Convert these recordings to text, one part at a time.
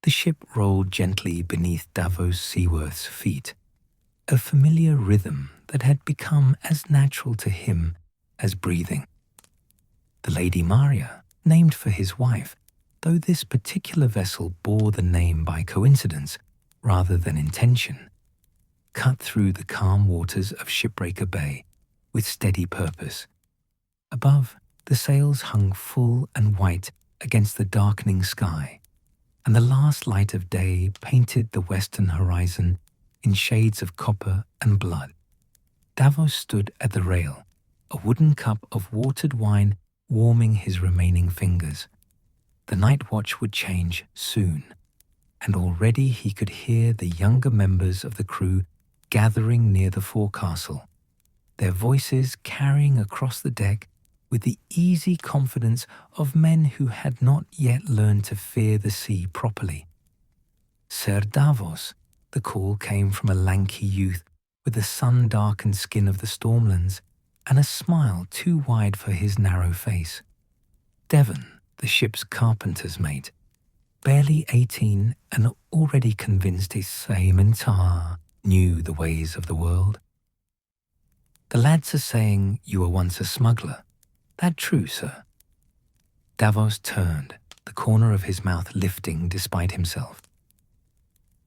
The ship rolled gently beneath Davos Seaworth's feet, a familiar rhythm that had become as natural to him as breathing. The Lady Maria, named for his wife, though this particular vessel bore the name by coincidence rather than intention, cut through the calm waters of Shipbreaker Bay with steady purpose. Above, the sails hung full and white against the darkening sky, and the last light of day painted the western horizon in shades of copper and blood. Davos stood at the rail, a wooden cup of watered wine warming his remaining fingers. The night watch would change soon, and already he could hear the younger members of the crew gathering near the forecastle, their voices carrying across the deck with the easy confidence of men who had not yet learned to fear the sea properly. Sir Davos, the call came from a lanky youth with the sun-darkened skin of the Stormlands and a smile too wide for his narrow face. Devon, the ship's carpenter's mate, barely 18 and already convinced his Samentar knew the ways of the world. "The lads are saying you were once a smuggler. That true, sir?" Davos turned, the corner of his mouth lifting despite himself.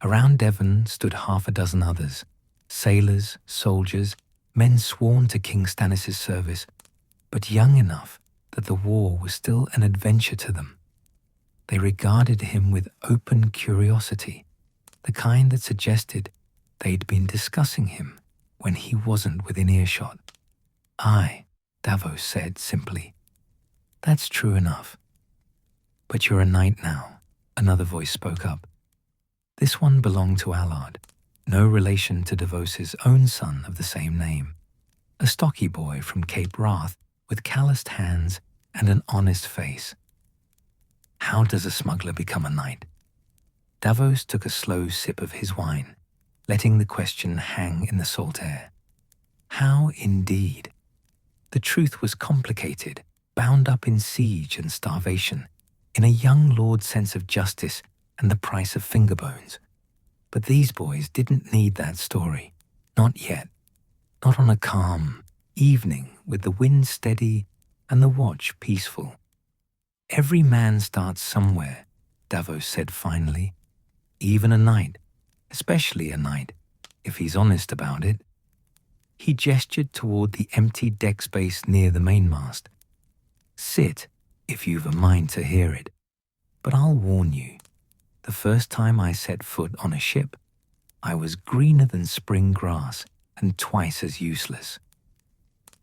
Around Devon stood half a dozen others, sailors, soldiers, men sworn to King Stannis' service, but young enough that the war was still an adventure to them. They regarded him with open curiosity, the kind that suggested they'd been discussing him when he wasn't within earshot. "Aye," Davos said simply. "That's true enough. But you're a knight now," another voice spoke up. This one belonged to Allard, no relation to Davos's own son of the same name, a stocky boy from Cape Wrath with calloused hands and an honest face. "How does a smuggler become a knight?" Davos took a slow sip of his wine, letting the question hang in the salt air. How indeed? The truth was complicated, bound up in siege and starvation, in a young lord's sense of justice and the price of finger bones. But these boys didn't need that story. Not yet. Not on a calm evening with the wind steady and the watch peaceful. "Every man starts somewhere," Davos said finally. "Even a knight, especially a knight, if he's honest about it." He gestured toward the empty deck space near the mainmast. "Sit, if you've a mind to hear it. But I'll warn you, the first time I set foot on a ship, I was greener than spring grass and twice as useless."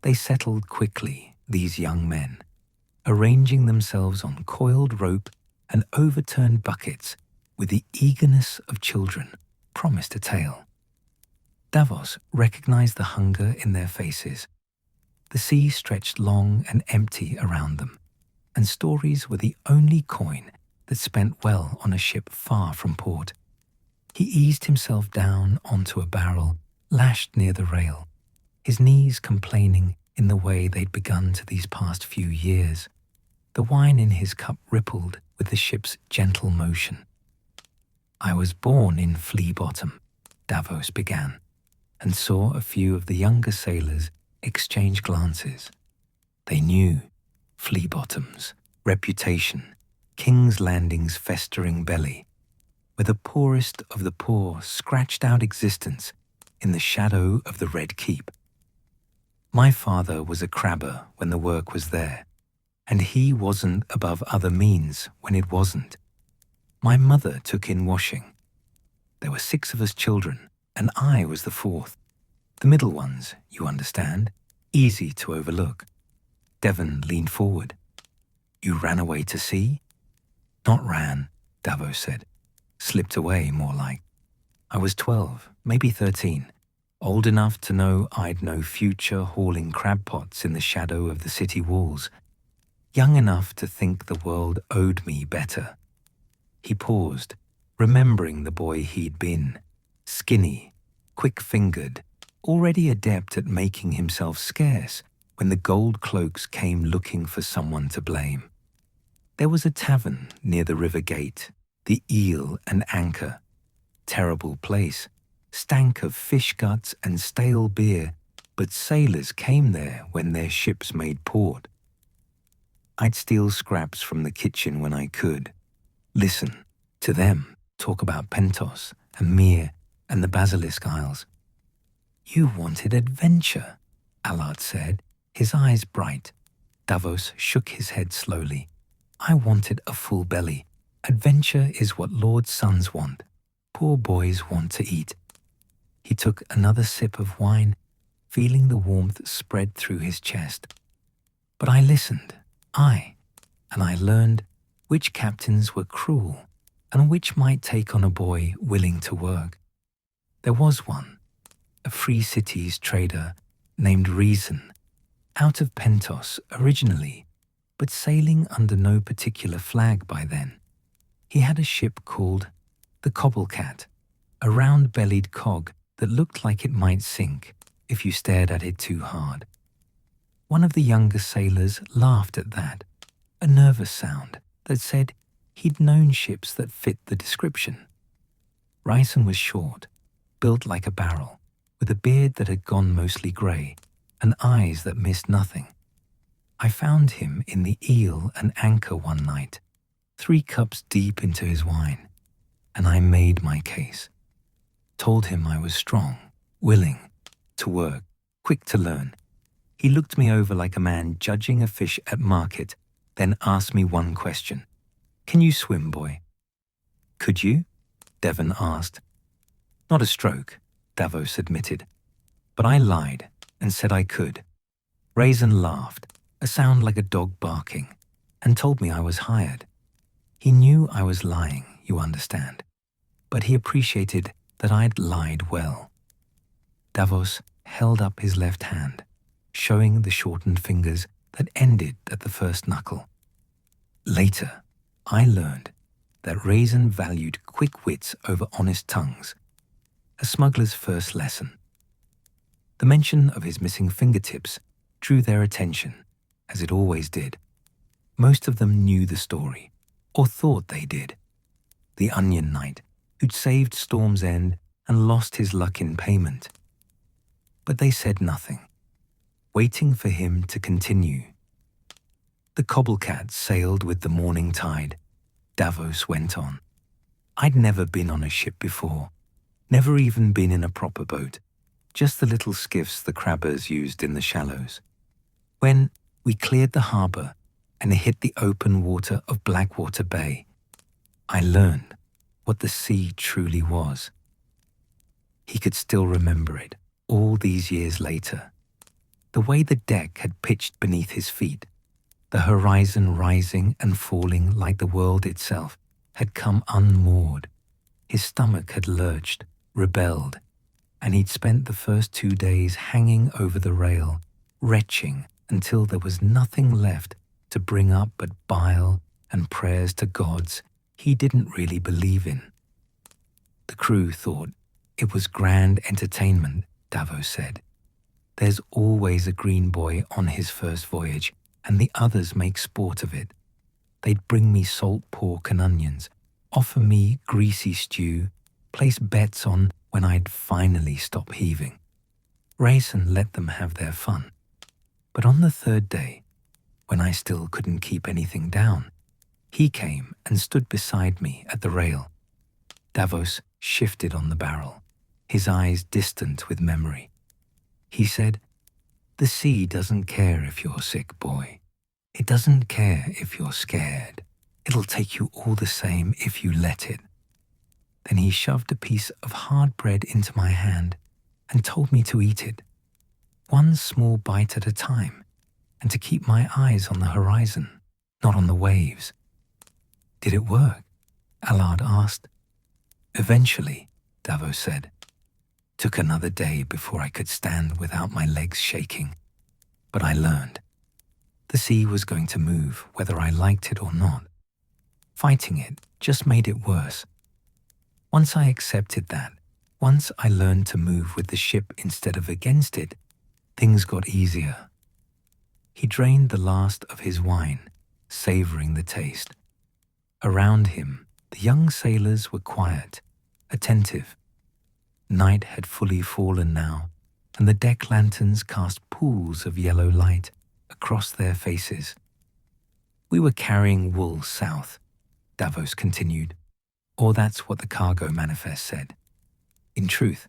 They settled quickly, these young men, arranging themselves on coiled rope and overturned buckets with the eagerness of children promised a tale. Davos recognized the hunger in their faces. The sea stretched long and empty around them, and stories were the only coin that spent well on a ship far from port. He eased himself down onto a barrel lashed near the rail, his knees complaining in the way they'd begun to these past few years. The wine in his cup rippled with the ship's gentle motion. "I was born in Flea Bottom," Davos began, and saw a few of the younger sailors exchange glances. They knew Flea Bottom's reputation, King's Landing's festering belly, where the poorest of the poor scratched out existence in the shadow of the Red Keep. "My father was a crabber when the work was there, and he wasn't above other means when it wasn't. My mother took in washing. There were 6 of us children, and I was the 4th. The middle ones, you understand, easy to overlook." Devon leaned forward. "You ran away to sea?" "Not ran," Davos said. "Slipped away, more like. I was 12, maybe 13, old enough to know I'd no future hauling crab pots in the shadow of the city walls, young enough to think the world owed me better." He paused, remembering the boy he'd been, skinny, quick-fingered, already adept at making himself scarce when the gold cloaks came looking for someone to blame. There was a tavern near the river gate, The Eel and Anchor. Terrible place. Stank of fish guts and stale beer, but sailors came there when their ships made port. I'd steal scraps from the kitchen when I could. Listen to them talk about Pentos and Mir and the Basilisk Isles. You wanted adventure, Allard said, his eyes bright. Davos shook his head slowly. I wanted a full belly. Adventure is what lords' sons want. Poor boys want to eat. He took another sip of wine, feeling the warmth spread through his chest. But I listened, and I learned which captains were cruel and which might take on a boy willing to work. There was one, a Free Cities trader named Reason, out of Pentos originally, but sailing under no particular flag by then. He had a ship called the Cobblecat, a round-bellied cog that looked like it might sink if you stared at it too hard. One of the younger sailors laughed at that, a nervous sound that said he'd known ships that fit the description. Ryson was short, built like a barrel, with a beard that had gone mostly grey and eyes that missed nothing. I found him in the Eel and Anchor one night, 3 cups deep into his wine, and I made my case. Told him I was strong, willing to work, quick to learn. He looked me over like a man judging a fish at market, then asked me one question. Can you swim, boy? Could you? Devon asked. Not a stroke, Davos admitted. But I lied and said I could. Raisin laughed, a sound like a dog barking, and told me I was hired. He knew I was lying, you understand, but he appreciated that I'd lied well. Davos held up his left hand, showing the shortened fingers that ended at the first knuckle. Later, I learned that Raisin valued quick wits over honest tongues, a smuggler's first lesson. The mention of his missing fingertips drew their attention, as it always did. Most of them knew the story, or thought they did. The Onion Knight, who'd saved Storm's End and lost his luck in payment. But they said nothing, waiting for him to continue. The Cobblecat sailed with the morning tide. Davos went on. I'd never been on a ship before, never even been in a proper boat, just the little skiffs the crabbers used in the shallows. When we cleared the harbour and hit the open water of Blackwater Bay, I learned what the sea truly was. He could still remember it all these years later. The way the deck had pitched beneath his feet, the horizon rising and falling like the world itself had come unmoored. His stomach had lurched, rebelled, and he'd spent the first 2 days hanging over the rail, retching until there was nothing left to bring up but bile and prayers to gods he didn't really believe in. The crew thought it was grand entertainment, Davos said. There's always a green boy on his first voyage, and the others make sport of it. They'd bring me salt pork and onions, offer me greasy stew, place bets on when I'd finally stop heaving. Raisin let them have their fun. But on the 3rd day, when I still couldn't keep anything down, he came and stood beside me at the rail. Davos shifted on the barrel, his eyes distant with memory. He said, "The sea doesn't care if you're sick, boy. It doesn't care if you're scared. It'll take you all the same if you let it." Then he shoved a piece of hard bread into my hand and told me to eat it, one small bite at a time, and to keep my eyes on the horizon, not on the waves. Did it work? Allard asked. Eventually, Davos said. Took another day before I could stand without my legs shaking. But I learned. The sea was going to move whether I liked it or not. Fighting it just made it worse. Once I accepted that, once I learned to move with the ship instead of against it, things got easier. He drained the last of his wine, savoring the taste. Around him, The young sailors were quiet, attentive. Night had fully fallen now, and the deck lanterns cast pools of yellow light across their faces. We were carrying wool south, Davos continued, or that's what the cargo manifest said. In truth,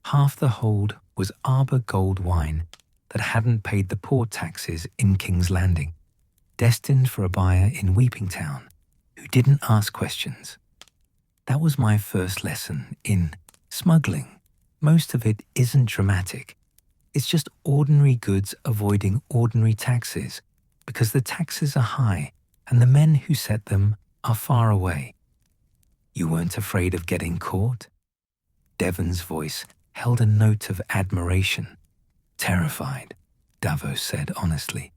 half the hold was Arbor gold wine that hadn't paid the port taxes in King's Landing, destined for a buyer in Weeping Town who didn't ask questions. That was my first lesson in smuggling. Most of it isn't dramatic. It's just ordinary goods avoiding ordinary taxes because the taxes are high and the men who set them are far away. You weren't afraid of getting caught? Devon's voice held a note of admiration. Terrified, Davos said honestly.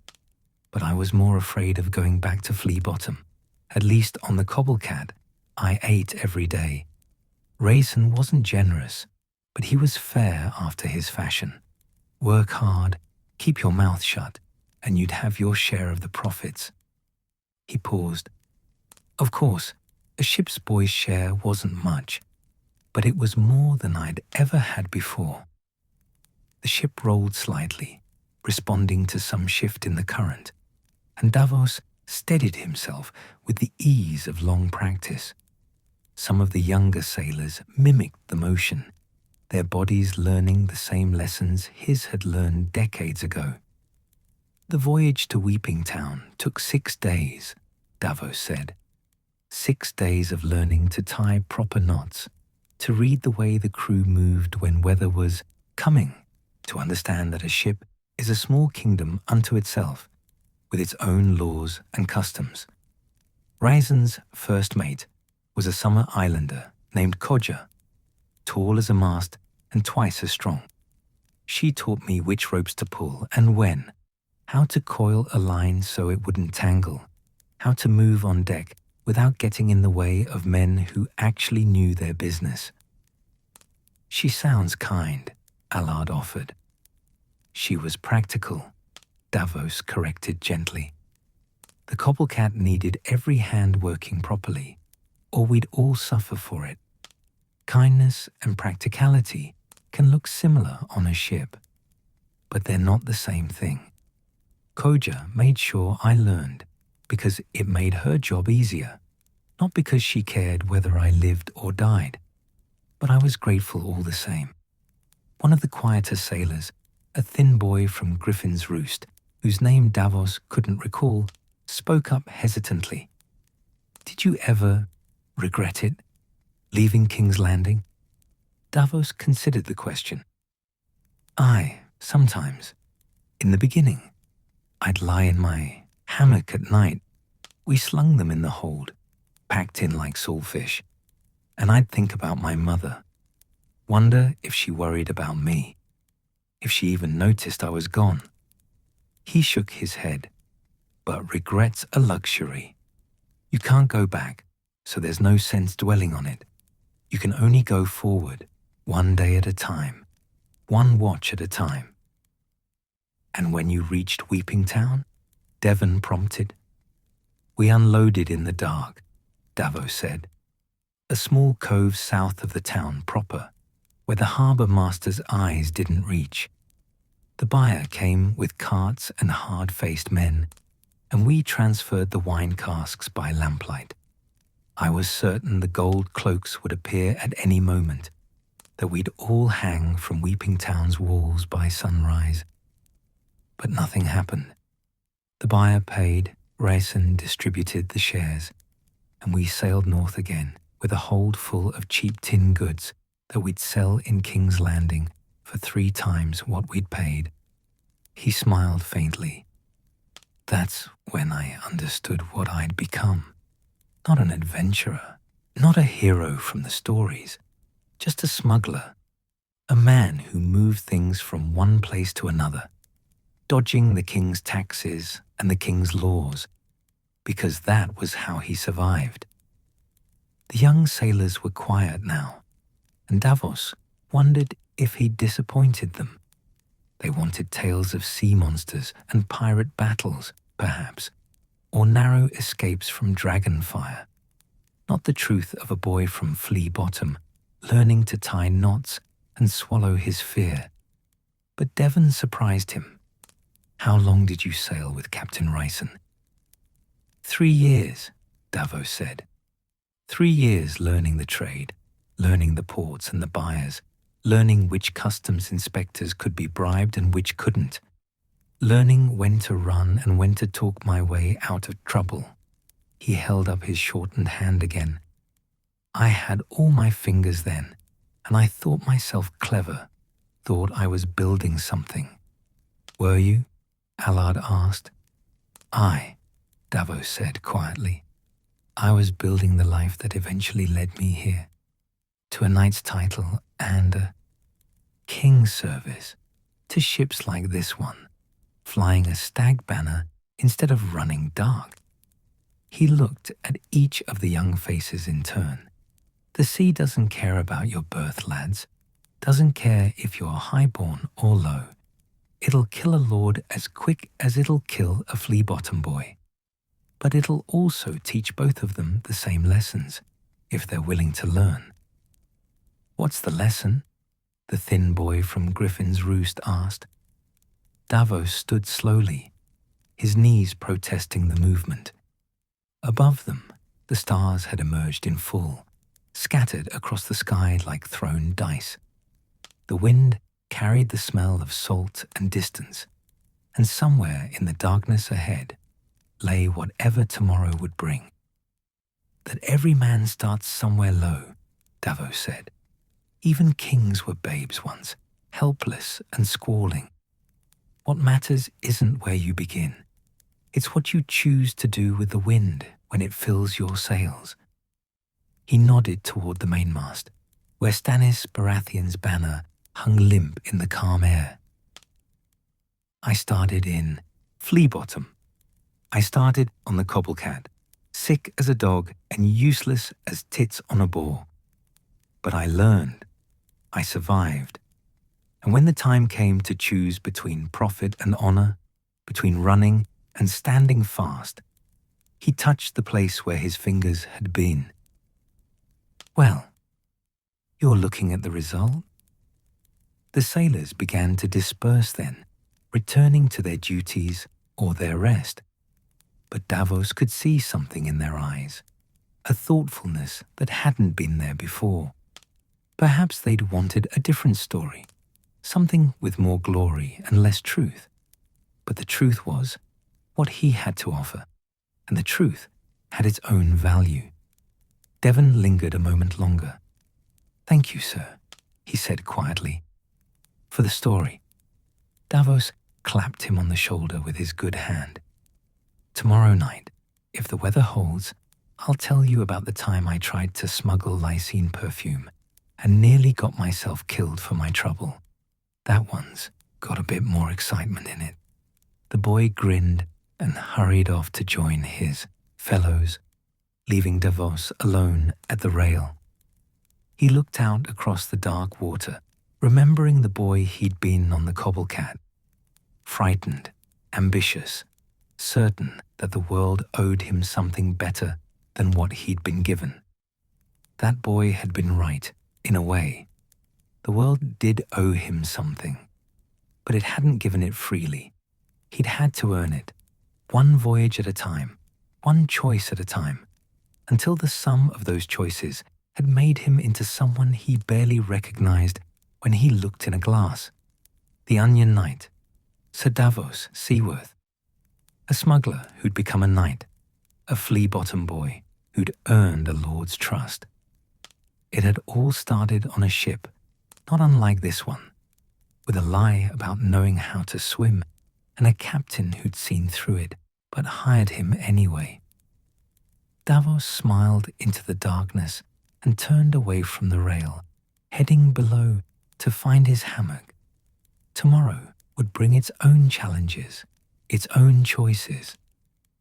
But I was more afraid of going back to Flea Bottom. At least on the Cobblecat, I ate every day. Raisin wasn't generous, but he was fair after his fashion. Work hard, keep your mouth shut, and you'd have your share of the profits. He paused. Of course, a ship's boy's share wasn't much, but it was more than I'd ever had before. The ship rolled slightly, responding to some shift in the current, and Davos steadied himself with the ease of long practice. Some of the younger sailors mimicked the motion, their bodies learning the same lessons his had learned decades ago. The voyage to Weeping Town took 6 days, Davos said. 6 days of learning to tie proper knots, to read the way the crew moved when weather was coming, to understand that a ship is a small kingdom unto itself, with its own laws and customs. Raisin's first mate was a summer islander named Kodja, tall as a mast and twice as strong. She taught me which ropes to pull and when, how to coil a line so it wouldn't tangle, how to move on deck without getting in the way of men who actually knew their business. She sounds kind, Allard offered. She was practical, Davos corrected gently. The Cobblecat needed every hand working properly, or we'd all suffer for it. Kindness and practicality can look similar on a ship, but they're not the same thing. Kodja made sure I learned because it made her job easier, not because she cared whether I lived or died, but I was grateful all the same. One of the quieter sailors, a thin boy from Griffin's Roost, whose name Davos couldn't recall, spoke up hesitantly. Did you ever regret it, leaving King's Landing? Davos considered the question. Aye, sometimes. In the beginning, I'd lie in my hammock at night. We slung them in the hold, packed in like saltfish, and I'd think about my mother, wonder if she worried about me, if she even noticed I was gone. He shook his head. But regret's a luxury. You can't go back, so there's no sense dwelling on it. You can only go forward, one day at a time, one watch at a time. And when you reached Weeping Town, Devon prompted. We unloaded in the dark, Davos said. A small cove south of the town proper, where the harbour master's eyes didn't reach. The buyer came with carts and hard-faced men, and we transferred the wine casks by lamplight. I was certain the gold cloaks would appear at any moment, that we'd all hang from Weeping Town's walls by sunrise. But nothing happened. The buyer paid, Raisin distributed the shares, and we sailed north again with a hold full of cheap tin goods that we'd sell in King's Landing for 3 times what we'd paid. He smiled faintly. That's when I understood what I'd become. Not an adventurer, not a hero from the stories, just a smuggler, a man who moved things from one place to another, dodging the king's taxes and the king's laws, because that was how he survived. The young sailors were quiet now, and Davos wondered if he'd disappointed them. They wanted tales of sea monsters and pirate battles, perhaps, or narrow escapes from dragon fire. not the truth of a boy from Flea Bottom learning to tie knots and swallow his fear. But Devon surprised him. "How long did you sail with Captain Ryson?" 3 years, Davos said. 3 years learning the trade, learning the ports and the buyers, learning which customs inspectors could be bribed and which couldn't, learning when to run and when to talk my way out of trouble." He held up his shortened hand again. "I had all my fingers then, and I thought myself clever, thought I was building something." "Were you?" Allard asked. "Aye," Davos said quietly. "I was building the life that eventually led me here, to a knight's title and a king's service, to ships like this one, flying a stag banner instead of running dark." He looked at each of the young faces in turn. "The sea doesn't care about your birth, lads. Doesn't care if you're highborn or low. It'll kill a lord as quick as it'll kill a flea-bottom boy. But it'll also teach both of them the same lessons, if they're willing to learn." "What's the lesson?" the thin boy from Griffin's Roost asked. Davos stood slowly, his knees protesting the movement. Above them, the stars had emerged in full, scattered across the sky like thrown dice. The wind carried the smell of salt and distance, and somewhere in the darkness ahead lay whatever tomorrow would bring. "That every man starts somewhere low," Davos said. "Even kings were babes once, helpless and squalling. What matters isn't where you begin. It's what you choose to do with the wind when it fills your sails." He nodded toward the mainmast, where Stannis Baratheon's banner hung limp in the calm air. "I started in Flea Bottom. I started on the Cobblecat, sick as a dog and useless as tits on a boar. But I learned. I survived. And when the time came to choose between profit and honor, between running and standing fast, he touched the place where his fingers had been. Well, you're looking at the result." The sailors began to disperse then, returning to their duties or their rest. But Davos could see something in their eyes, a thoughtfulness that hadn't been there before. Perhaps they'd wanted a different story, something with more glory and less truth. But the truth was what he had to offer, and the truth had its own value. Devon lingered a moment longer. "Thank you, sir," he said quietly, "for the story." Davos clapped him on the shoulder with his good hand. "Tomorrow night, if the weather holds, I'll tell you about the time I tried to smuggle lysine perfume and nearly got myself killed for my trouble. That one's got a bit more excitement in it." The boy grinned and hurried off to join his fellows, leaving Davos alone at the rail. He looked out across the dark water, remembering the boy he'd been on the Cobblecat. Frightened, ambitious, certain that the world owed him something better than what he'd been given. That boy had been right, in a way. The world did owe him something, but it hadn't given it freely. He'd had to earn it, one voyage at a time, one choice at a time, until the sum of those choices had made him into someone he barely recognized when he looked in a glass. The Onion Knight, Sir Davos Seaworth, a smuggler who'd become a knight, a flea-bottom boy who'd earned a lord's trust. It had all started on a ship, not unlike this one, with a lie about knowing how to swim and a captain who'd seen through it but hired him anyway. Davos smiled into the darkness and turned away from the rail, heading below to find his hammock. Tomorrow would bring its own challenges, its own choices.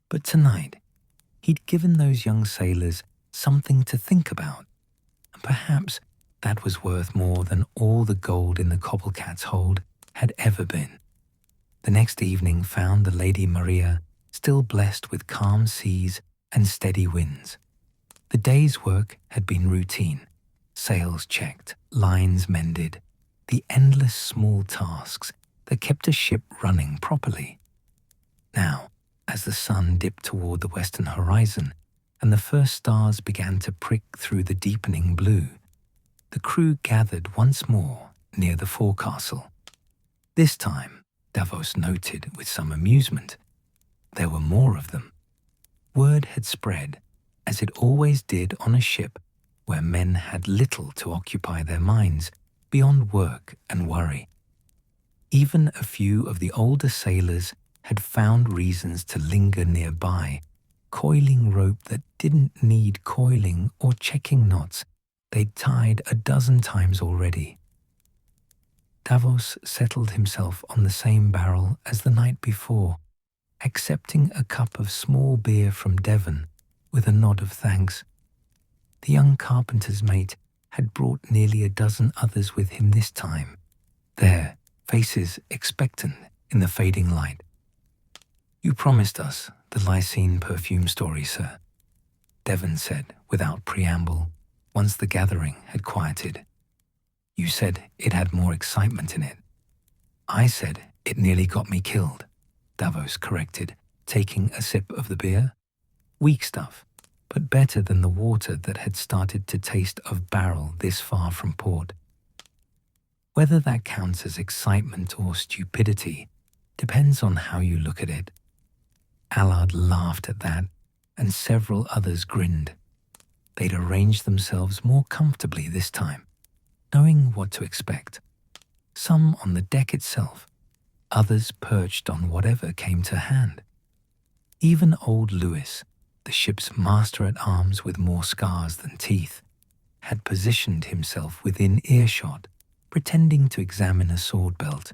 But tonight, he'd given those young sailors something to think about, and perhaps that was worth more than all the gold in the Cobblecat's hold had ever been. The next evening found the Lady Maria still blessed with calm seas and steady winds. The day's work had been routine. Sails checked, lines mended, the endless small tasks that kept a ship running properly. Now, as the sun dipped toward the western horizon and the first stars began to prick through the deepening blue, the crew gathered once more near the forecastle. This time, Davos noted with some amusement, there were more of them. Word had spread, as it always did on a ship where men had little to occupy their minds beyond work and worry. Even a few of the older sailors had found reasons to linger nearby, coiling rope that didn't need coiling or checking knots they'd tied a dozen times already. Davos settled himself on the same barrel as the night before, accepting a cup of small beer from Devon with a nod of thanks. The young carpenter's mate had brought nearly a dozen others with him this time, their faces expectant in the fading light. "You promised us the Lysine perfume story, sir," Devon said without preamble, once the gathering had quieted. "You said it had more excitement in it." "I said it nearly got me killed," Davos corrected, taking a sip of the beer. "Weak stuff, but better than the water that had started to taste of barrel this far from port. Whether that counts as excitement or stupidity depends on how you look at it." Allard laughed at that, and several others grinned. They'd arranged themselves more comfortably this time, knowing what to expect. Some on the deck itself, others perched on whatever came to hand. Even old Lewis, the ship's master-at-arms with more scars than teeth, had positioned himself within earshot, pretending to examine a sword belt.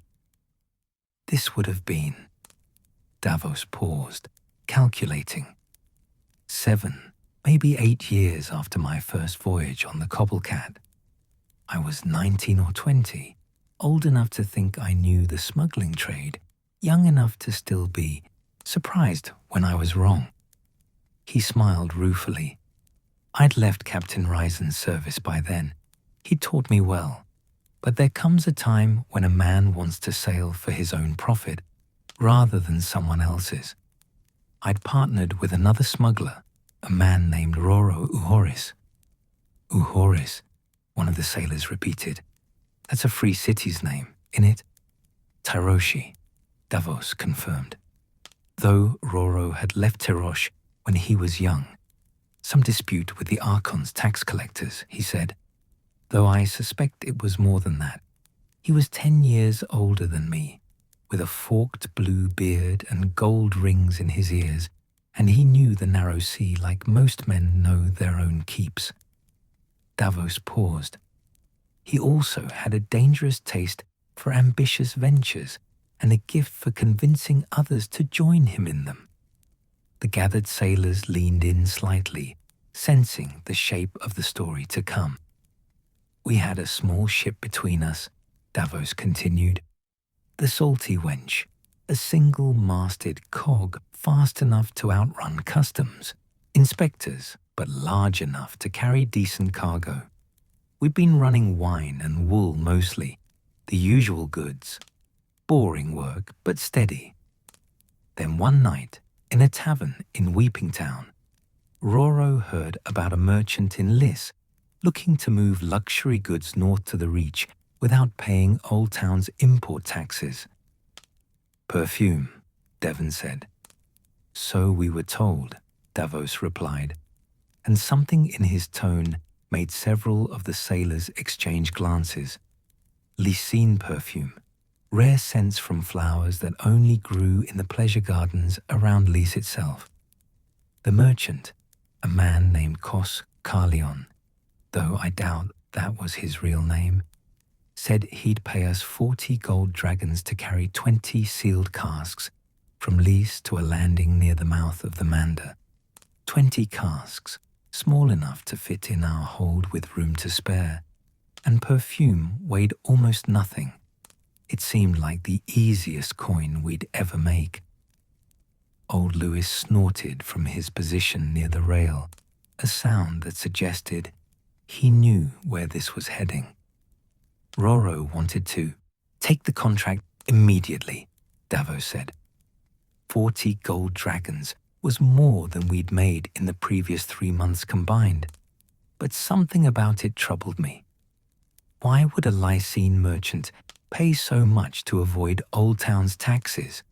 This would have been... Davos paused, calculating. 7, maybe 8 years after my first voyage on the Cobblecat. I was 19 or 20, old enough to think I knew the smuggling trade, young enough to still be surprised when I was wrong. He smiled ruefully. I'd left Captain Ryzen's service by then. He'd taught me well. But there comes a time when a man wants to sail for his own profit, rather than someone else's. I'd partnered with another smuggler, a man named Roro Uhoris. "Uhoris," one of the sailors repeated. "That's a free city's name, innit?" "Tyroshi," Davos confirmed. Though Roro had left Tyrosh when he was young. Some dispute with the Archon's tax collectors, he said, though I suspect it was more than that. He was 10 years older than me, with a forked blue beard and gold rings in his ears, and he knew the narrow sea like most men know their own keeps. Davos paused. He also had a dangerous taste for ambitious ventures and a gift for convincing others to join him in them. The gathered sailors leaned in slightly, sensing the shape of the story to come. "We had a small ship between us," Davos continued. "The Salty Wench, a single-masted cog fast enough to outrun customs, inspectors, but large enough to carry decent cargo. We'd been running wine and wool mostly, the usual goods. Boring work, but steady. Then one night, in a tavern in Weeping Town, Roro heard about a merchant in Liss looking to move luxury goods north to the Reach without paying Old Town's import taxes. "Perfume," Devon said. "So we were told," Davos replied, and something in his tone made several of the sailors exchange glances. Lysine perfume, rare scents from flowers that only grew in the pleasure gardens around Lys itself. The merchant, a man named Kos Carleon, though I doubt that was his real name, said he'd pay us 40 gold dragons to carry 20 sealed casks from Lys to a landing near the mouth of the Manda. 20 casks, small enough to fit in our hold with room to spare, and perfume weighed almost nothing. It seemed like the easiest coin we'd ever make. Old Lewis snorted from his position near the rail. a sound that suggested he knew where this was heading. Roro wanted to take the contract immediately, Davos said. 40 gold dragons was more than we'd made in the previous 3 months combined, but something about it troubled me. Why would a Lysine merchant pay so much to avoid Old Town's taxes?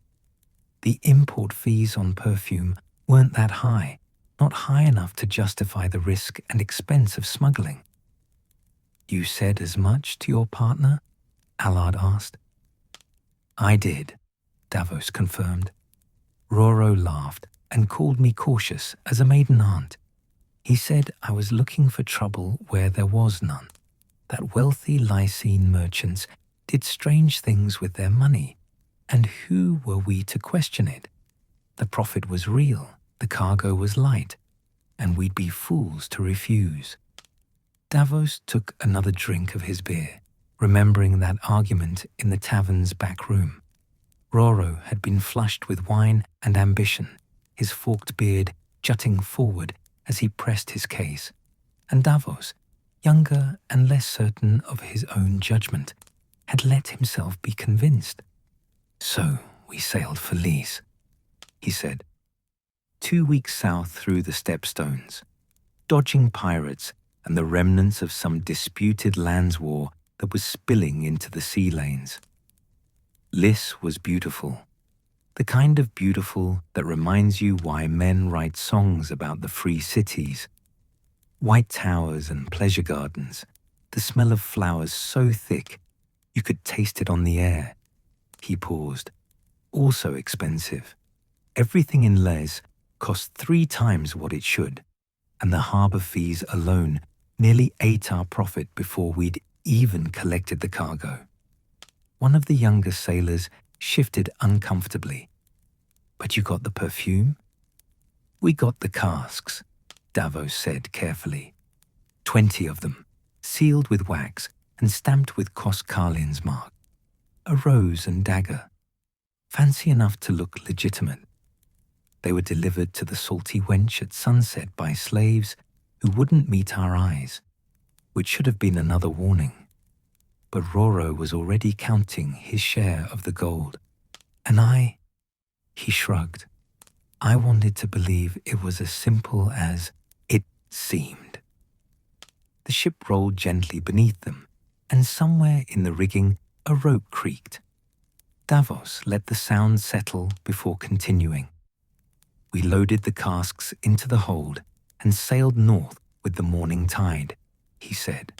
The import fees on perfume weren't that high, not high enough to justify the risk and expense of smuggling. You said as much to your partner? Allard asked. I did, Davos confirmed. Roro laughed and called me cautious as a maiden aunt. He said I was looking for trouble where there was none, that wealthy Lysine merchants did strange things with their money, and who were we to question it? The profit was real, the cargo was light, and we'd be fools to refuse. Davos took another drink of his beer, remembering that argument in the tavern's back room. Roro had been flushed with wine and ambition, his forked beard jutting forward as he pressed his case, and Davos, younger and less certain of his own judgment, had let himself be convinced. So we sailed for Lys, he said. 2 weeks south through the Stepstones, dodging pirates and the remnants of some disputed lands war that was spilling into the sea lanes. Lys was beautiful, the kind of beautiful that reminds you why men write songs about the free cities. White towers and pleasure gardens, the smell of flowers so thick you could taste it on the air. He paused. Also expensive. Everything in Les cost 3 times what it should, and the harbour fees alone nearly ate our profit before we'd even collected the cargo. One of the younger sailors shifted uncomfortably. But you got the perfume? We got the casks, Davos said carefully. 20 of them, sealed with wax and stamped with Koskarlin's mark. A rose and dagger, fancy enough to look legitimate. They were delivered to the salty wench at sunset by slaves who wouldn't meet our eyes, which should have been another warning. But Roro was already counting his share of the gold. And he shrugged. I wanted to believe it was as simple as it seemed. The ship rolled gently beneath them, and somewhere in the rigging a rope creaked. Davos let the sound settle before continuing. We loaded the casks into the hold and sailed north with the morning tide, he said.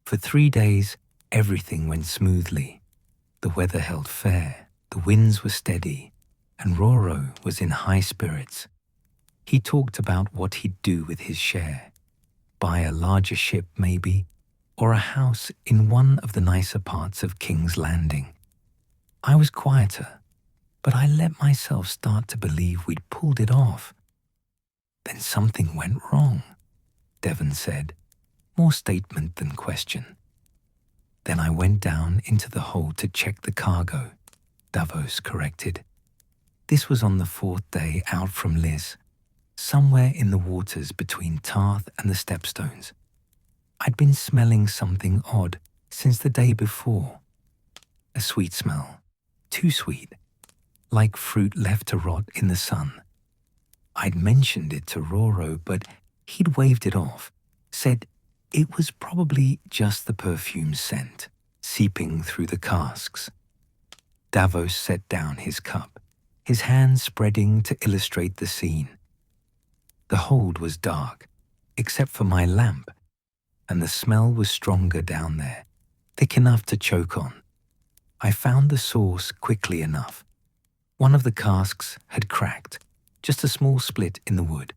For 3 days, everything went smoothly. The weather held fair, the winds were steady, and Roro was in high spirits. He talked about what he'd do with his share. Buy a larger ship, maybe, or a house in one of the nicer parts of King's Landing. I was quieter, but I let myself start to believe we'd pulled it off. Then something went wrong, Devon said, more statement than question. Then I went down into the hold to check the cargo, Davos corrected. This was on the 4th day out from Lys, somewhere in the waters between Tarth and the Stepstones. I'd been smelling something odd since the day before. A sweet smell, too sweet, like fruit left to rot in the sun. I'd mentioned it to Roro, but he'd waved it off, said it was probably just the perfume scent, seeping through the casks. Davos set down his cup, his hands spreading to illustrate the scene. The hold was dark, except for my lamp, and the smell was stronger down there, thick enough to choke on. I found the source quickly enough. One of the casks had cracked, just a small split in the wood,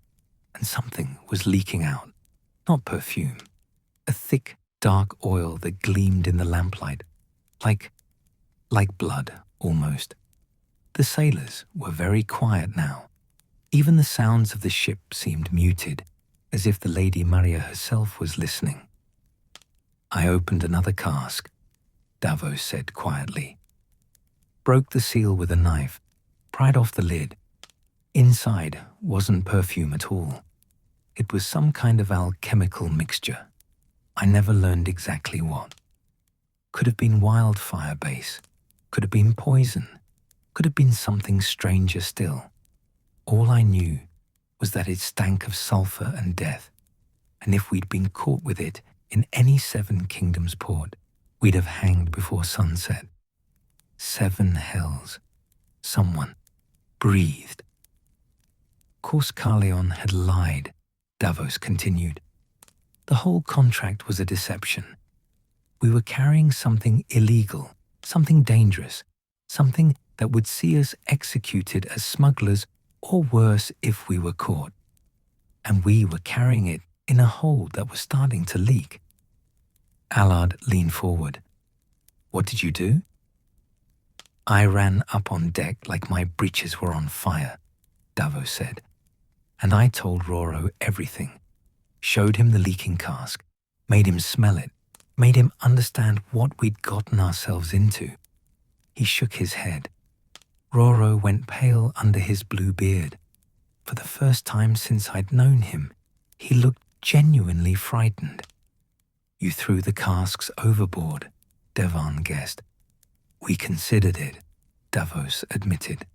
and something was leaking out. Not perfume, a thick, dark oil that gleamed in the lamplight, like blood, almost. The sailors were very quiet now. Even the sounds of the ship seemed muted, as if the Lady Maria herself was listening. I opened another cask, Davos said quietly. Broke the seal with a knife, pried off the lid. Inside wasn't perfume at all. It was some kind of alchemical mixture. I never learned exactly what. Could have been wildfire base, could have been poison, could have been something stranger still. All I knew was that it stank of sulfur and death, and if we'd been caught with it in any Seven Kingdoms port, we'd have hanged before sunset. 7 hells. Someone breathed. Corskalion had lied, Davos continued. The whole contract was a deception. We were carrying something illegal, something dangerous, something that would see us executed as smugglers or worse if we were caught. And we were carrying it in a hold that was starting to leak. Allard leaned forward. What did you do? I ran up on deck like my breeches were on fire, Davos said. And I told Roro everything. Showed him the leaking cask, made him smell it, made him understand what we'd gotten ourselves into. He shook his head. Roro went pale under his blue beard. For the first time since I'd known him, he looked genuinely frightened. You threw the casks overboard, Devon guessed. We considered it, Davos admitted.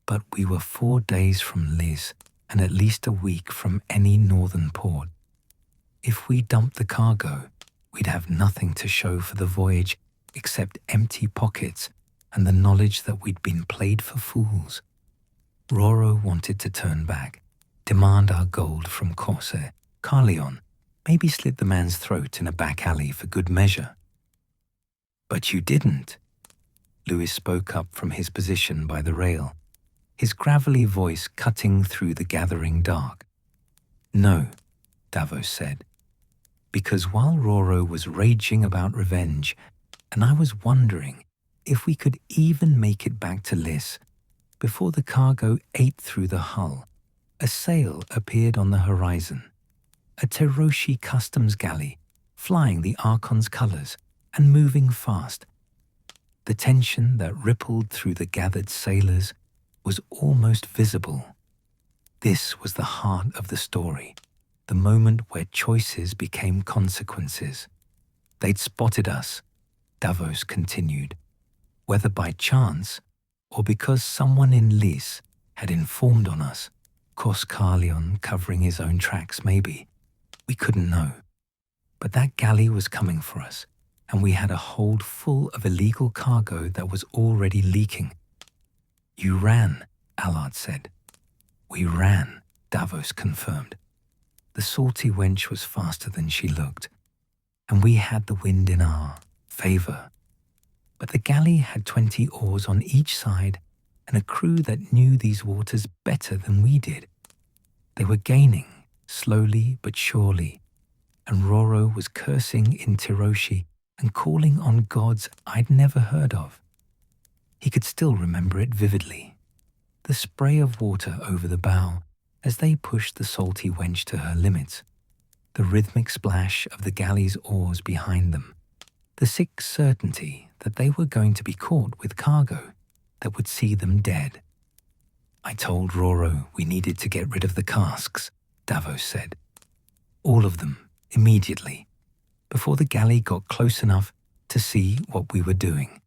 But we were 4 days from Liz and at least a week from any northern port. If we dumped the cargo, we'd have nothing to show for the voyage except empty pockets and the knowledge that we'd been played for fools. Roro wanted to turn back, demand our gold from Corsair, Carleon, maybe slit the man's throat in a back alley for good measure. But you didn't. Lewis spoke up from his position by the rail, his gravelly voice cutting through the gathering dark. No, Davos said, because while Roro was raging about revenge, and I was wondering if we could even make it back to Liz, before the cargo ate through the hull, a sail appeared on the horizon, a Teroshi customs galley flying the Archon's colors and moving fast. The tension that rippled through the gathered sailors was almost visible. This was the heart of the story, the moment where choices became consequences. They'd spotted us, Davos continued, whether by chance or because someone in Lys had informed on us, Corskalion covering his own tracks maybe. We couldn't know. But that galley was coming for us, and we had a hold full of illegal cargo that was already leaking. You ran, Allard said. We ran, Davos confirmed. The salty wench was faster than she looked, and we had the wind in our favor. But the galley had 20 oars on each side and a crew that knew these waters better than we did. They were gaining, slowly but surely, and Roro was cursing in Teroshi and calling on gods I'd never heard of. He could still remember it vividly. The spray of water over the bow as they pushed the salty wench to her limits, the rhythmic splash of the galley's oars behind them, the sick certainty that they were going to be caught with cargo that would see them dead. I told Roro we needed to get rid of the casks, Davos said. All of them, immediately, before the galley got close enough to see what we were doing.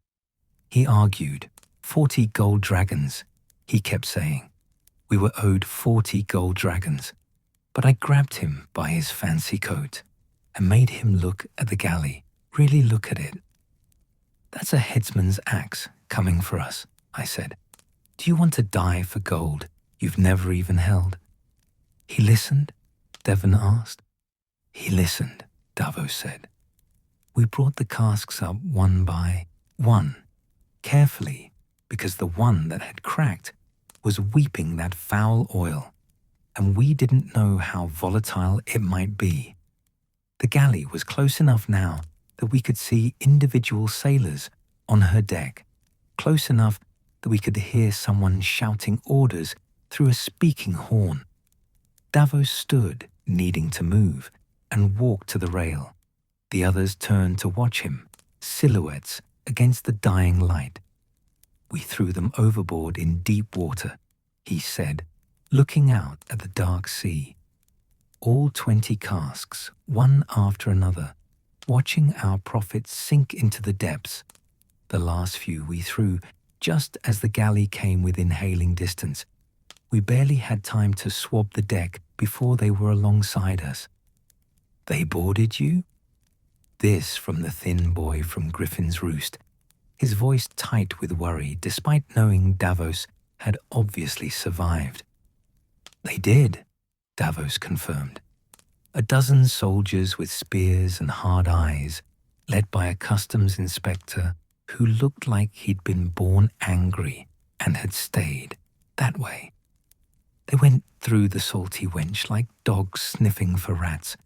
He argued, 40 gold dragons, he kept saying. We were owed 40 gold dragons, but I grabbed him by his fancy coat and made him look at the galley, really look at it. That's a headsman's axe coming for us, I said. Do you want to die for gold you've never even held? He listened, Devon asked. He listened, Davos said. We brought the casks up one by one, carefully, because the one that had cracked was weeping that foul oil, and we didn't know how volatile it might be. The galley was close enough now that we could see individual sailors on her deck, close enough that we could hear someone shouting orders through a speaking horn. Davos stood, needing to move, and walked to the rail. The others turned to watch him, silhouettes against the dying light. We threw them overboard in deep water, he said, looking out at the dark sea. all 20 casks, one after another, watching our profits sink into the depths. The last few we threw just as the galley came within hailing distance. We barely had time to swab the deck before they were alongside us. "They boarded you?" This from the thin boy from Griffin's Roost, his voice tight with worry despite knowing Davos had obviously survived. "They did," Davos confirmed. A dozen soldiers with spears and hard eyes, led by a customs inspector who looked like he'd been born angry and had stayed that way. They went through the salty wench like dogs sniffing for rats,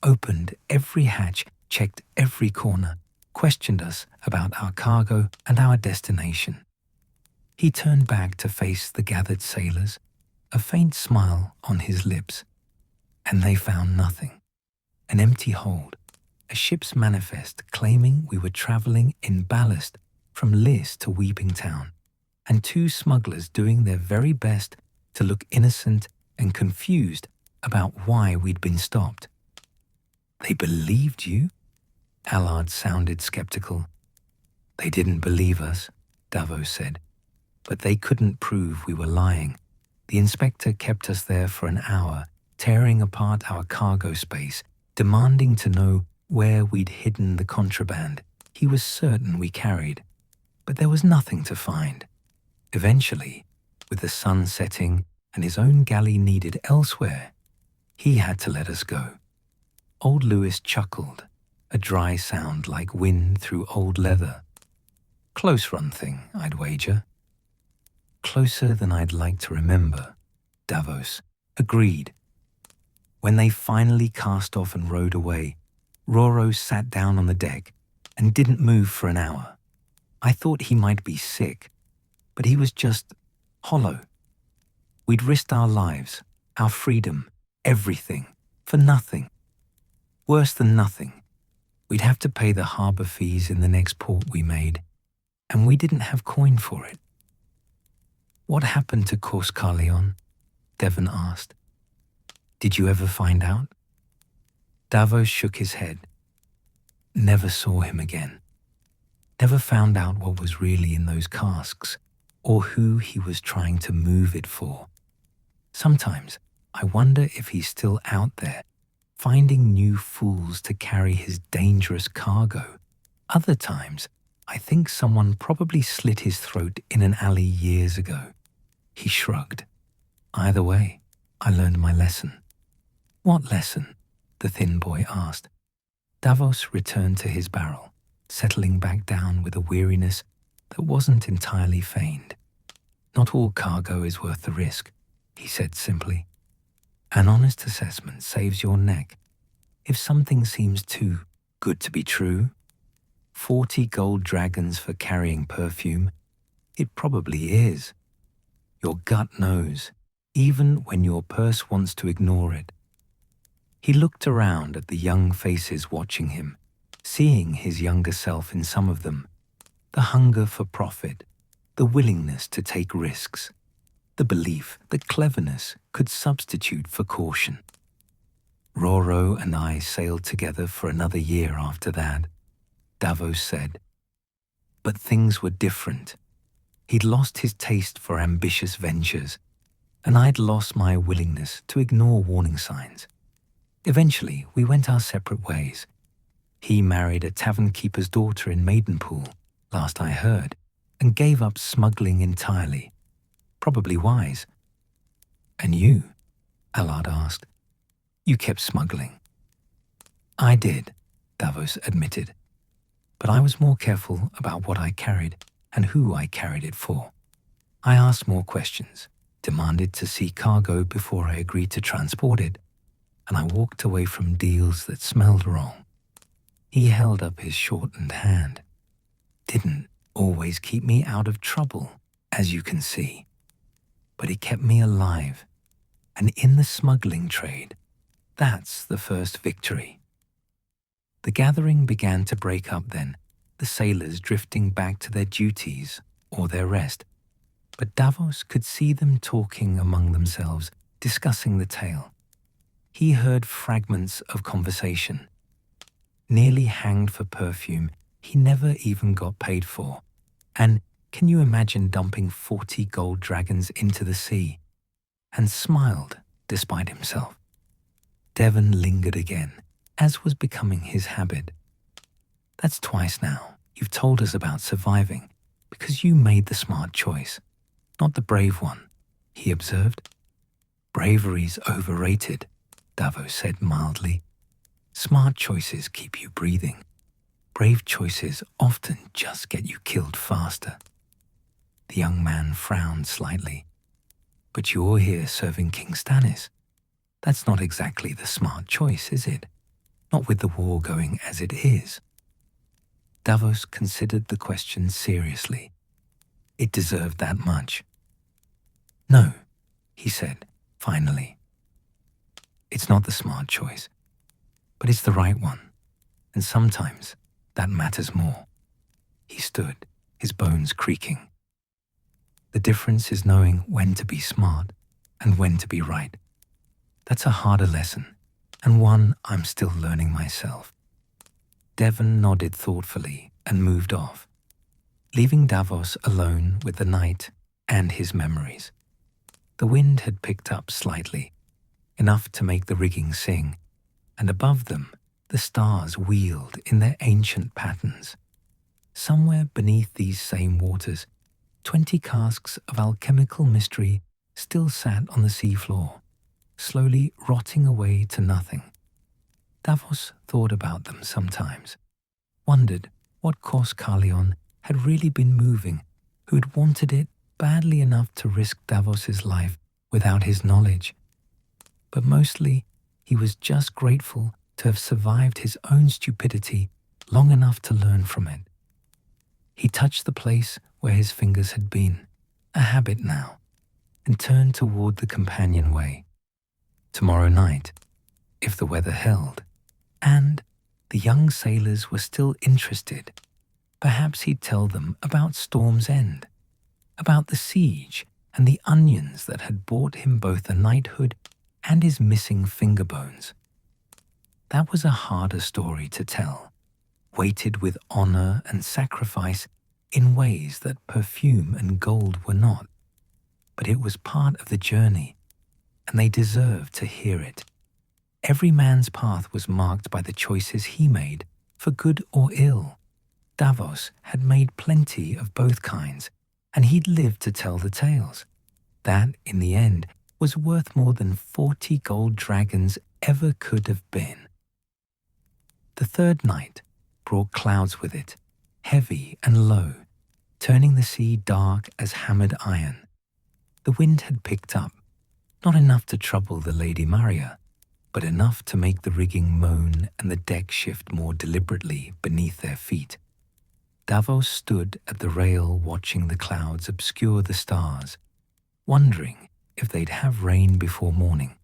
opened every hatch, checked every corner, questioned us about our cargo and our destination. He turned back to face the gathered sailors, a faint smile on his lips, and they found nothing. An empty hold, a ship's manifest claiming we were traveling in ballast from Lys to Weeping Town, and two smugglers doing their very best to look innocent and confused about why we'd been stopped. "They believed you?" Allard sounded skeptical. "They didn't believe us," Davos said, "but they couldn't prove we were lying. The inspector kept us there for an hour, tearing apart our cargo space, demanding to know where we'd hidden the contraband he was certain we carried. But there was nothing to find. Eventually, with the sun setting and his own galley needed elsewhere, he had to let us go." Old Lewis chuckled, a dry sound like wind through old leather. "Close run thing, I'd wager." "Closer than I'd like to remember," Davos agreed. When they finally cast off and rowed away, Roro sat down on the deck and didn't move for an hour. I thought he might be sick, but he was just hollow. We'd risked our lives, our freedom, everything, for nothing. Worse than nothing. We'd have to pay the harbor fees in the next port we made, and we didn't have coin for it. "What happened to Korskalion?" Devon asked. "Did you ever find out?" Davos shook his head. "Never saw him again. Never found out what was really in those casks, or who he was trying to move it for. Sometimes I wonder if he's still out there, finding new fools to carry his dangerous cargo. Other times, I think someone probably slit his throat in an alley years ago." He shrugged. "Either way, I learned my lesson." "What lesson?" the thin boy asked. Davos returned to his barrel, settling back down with a weariness that wasn't entirely feigned. "Not all cargo is worth the risk," he said simply. "An honest assessment saves your neck. If something seems too good to be true, 40 gold dragons for carrying perfume, it probably is. Your gut knows, even when your purse wants to ignore it." He looked around at the young faces watching him, seeing his younger self in some of them, the hunger for profit, the willingness to take risks, the belief that cleverness could substitute for caution. "Roro and I sailed together for another year after that," Davos said. "But things were different. He'd lost his taste for ambitious ventures, and I'd lost my willingness to ignore warning signs. Eventually, we went our separate ways. He married a tavern keeper's daughter in Maidenpool, last I heard, and gave up smuggling entirely. Probably wise." "And you?" Allard asked. "You kept smuggling." "I did," Davos admitted. "But I was more careful about what I carried and who I carried it for. I asked more questions, demanded to see cargo before I agreed to transport it, and I walked away from deals that smelled wrong." He held up his shortened hand. "Didn't always keep me out of trouble, as you can see. But it kept me alive. And in the smuggling trade, that's the first victory." The gathering began to break up then, the sailors drifting back to their duties or their rest. But Davos could see them talking among themselves, discussing the tale. he heard fragments of conversation. Nearly hanged for perfume he never even got paid for. And can you imagine dumping 40 gold dragons into the sea? And smiled despite himself. Devon lingered again, as was becoming his habit. That's twice now you've told us about surviving, because you made the smart choice, not the brave one, he observed. Bravery's overrated, Davos said mildly. Smart choices keep you breathing. Brave choices often just get you killed faster. The young man frowned slightly. But you're here serving King Stannis. That's not exactly the smart choice, is it? Not with the war going as it is. Davos considered the question seriously. It deserved that much. No, he said, finally. It's not the smart choice, but it's the right one. And sometimes that matters more. He stood, his bones creaking. The difference is knowing when to be smart and when to be right. That's a harder lesson, and one I'm still learning myself. Devon nodded thoughtfully and moved off, leaving Davos alone with the night and his memories. The wind had picked up slightly, enough to make the rigging sing, and above them the stars wheeled in their ancient patterns. Somewhere beneath these same waters, 20 casks of alchemical mystery still sat on the seafloor, slowly rotting away to nothing. Davos thought about them sometimes, wondered what course Carleon had really been moving, who'd wanted it badly enough to risk Davos's life without his knowledge. But mostly, he was just grateful to have survived his own stupidity long enough to learn from it. He touched the place where his fingers had been, a habit now, and turned toward the companionway. Tomorrow night, if the weather held, and the young sailors were still interested, perhaps he'd tell them about Storm's End, about the siege and the onions that had bought him both a knighthood and his missing finger bones. That was a harder story to tell, weighted with honor and sacrifice in ways that perfume and gold were not. But it was part of the journey, and they deserved to hear it. Every man's path was marked by the choices he made, for good or ill. Davos had made plenty of both kinds, and he'd lived to tell the tales. That, in the end, was worth more than 40 gold dragons ever could have been. The third night brought clouds with it, heavy and low, turning the sea dark as hammered iron. The wind had picked up, not enough to trouble the Lady Maria, but enough to make the rigging moan and the deck shift more deliberately beneath their feet. Davos stood at the rail watching the clouds obscure the stars, wondering if they'd have rain before morning.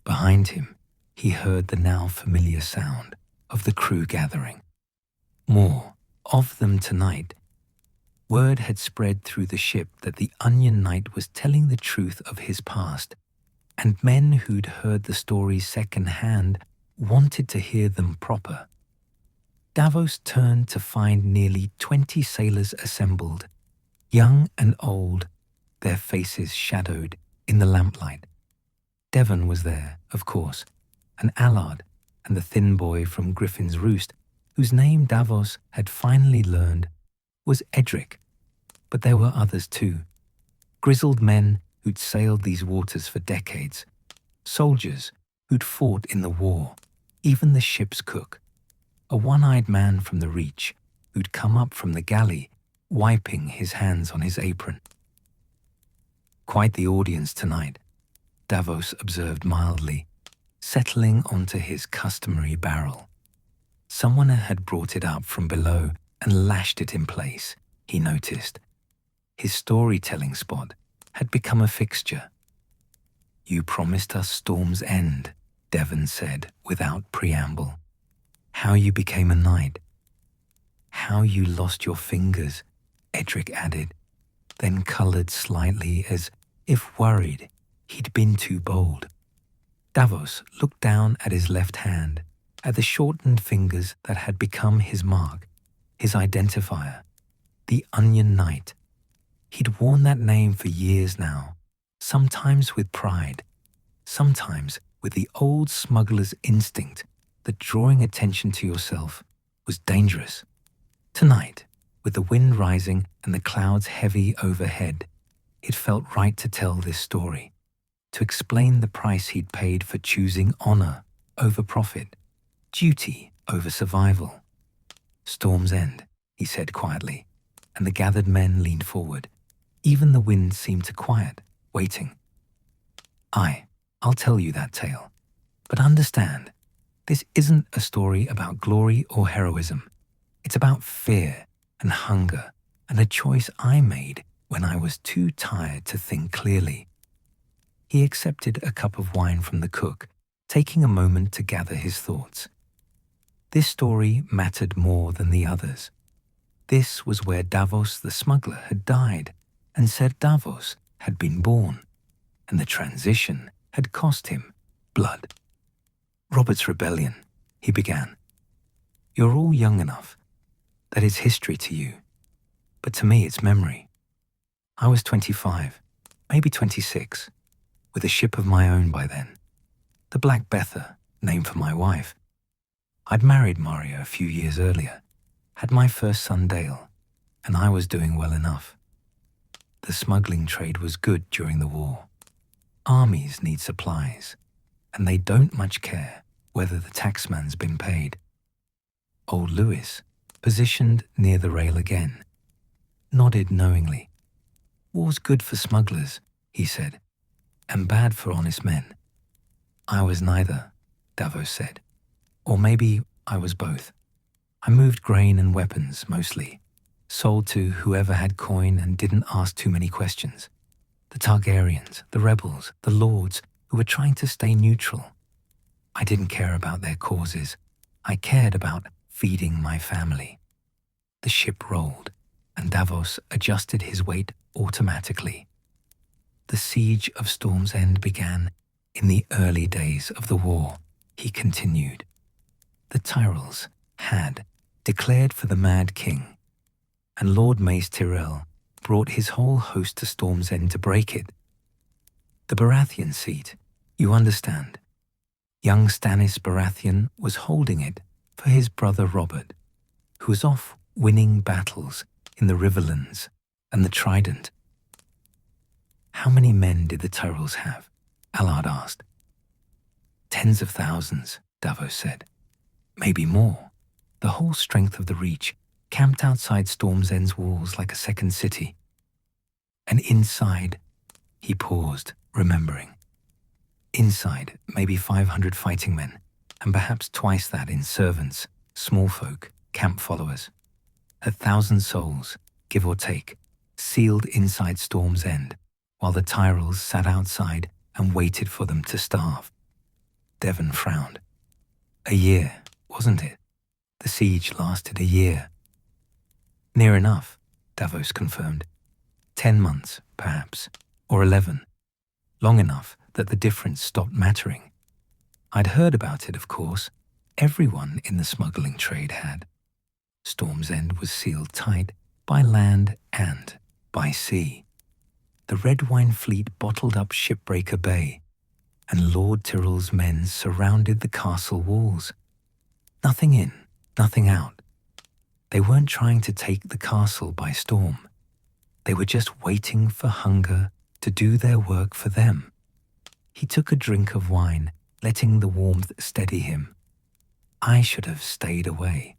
Behind him, he heard the now familiar sound of the crew gathering. More of them tonight. Word had spread through the ship that the Onion Knight was telling the truth of his past, and men who'd heard the stories second-hand wanted to hear them proper. Davos turned to find nearly 20 sailors assembled, young and old, their faces shadowed in the lamplight. Devon was there, of course, and Allard, and the thin boy from Griffin's Roost, whose name Davos had finally learned, was Edric. But there were others too. Grizzled men who'd sailed these waters for decades. Soldiers who'd fought in the war. Even the ship's cook. A one-eyed man from the Reach who'd come up from the galley, wiping his hands on his apron. Quite the audience tonight, Davos observed mildly, settling onto his customary barrel. Someone had brought it up from below and lashed it in place, he noticed. His storytelling spot had become a fixture. "You promised us Storm's End," Devon said without preamble. "How you became a knight. How you lost your fingers," Edric added, then coloured slightly as if worried he'd been too bold. Davos looked down at his left hand, at the shortened fingers that had become his mark, his identifier, the Onion Knight. He'd worn that name for years now, sometimes with pride, sometimes with the old smuggler's instinct that drawing attention to yourself was dangerous. Tonight, with the wind rising and the clouds heavy overhead, it felt right to tell this story, to explain the price he'd paid for choosing honor over profit, duty over survival. "Storm's End," he said quietly, and the gathered men leaned forward. Even the wind seemed to quiet, waiting. I'll tell you that tale. But understand, this isn't a story about glory or heroism. It's about fear and hunger and a choice I made when I was too tired to think clearly. He accepted a cup of wine from the cook, taking a moment to gather his thoughts. This story mattered more than the others. This was where Davos the smuggler had died, and Ser Davos had been born, and the transition had cost him blood. "Robert's rebellion," he began. "You're all young enough that it's history to you, but to me it's memory. I was 25, maybe 26, with a ship of my own by then, the Black Betha, named for my wife. I'd married Maria a few years earlier, had my first son Dale, and I was doing well enough. The smuggling trade was good during the war. Armies need supplies, and they don't much care whether the taxman's been paid." Old Lewis, positioned near the rail again, nodded knowingly. "War's good for smugglers," he said, "and bad for honest men." "I was neither," Davos said. "Or maybe I was both. I moved grain and weapons, mostly, sold to whoever had coin and didn't ask too many questions. The Targaryens, the rebels, the lords who were trying to stay neutral. I didn't care about their causes. I cared about feeding my family." The ship rolled, and Davos adjusted his weight automatically. "The siege of Storm's End began in the early days of the war," he continued. "The Tyrells had declared for the Mad King, and Lord Mace Tyrell brought his whole host to Storm's End to break it. The Baratheon seat, you understand. Young Stannis Baratheon was holding it for his brother Robert, who was off winning battles in the Riverlands and the Trident." "How many men did the Tyrells have?" Allard asked. "Tens of thousands," Davos said. "Maybe more. The whole strength of the Reach, camped outside Storm's End's walls like a second city. And inside," he paused, remembering. "Inside, maybe 500 fighting men, and perhaps twice that in servants, small folk, camp followers. 1,000 souls, give or take, sealed inside Storm's End, while the Tyrells sat outside and waited for them to starve." Devon frowned. "A year, wasn't it? The siege lasted a year." "Near enough," Davos confirmed. 10 months, perhaps, or 11. Long enough that the difference stopped mattering. I'd heard about it, of course. Everyone in the smuggling trade had. Storm's End was sealed tight by land and by sea. The Red Wine fleet bottled up Shipbreaker Bay, and Lord Tyrell's men surrounded the castle walls. Nothing in, nothing out. They weren't trying to take the castle by storm. They were just waiting for hunger to do their work for them. He took a drink of wine, letting the warmth steady him. "I should have stayed away.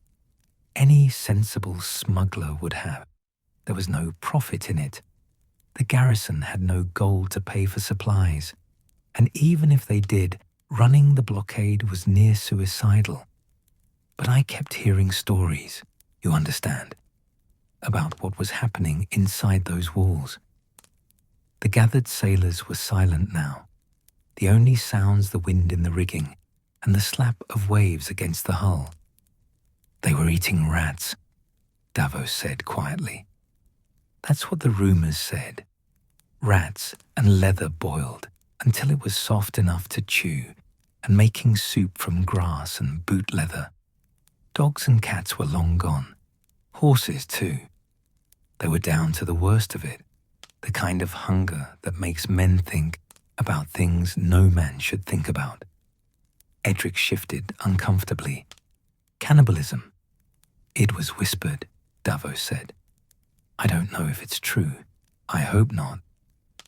Any sensible smuggler would have. There was no profit in it. The garrison had no gold to pay for supplies, and even if they did, running the blockade was near suicidal. But I kept hearing stories, you understand, about what was happening inside those walls." The gathered sailors were silent now, the only sounds the wind in the rigging and the slap of waves against the hull. "They were eating rats," Davos said quietly. "That's what the rumors said. Rats and leather boiled until it was soft enough to chew and making soup from grass and boot leather. Dogs and cats were long gone. Horses, too. They were down to the worst of it, the kind of hunger that makes men think about things no man should think about. Edric shifted uncomfortably. Cannibalism. It was whispered, Davos said. I don't know if it's true. I hope not.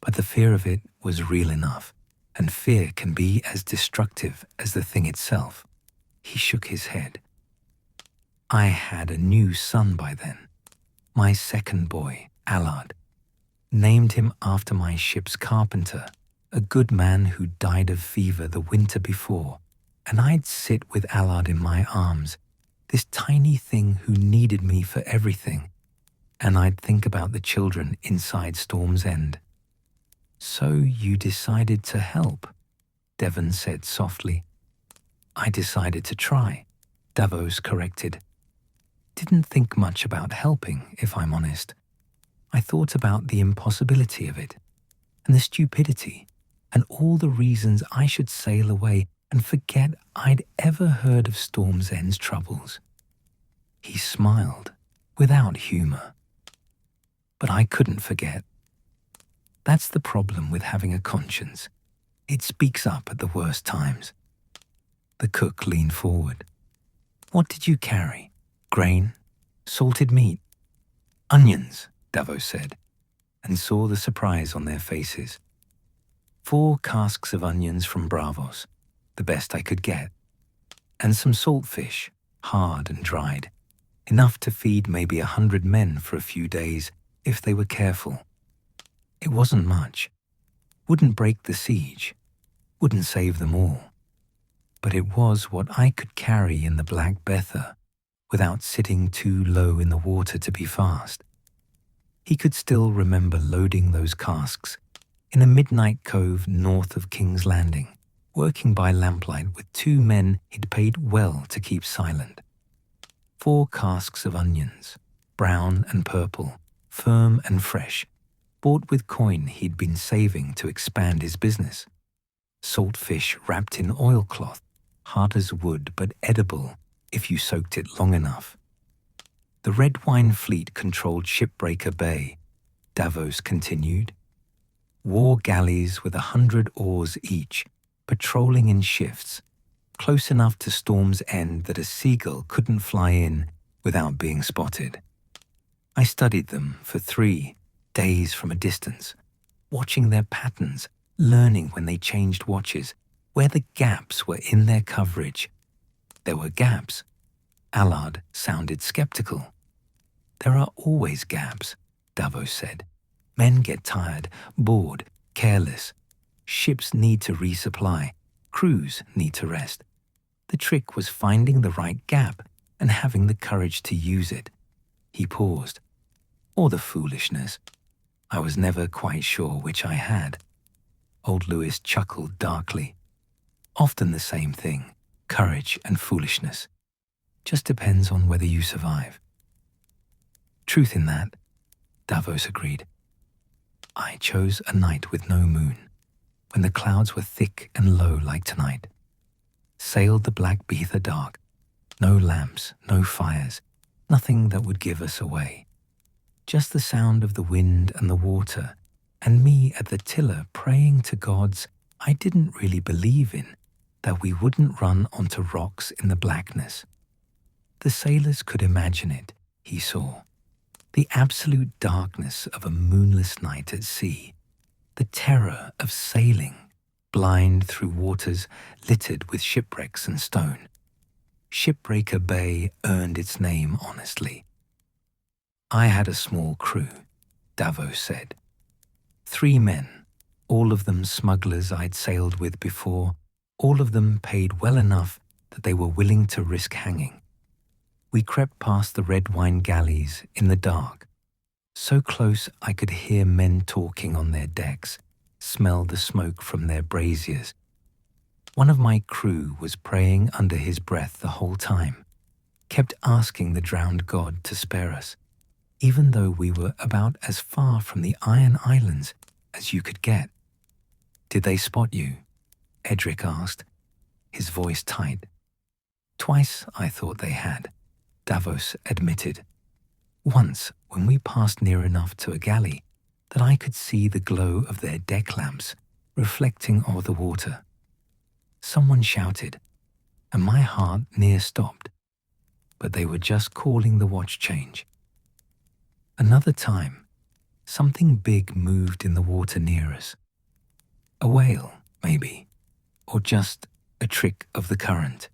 But the fear of it was real enough, and fear can be as destructive as the thing itself. He shook his head. I had a new son by then. My second boy, Allard. Named him after my ship's carpenter, a good man who died of fever the winter before, and I'd sit with Allard in my arms, this tiny thing who needed me for everything, and I'd think about the children inside Storm's End. So you decided to help, Devon said softly. I decided to try, Davos corrected. Didn't think much about helping, if I'm honest. I thought about the impossibility of it, and the stupidity, and all the reasons I should sail away and forget I'd ever heard of Storm's End's troubles. He smiled, without humor. But I couldn't forget. That's the problem with having a conscience. It speaks up at the worst times. The cook leaned forward. What did you carry? Grain? Salted meat? Onions, Davos said, and saw the surprise on their faces. 4 casks of onions from Bravos, the best I could get, and some saltfish, hard and dried, enough to feed maybe 100 men for a few days if they were careful. It wasn't much, wouldn't break the siege, wouldn't save them all, but it was what I could carry in the Black Bether without sitting too low in the water to be fast. He could still remember loading those casks in a midnight cove north of King's Landing, working by lamplight with 2 men he'd paid well to keep silent. 4 casks of onions, brown and purple, firm and fresh, bought with coin he'd been saving to expand his business. Salt fish wrapped in oilcloth, hard as wood but edible if you soaked it long enough. The red wine fleet controlled Shipbreaker Bay, Davos continued. War galleys with 100 oars each, patrolling in shifts, close enough to Storm's End that a seagull couldn't fly in without being spotted. I studied them for 3 days from a distance, watching their patterns, learning when they changed watches, where the gaps were in their coverage. There were gaps. Allard sounded skeptical. There are always gaps, Davos said. Men get tired, bored, careless. Ships need to resupply. Crews need to rest. The trick was finding the right gap and having the courage to use it. He paused. Or the foolishness. I was never quite sure which I had. Old Lewis chuckled darkly. Often the same thing, courage and foolishness. Just depends on whether you survive. Truth in that, Davos agreed. I chose a night with no moon, when the clouds were thick and low like tonight. Sailed the Black Bether dark, no lamps, no fires, nothing that would give us away. Just the sound of the wind and the water, and me at the tiller praying to gods I didn't really believe in, that we wouldn't run onto rocks in the blackness. The sailors could imagine it, he saw. The absolute darkness of a moonless night at sea, the terror of sailing, blind through waters littered with shipwrecks and stone. Shipbreaker Bay earned its name honestly. I had a small crew, Davos said. 3 men, all of them smugglers I'd sailed with before, all of them paid well enough that they were willing to risk hanging. We crept past the red wine galleys in the dark, so close I could hear men talking on their decks, smell the smoke from their braziers. One of my crew was praying under his breath the whole time, kept asking the drowned god to spare us, even though we were about as far from the Iron Islands as you could get. Did they spot you? Edric asked. his voice tight. Twice I thought they had, Davos admitted. Once, when we passed near enough to a galley that I could see the glow of their deck lamps reflecting off the water. Someone shouted, and my heart near stopped, but they were just calling the watch change. Another time, something big moved in the water near us. A whale, maybe, or just a trick of the current.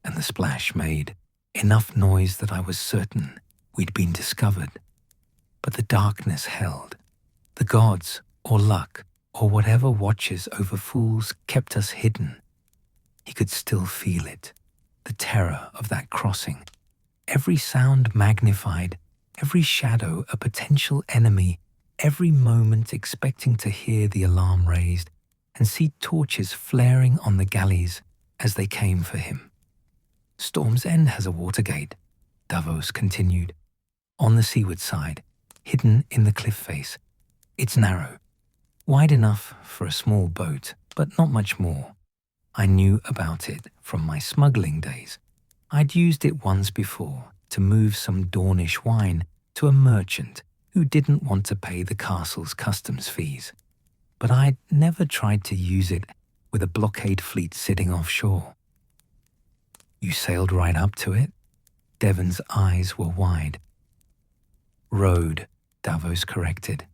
And the splash made enough noise that I was certain we'd been discovered. But the darkness held. The gods, or luck, or whatever watches over fools kept us hidden. He could still feel it, the terror of that crossing. Every sound magnified, every shadow a potential enemy, every moment expecting to hear the alarm raised and see torches flaring on the galleys as they came for him. Storm's End has a watergate, Davos continued, on the seaward side, hidden in the cliff face. It's narrow, wide enough for a small boat, but not much more. I knew about it from my smuggling days. I'd used it once before to move some Dornish wine to a merchant who didn't want to pay the castle's customs fees. But I'd never tried to use it with a blockade fleet sitting offshore. You sailed right up to it? Devon's eyes were wide. Rowed, Davos corrected.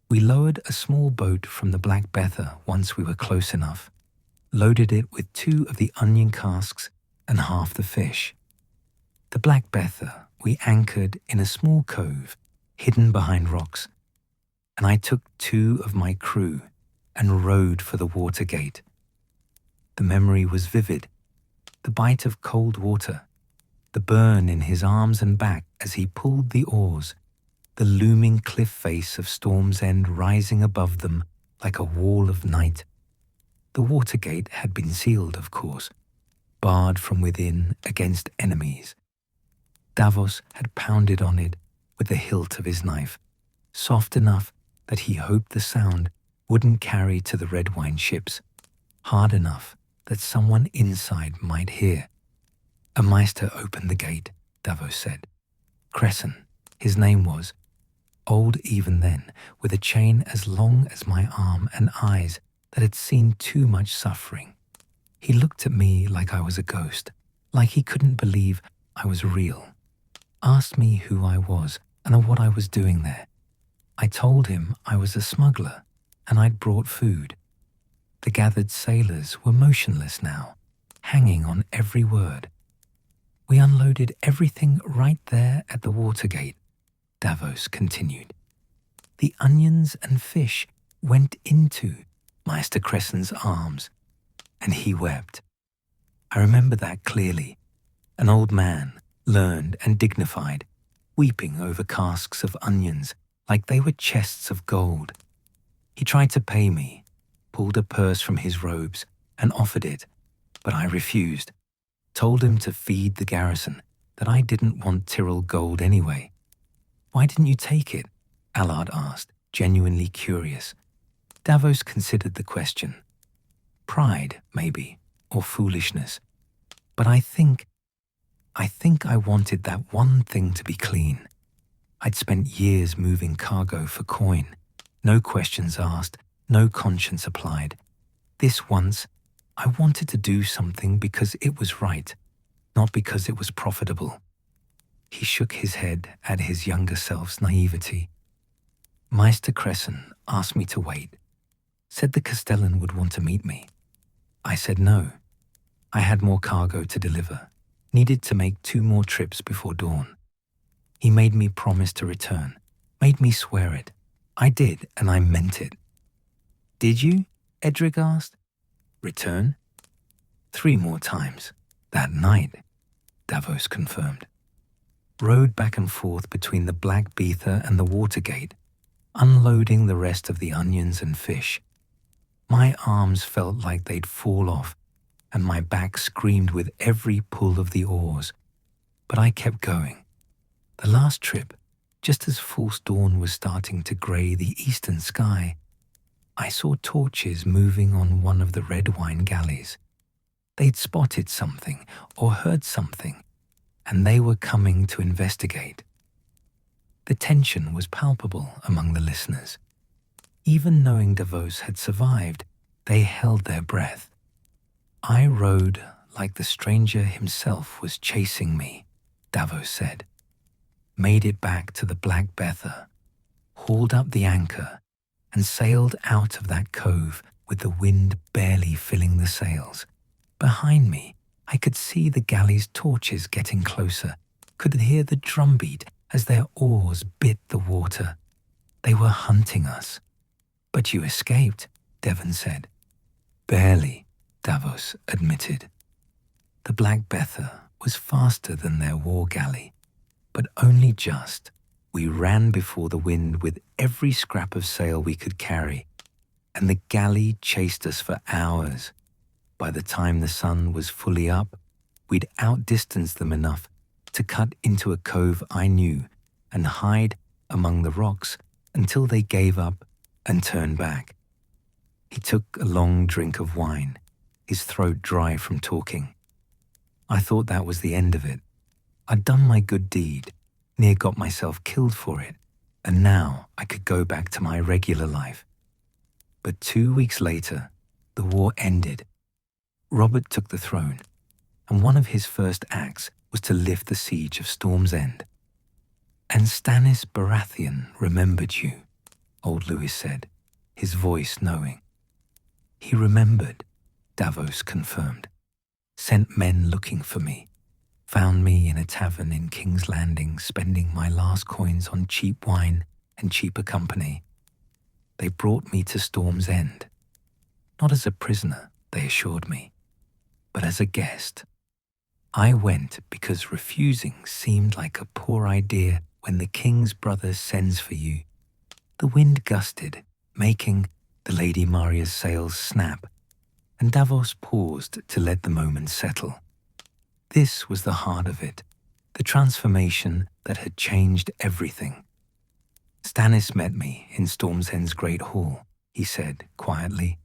We lowered a small boat from the Black Bether once we were close enough, loaded it with 2 of the onion casks and half the fish. The Black Bether we anchored in a small cove hidden behind rocks, and I took 2 of my crew and rowed for the watergate. The memory was vivid, the bite of cold water, the burn in his arms and back as he pulled the oars, the looming cliff face of Storm's End rising above them like a wall of night. The watergate had been sealed, of course, barred from within against enemies. Davos had pounded on it with the hilt of his knife, soft enough that he hoped the sound wouldn't carry to the red wine ships, hard enough that someone inside might hear. A Meister opened the gate, Davos said. Cresson, his name was, old even then, with a chain as long as my arm and eyes that had seen too much suffering. He looked at me like I was a ghost, like he couldn't believe I was real. Asked me who I was and what I was doing there. I told him I was a smuggler and I'd brought food. The gathered sailors were motionless now, hanging on every word. We unloaded everything right there at the watergate, Davos continued. The onions and fish went into Meister Cresson's arms, and he wept. I remember that clearly. An old man, learned and dignified, weeping over casks of onions like they were chests of gold. He tried to pay me, pulled a purse from his robes and offered it, but I refused. Told him to feed the garrison, that I didn't want Tyrrell gold anyway. Why didn't you take it? Allard asked, genuinely curious. Davos considered the question. Pride, maybe, or foolishness. But I think I wanted that one thing to be clean. I'd spent years moving cargo for coin. No questions asked, no conscience applied. This once, I wanted to do something because it was right, not because it was profitable. He shook his head at his younger self's naivety. Meister Cresson asked me to wait, said the Castellan would want to meet me. I said no. I had more cargo to deliver, needed to make 2 more trips before dawn. He made me promise to return, made me swear it. I did, and I meant it. Did you? Edric asked. Return? 3 more times. That night, Davos confirmed. Rowed back and forth between the Black Bether and the watergate, unloading the rest of the onions and fish. My arms felt like they'd fall off, and my back screamed with every pull of the oars. But I kept going. The last trip, just as false dawn was starting to grey the eastern sky, I saw torches moving on one of the red wine galleys. They'd spotted something or heard something, and they were coming to investigate. The tension was palpable among the listeners. Even knowing Davos had survived, they held their breath. I rode like the stranger himself was chasing me, Davos said. Made it back to the Black Bether, hauled up the anchor, and sailed out of that cove with the wind barely filling the sails. Behind me, I could see the galley's torches getting closer, could hear the drumbeat as their oars bit the water. They were hunting us. But you escaped, Devon said. Barely, Davos admitted. The Black Bether was faster than their war galley, but only just. We ran before the wind with every scrap of sail we could carry, and the galley chased us for hours. By the time the sun was fully up, we'd outdistanced them enough to cut into a cove I knew and hide among the rocks until they gave up and turned back. He took a long drink of wine, his throat dry from talking. I thought that was the end of it. I'd done my good deed, near got myself killed for it, and now I could go back to my regular life. But 2 weeks later, the war ended. Robert took the throne, and one of his first acts was to lift the siege of Storm's End. And Stannis Baratheon remembered you, old Lewis said, his voice knowing. He remembered, Davos confirmed, sent men looking for me, found me in a tavern in King's Landing spending my last coins on cheap wine and cheaper company. They brought me to Storm's End, not as a prisoner, they assured me, but as a guest. I went because refusing seemed like a poor idea when the king's brother sends for you. The wind gusted, making the Lady Maria's sails snap, and Davos paused to let the moment settle. This was the heart of it, the transformation that had changed everything. Stannis met me in Storm's End's great hall, he said quietly.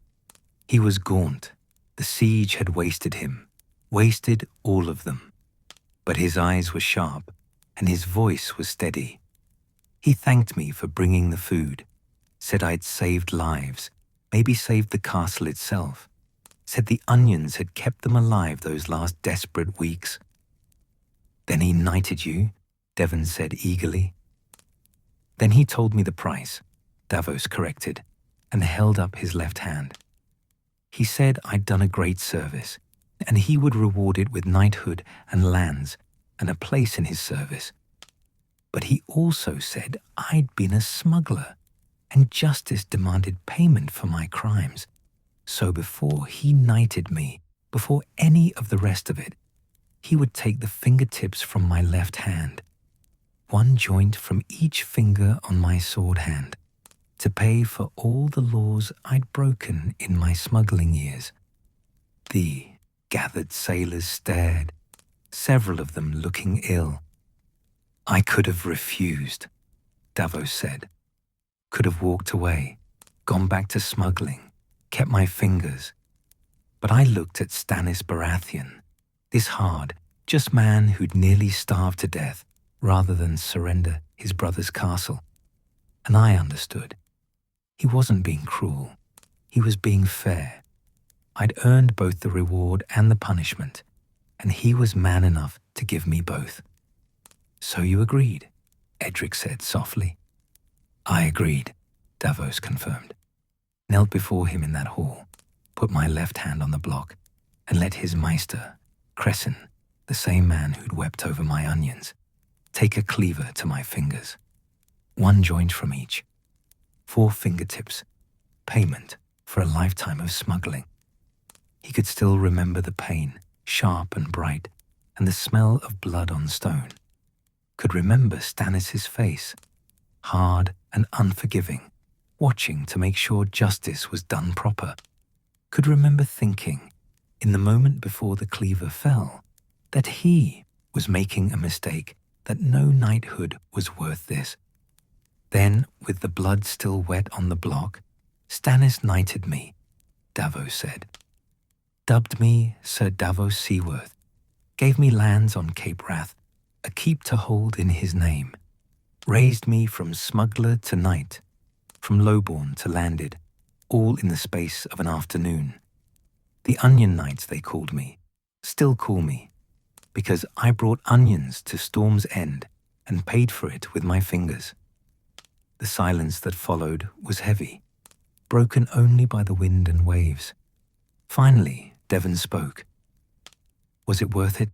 He was gaunt. The siege had wasted him, wasted all of them. But his eyes were sharp, and his voice was steady. He thanked me for bringing the food, said I'd saved lives, maybe saved the castle itself, said the onions had kept them alive those last desperate weeks. Then he knighted you, Devon said eagerly. Then he told me the price, Davos corrected, and held up his left hand. He said I'd done a great service, and he would reward it with knighthood and lands and a place in his service. But he also said I'd been a smuggler, and justice demanded payment for my crimes. So before he knighted me, before any of the rest of it, he would take the fingertips from my left hand, one joint from each finger on my sword hand, to pay for all the laws I'd broken in my smuggling years. The gathered sailors stared, several of them looking ill. I could have refused, Davos said. Could have walked away, gone back to smuggling, kept my fingers. But I looked at Stannis Baratheon, this hard, just man who'd nearly starved to death rather than surrender his brother's castle. And I understood. He wasn't being cruel. He was being fair. I'd earned both the reward and the punishment, and he was man enough to give me both. So you agreed, Edric said softly. I agreed, Davos confirmed. Knelt before him in that hall, put my left hand on the block, and let his maester, Cresson, the same man who'd wept over my onions, take a cleaver to my fingers. One joint from each. 4 fingertips. Payment for a lifetime of smuggling. He could still remember the pain, sharp and bright, and the smell of blood on stone. Could remember Stannis' face, hard and unforgiving, watching to make sure justice was done proper. Could remember thinking, in the moment before the cleaver fell, that he was making a mistake, that no knighthood was worth this. Then, with the blood still wet on the block, Stannis knighted me, Davos said. dubbed me Sir Davos Seaworth, gave me lands on Cape Wrath, a keep to hold in his name, raised me from smuggler to knight, from lowborn to landed, all in the space of an afternoon. The Onion Knights, they called me, still call me, because I brought onions to Storm's End and paid for it with my fingers. The silence that followed was heavy, broken only by the wind and waves. Finally, Devon spoke. Was it worth it?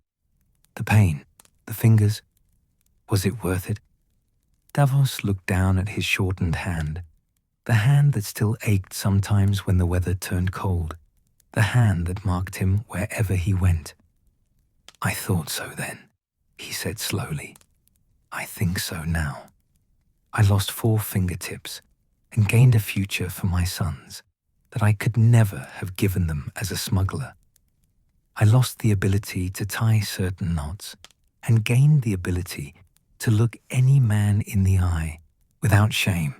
The pain, the fingers, was it worth it? Davos looked down at his shortened hand, the hand that still ached sometimes when the weather turned cold, the hand that marked him wherever he went. I thought so then, he said slowly. I think so now. I lost 4 fingertips and gained a future for my sons that I could never have given them as a smuggler. I lost the ability to tie certain knots and gained the ability to look any man in the eye without shame.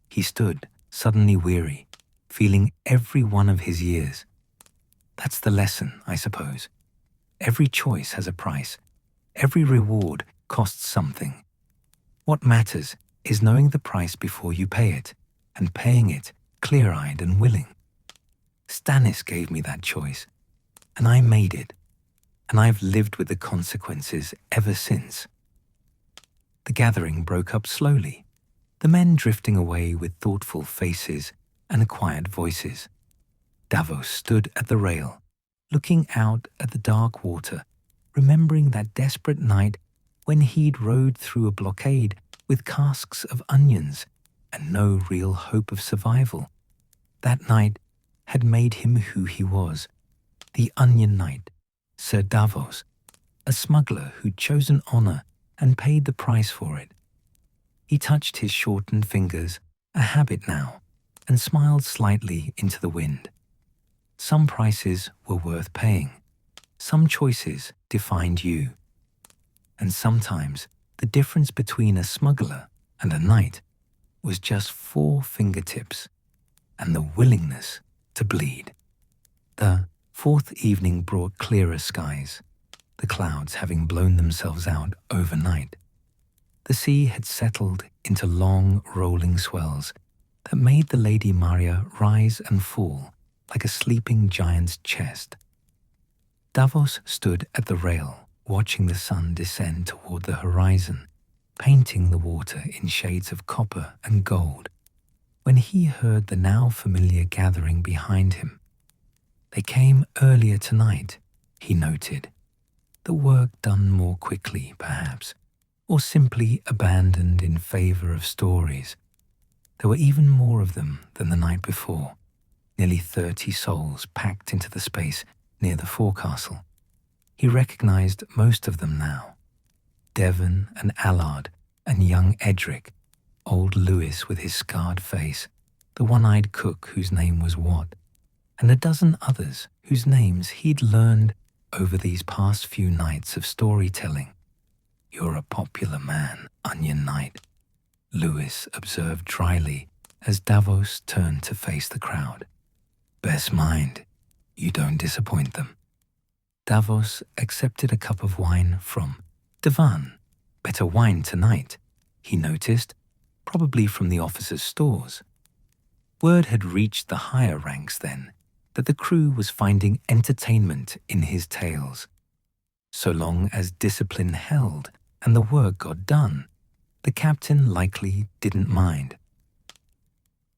He stood, suddenly weary, feeling every one of his years. That's the lesson, I suppose. Every choice has a price. Every reward costs something. What matters is knowing the price before you pay it, and paying it clear-eyed and willing. Stannis gave me that choice, and I made it, and I've lived with the consequences ever since. The gathering broke up slowly, the men drifting away with thoughtful faces and quiet voices. Davos stood at the rail, looking out at the dark water, remembering that desperate night when he'd rowed through a blockade with casks of onions and no real hope of survival. That night had made him who he was, the Onion Knight, Sir Davos, a smuggler who'd chosen honor and paid the price for it. He touched his shortened fingers, a habit now, and smiled slightly into the wind. Some prices were worth paying. Some choices defined you. And sometimes the difference between a smuggler and a knight was just 4 fingertips and the willingness to bleed. The 4th evening brought clearer skies, the clouds having blown themselves out overnight. The sea had settled into long, rolling swells that made the Lady Maria rise and fall like a sleeping giant's chest. Davos stood at the rail, watching the sun descend toward the horizon, painting the water in shades of copper and gold, when he heard the now familiar gathering behind him. They came earlier tonight, he noted. The work done more quickly, perhaps, or simply abandoned in favor of stories. There were even more of them than the night before, nearly 30 souls packed into the space near the forecastle. He recognized most of them now. Devon and Allard and young Edric, old Lewis with his scarred face, the one-eyed cook whose name was Watt, and a dozen others whose names he'd learned over these past few nights of storytelling. You're a popular man, Onion Knight, Lewis observed dryly as Davos turned to face the crowd. Best mind, you don't disappoint them. Davos accepted a cup of wine from Devan. Better wine tonight, he noticed, probably from the officers' stores. Word had reached the higher ranks then that the crew was finding entertainment in his tales. So long as discipline held and the work got done, the captain likely didn't mind.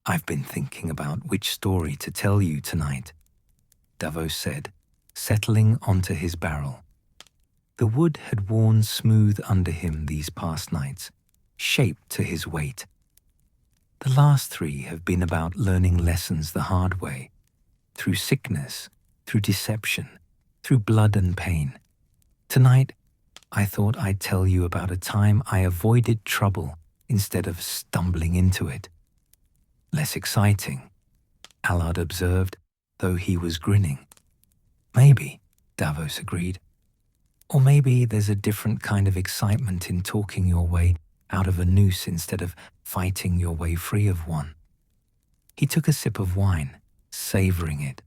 I've been thinking about which story to tell you tonight, Davos said, settling onto his barrel. The wood had worn smooth under him these past nights, shaped to his weight. The last 3 have been about learning lessons the hard way, through sickness, through deception, through blood and pain. Tonight, I thought I'd tell you about a time I avoided trouble instead of stumbling into it. Less exciting, Allard observed, though he was grinning. Maybe, Davos agreed. Or maybe there's a different kind of excitement in talking your way out of a noose instead of fighting your way free of one. He took a sip of wine, savoring it.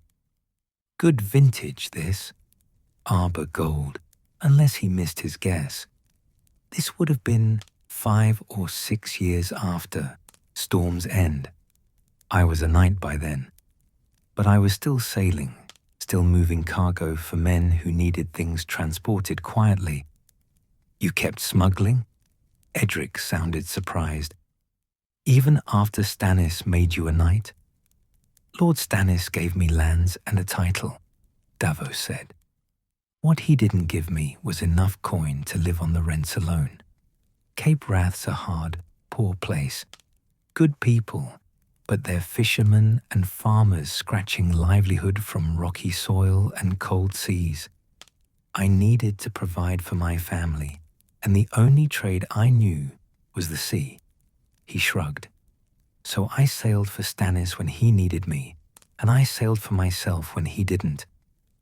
Good vintage, this. Arbor gold, unless he missed his guess. This would have been 5 or 6 years after Storm's End. I was a knight by then, but I was still sailing, still moving cargo for men who needed things transported quietly. You kept smuggling? Edric sounded surprised. Even after Stannis made you a knight? Lord Stannis gave me lands and a title, Davos said. What he didn't give me was enough coin to live on the rents alone. Cape Wrath's a hard, poor place. Good people, but they're fishermen and farmers scratching livelihood from rocky soil and cold seas. I needed to provide for my family, and the only trade I knew was the sea. He shrugged. So I sailed for Stannis when he needed me, and I sailed for myself when he didn't.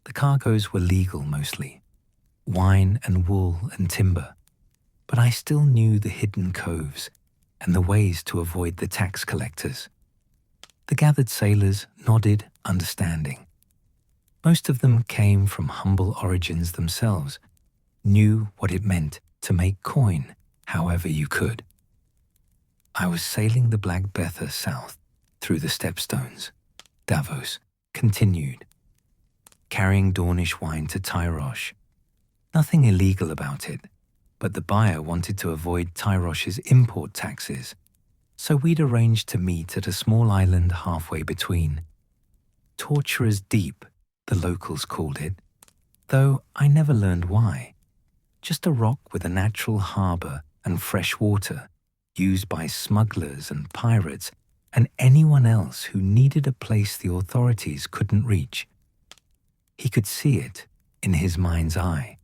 The cargoes were legal mostly, wine and wool and timber, but I still knew the hidden coves and the ways to avoid the tax collectors. The gathered sailors nodded, understanding. Most of them came from humble origins themselves, knew what it meant to make coin however you could. I was sailing the Black Bether south through the Stepstones, Davos continued, carrying Dornish wine to Tyrosh. Nothing illegal about it, but the buyer wanted to avoid Tyrosh's import taxes, so we'd arranged to meet at a small island halfway between. Torturer's Deep, the locals called it, though I never learned why. Just a rock with a natural harbour and fresh water, used by smugglers and pirates and anyone else who needed a place the authorities couldn't reach. He could see it in his mind's eye.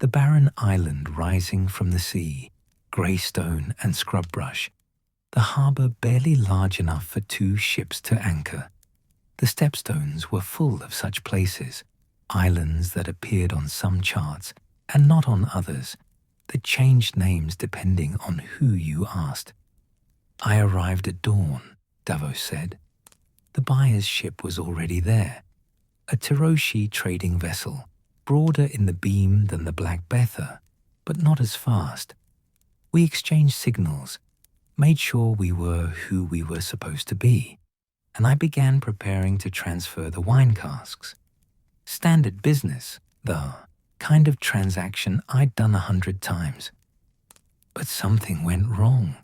The barren island rising from the sea, grey stone and scrub brush, the harbour barely large enough for 2 ships to anchor. The Stepstones were full of such places, islands that appeared on some charts and not on others, that changed names depending on who you asked. I arrived at dawn, Davos said. The buyer's ship was already there, a Tiroshi trading vessel, broader in the beam than the Black Bether, but not as fast. We exchanged signals, made sure we were who we were supposed to be, and I began preparing to transfer the wine casks. Standard business, the kind of transaction I'd done 100 times. But something went wrong,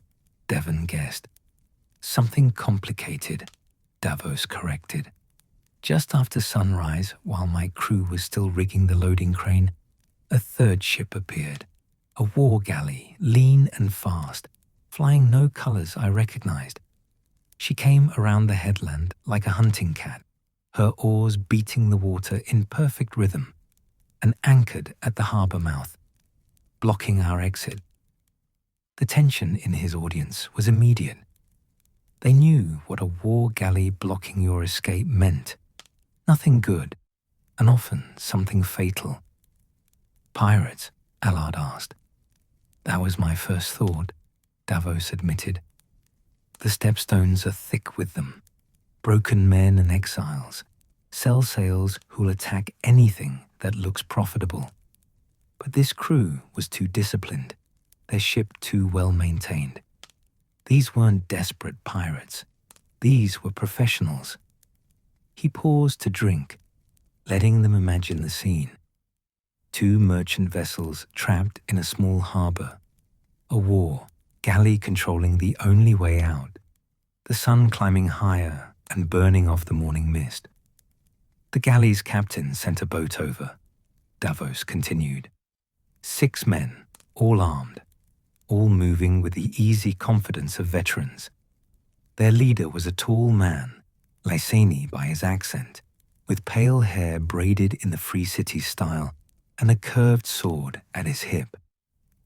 Devon guessed. Something complicated, Davos corrected. Just after sunrise, while my crew was still rigging the loading crane, a 3rd ship appeared, a war galley, lean and fast, flying no colours I recognized. She came around the headland like a hunting cat, her oars beating the water in perfect rhythm, and anchored at the harbour mouth, blocking our exit. The tension in his audience was immediate. They knew what a war galley blocking your escape meant. Nothing good, and often something fatal. Pirates, Allard asked. That was my first thought, Davos admitted. The Stepstones are thick with them. Broken men and exiles, sell sails who'll attack anything that looks profitable. But this crew was too disciplined, their ship too well maintained. These weren't desperate pirates. These were professionals. He paused to drink, letting them imagine the scene. 2 merchant vessels trapped in a small harbour. A war, galley controlling the only way out. The sun climbing higher and burning off the morning mist. The galley's captain sent a boat over, Davos continued. 6 men, all armed, all moving with the easy confidence of veterans. Their leader was a tall man, Lysani by his accent, with pale hair braided in the Free City style and a curved sword at his hip.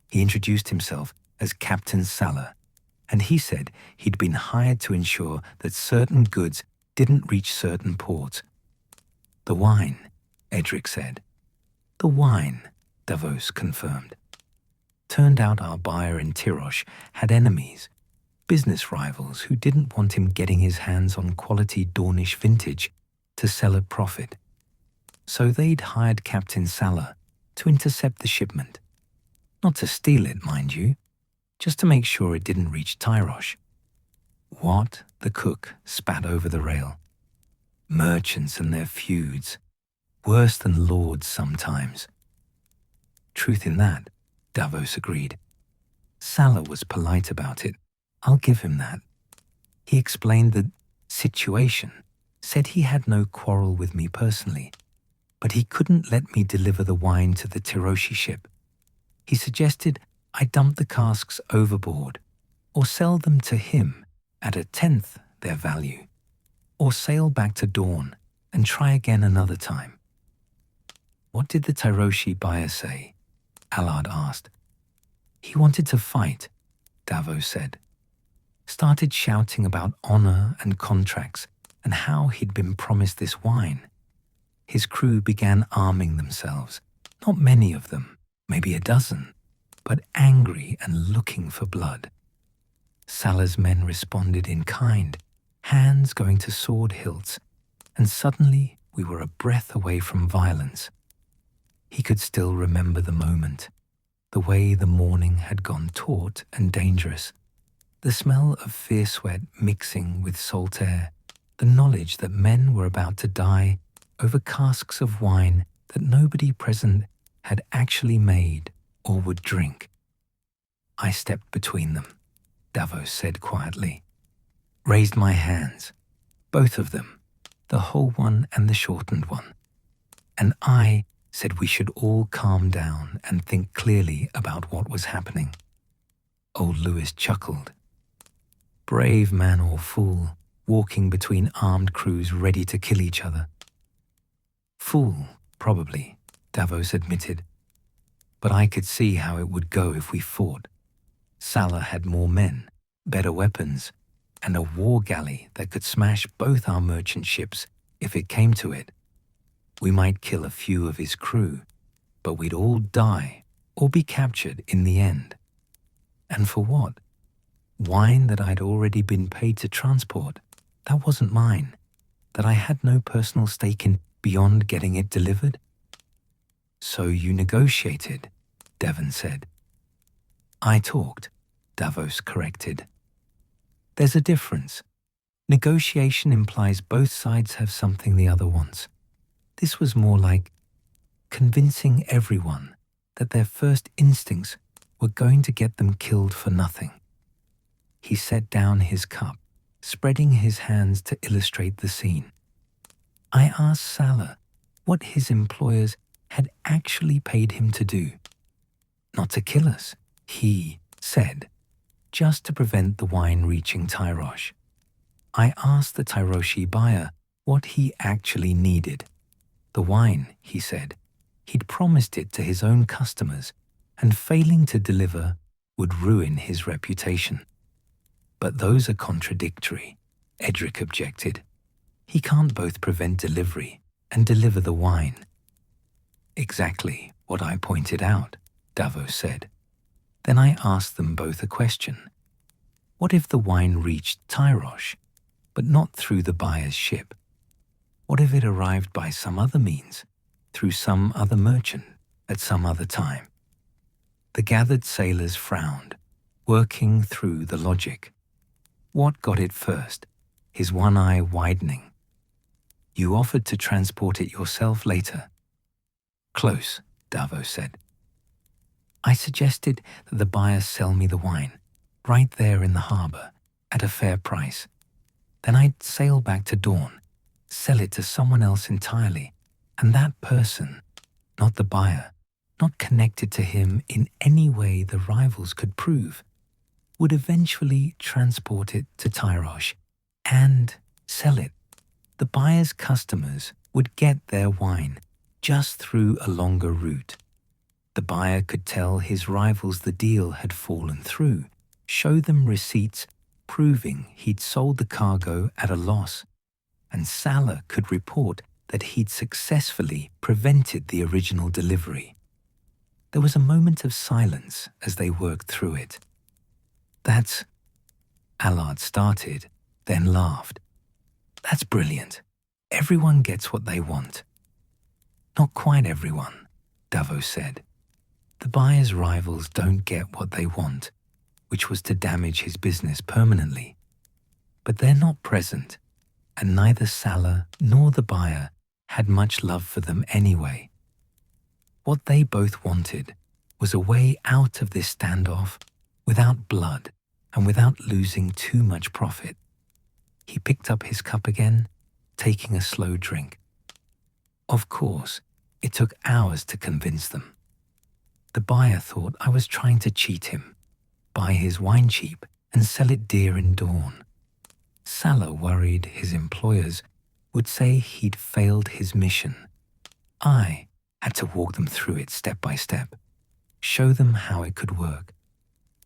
He introduced himself as Captain Salah, and he said he'd been hired to ensure that certain goods didn't reach certain ports. The wine, Edric said. The wine, Davos confirmed. Turned out our buyer in Tyrosh had enemies, business rivals who didn't want him getting his hands on quality Dornish vintage to sell at profit. So they'd hired Captain Salah to intercept the shipment. Not to steal it, mind you, just to make sure it didn't reach Tyrosh. What? The cook spat over the rail. Merchants and their feuds. Worse than lords sometimes. Truth in that, Davos agreed. Salah was polite about it. I'll give him that. He explained the situation, said he had no quarrel with me personally, but he couldn't let me deliver the wine to the Tiroshi ship. He suggested I dump the casks overboard, or sell them to him at 1/10 their value, or sail back to Dawn and try again another time. What did the Tiroshi buyer say? Allard asked. He wanted to fight, Davos said. Started shouting about honor and contracts and how he'd been promised this wine. His crew began arming themselves, not many of them, maybe a dozen, but angry and looking for blood. Salah's men responded in kind, hands going to sword hilts, and suddenly we were a breath away from violence. He could still remember the moment, the way the morning had gone taut and dangerous, the smell of fear sweat mixing with salt air, the knowledge that men were about to die over casks of wine that nobody present had actually made or would drink. I stepped between them, Davos said quietly, raised my hands, both of them, the whole one and the shortened one, and I said we should all calm down and think clearly about what was happening. Old Lewis chuckled. Brave man or fool, walking between armed crews ready to kill each other. Fool, probably, Davos admitted. But I could see how it would go if we fought. Salah had more men, better weapons, and a war galley that could smash both our merchant ships if it came to it. We might kill a few of his crew, but we'd all die or be captured in the end. And for what? Wine that I'd already been paid to transport, that wasn't mine, that I had no personal stake in beyond getting it delivered? So you negotiated, Devon said. I talked, Davos corrected. There's a difference. Negotiation implies both sides have something the other wants. This was more like convincing everyone that their first instincts were going to get them killed for nothing. He set down his cup, spreading his hands to illustrate the scene. I asked Salah what his employers had actually paid him to do. Not to kill us, he said, just to prevent the wine reaching Tyrosh. I asked the Tiroshi buyer what he actually needed. The wine, he said. He'd promised it to his own customers, and failing to deliver would ruin his reputation. But those are contradictory, Edric objected. He can't both prevent delivery and deliver the wine. Exactly what I pointed out, Davos said. Then I asked them both a question. What if the wine reached Tyrosh, but not through the buyer's ship? What if it arrived by some other means, through some other merchant, at some other time? The gathered sailors frowned, working through the logic. What got it first? His one eye widening. You offered to transport it yourself later. Close, Davos said. I suggested that the buyer sell me the wine, right there in the harbour, at a fair price. Then I'd sail back to Dawn, sell it to someone else entirely, and that person, not the buyer, not connected to him in any way the rivals could prove, would eventually transport it to Tyrosh and sell it. The buyer's customers would get their wine just through a longer route. The buyer could tell his rivals the deal had fallen through, show them receipts proving he'd sold the cargo at a loss, and Salah could report that he'd successfully prevented the original delivery. There was a moment of silence as they worked through it. That's... Allard started, then laughed. That's brilliant. Everyone gets what they want. Not quite everyone, Davos said. The buyer's rivals don't get what they want, which was to damage his business permanently. But they're not present, and neither Salah nor the buyer had much love for them anyway. What they both wanted was a way out of this standoff without blood and without losing too much profit. He picked up his cup again, taking a slow drink. Of course, it took hours to convince them. The buyer thought I was trying to cheat him, buy his wine cheap and sell it dear in dawn. Salah worried his employers would say he'd failed his mission. I had to walk them through it step by step, show them how it could work,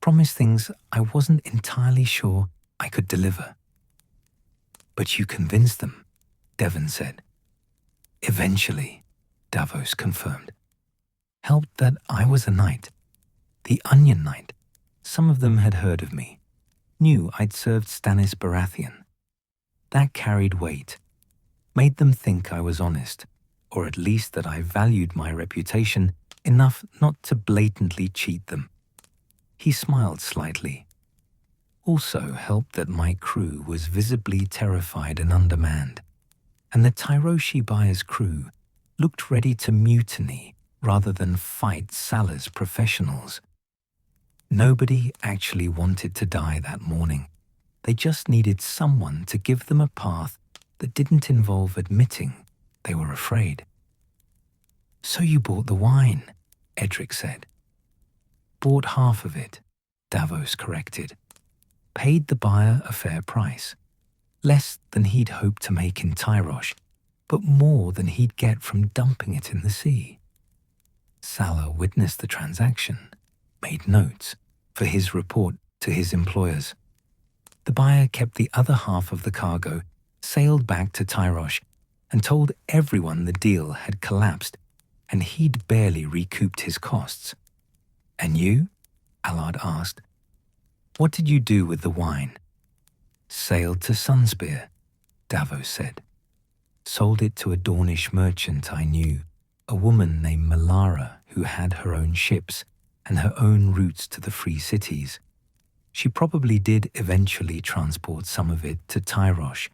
promise things I wasn't entirely sure I could deliver. But you convinced them, Devon said. Eventually, Davos confirmed. Helped that I was a knight. The Onion Knight. Some of them had heard of me, knew I'd served Stannis Baratheon. That carried weight, made them think I was honest, or at least that I valued my reputation enough not to blatantly cheat them. He smiled slightly. Also helped that my crew was visibly terrified and undermanned, and the Tyroshi buyer's crew looked ready to mutiny rather than fight Salah's professionals. Nobody actually wanted to die that morning. They just needed someone to give them a path that didn't involve admitting they were afraid. So you bought the wine, Edric said. Bought half of it, Davos corrected. Paid the buyer a fair price. Less than he'd hoped to make in Tyrosh, but more than he'd get from dumping it in the sea. Salah witnessed the transaction, made notes for his report to his employers. The buyer kept the other half of the cargo, sailed back to Tyrosh, and told everyone the deal had collapsed and he'd barely recouped his costs. And you? Allard asked. What did you do with the wine? Sailed to Sunspear, Davos said. Sold it to a Dornish merchant I knew, a woman named Melara who had her own ships and her own routes to the free cities. She probably did eventually transport some of it to Tyrosh,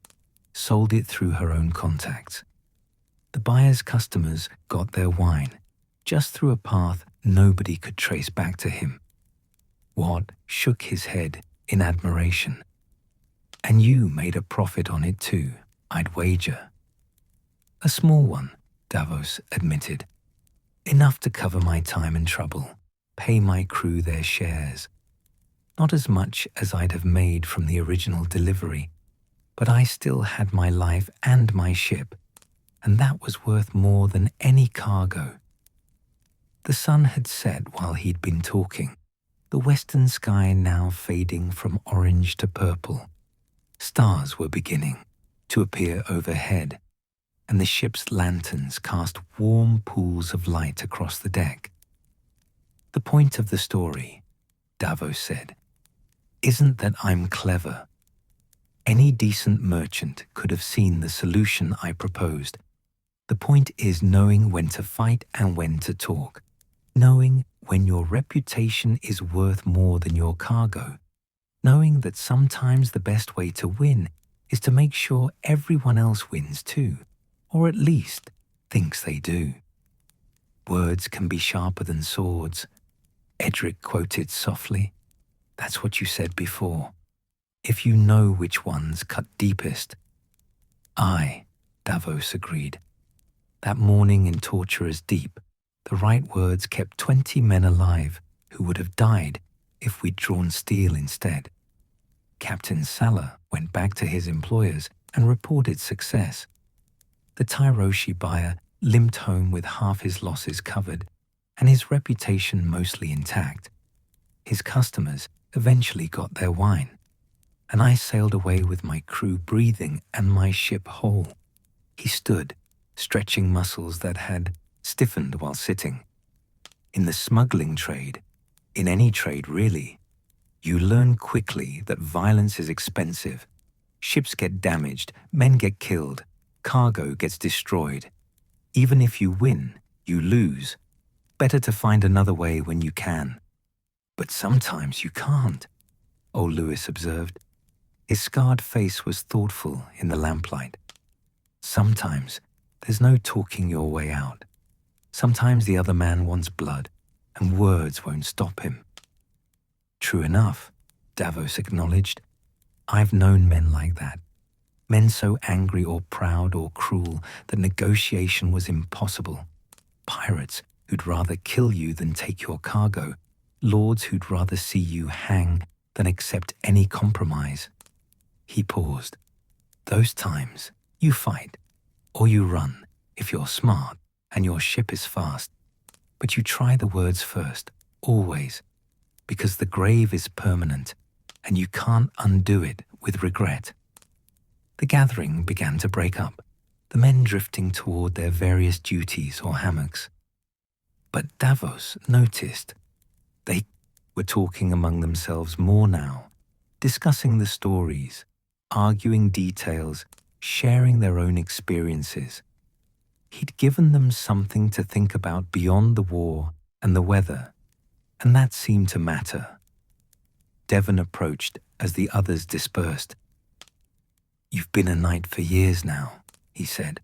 sold it through her own contacts. The buyer's customers got their wine, just through a path nobody could trace back to him. Watt shook his head in admiration. And you made a profit on it too, I'd wager. A small one, Davos admitted. Enough to cover my time and trouble, pay my crew their shares. Not as much as I'd have made from the original delivery, but I still had my life and my ship, and that was worth more than any cargo. The sun had set while he'd been talking, the western sky now fading from orange to purple. Stars were beginning to appear overhead, and the ship's lanterns cast warm pools of light across the deck. The point of the story, Davos said, isn't that I'm clever. Any decent merchant could have seen the solution I proposed. The point is knowing when to fight and when to talk, knowing when your reputation is worth more than your cargo, knowing that sometimes the best way to win is to make sure everyone else wins too, or at least thinks they do. Words can be sharper than swords, Edric quoted softly. That's what you said before. If you know which ones cut deepest. Aye, Davos agreed. That morning in Torturer's Deep, the right words kept 20 men alive who would have died if we'd drawn steel instead. Captain Salah went back to his employers and reported success. The Tyroshi buyer limped home with half his losses covered and his reputation mostly intact. His customers eventually got their wine, and I sailed away with my crew breathing and my ship whole. He stood, stretching muscles that had stiffened while sitting. In the smuggling trade, in any trade really, you learn quickly that violence is expensive. Ships get damaged, men get killed, cargo gets destroyed. Even if you win, you lose. Better to find another way when you can. But sometimes you can't, old Lewis observed. His scarred face was thoughtful in the lamplight. Sometimes there's no talking your way out. Sometimes the other man wants blood, and words won't stop him. True enough, Davos acknowledged. I've known men like that. Men so angry or proud or cruel that negotiation was impossible. Pirates who'd rather kill you than take your cargo. Lords who'd rather see you hang than accept any compromise. He paused. Those times, you fight, or you run, if you're smart and your ship is fast. But you try the words first, always, because the grave is permanent, and you can't undo it with regret. The gathering began to break up, the men drifting toward their various duties or hammocks. But Davos noticed. They were talking among themselves more now, discussing the stories, arguing details, sharing their own experiences. He'd given them something to think about beyond the war and the weather, and that seemed to matter. Devon approached as the others dispersed. You've been a knight for years now, he said,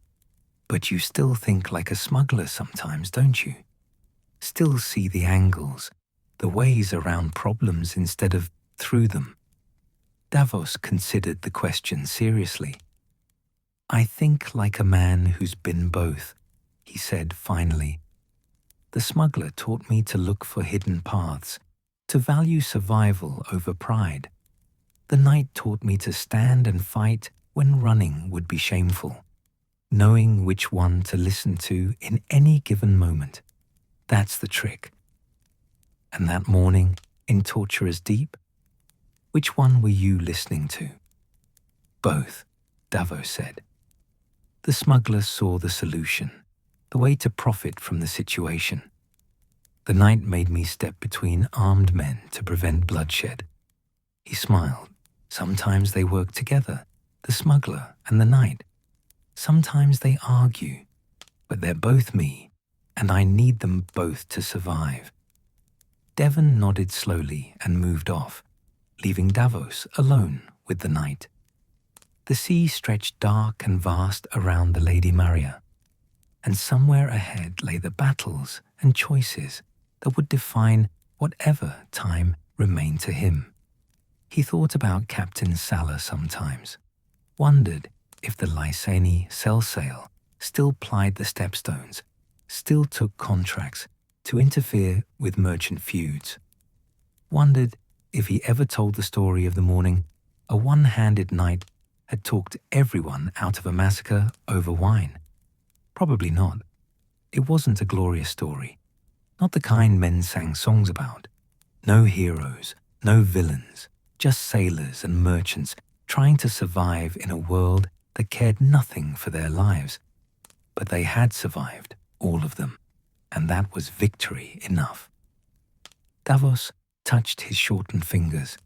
but you still think like a smuggler sometimes, don't you? Still see the angles, the ways around problems instead of through them. Davos considered the question seriously. I think like a man who's been both, he said finally. The smuggler taught me to look for hidden paths, to value survival over pride. The knight taught me to stand and fight when running would be shameful, knowing which one to listen to in any given moment. That's the trick. And that morning, in Torturer's Deep, which one were you listening to? Both, Davos said. The smuggler saw the solution, the way to profit from the situation. The knight made me step between armed men to prevent bloodshed. He smiled. Sometimes they work together, the smuggler and the knight. Sometimes they argue, but they're both me, and I need them both to survive. Devon nodded slowly and moved off, leaving Davos alone with the knight. The sea stretched dark and vast around the Lady Maria, and somewhere ahead lay the battles and choices that would define whatever time remained to him. He thought about Captain Salah sometimes, wondered if the Lysani sell sail still plied the stepstones, still took contracts to interfere with merchant feuds, wondered if he ever told the story of the morning a one-handed knight had talked everyone out of a massacre over wine. Probably not. It wasn't a glorious story, not the kind men sang songs about. No heroes, no villains, just sailors and merchants trying to survive in a world that cared nothing for their lives. But they had survived, all of them, and that was victory enough. Davos touched his shortened fingers,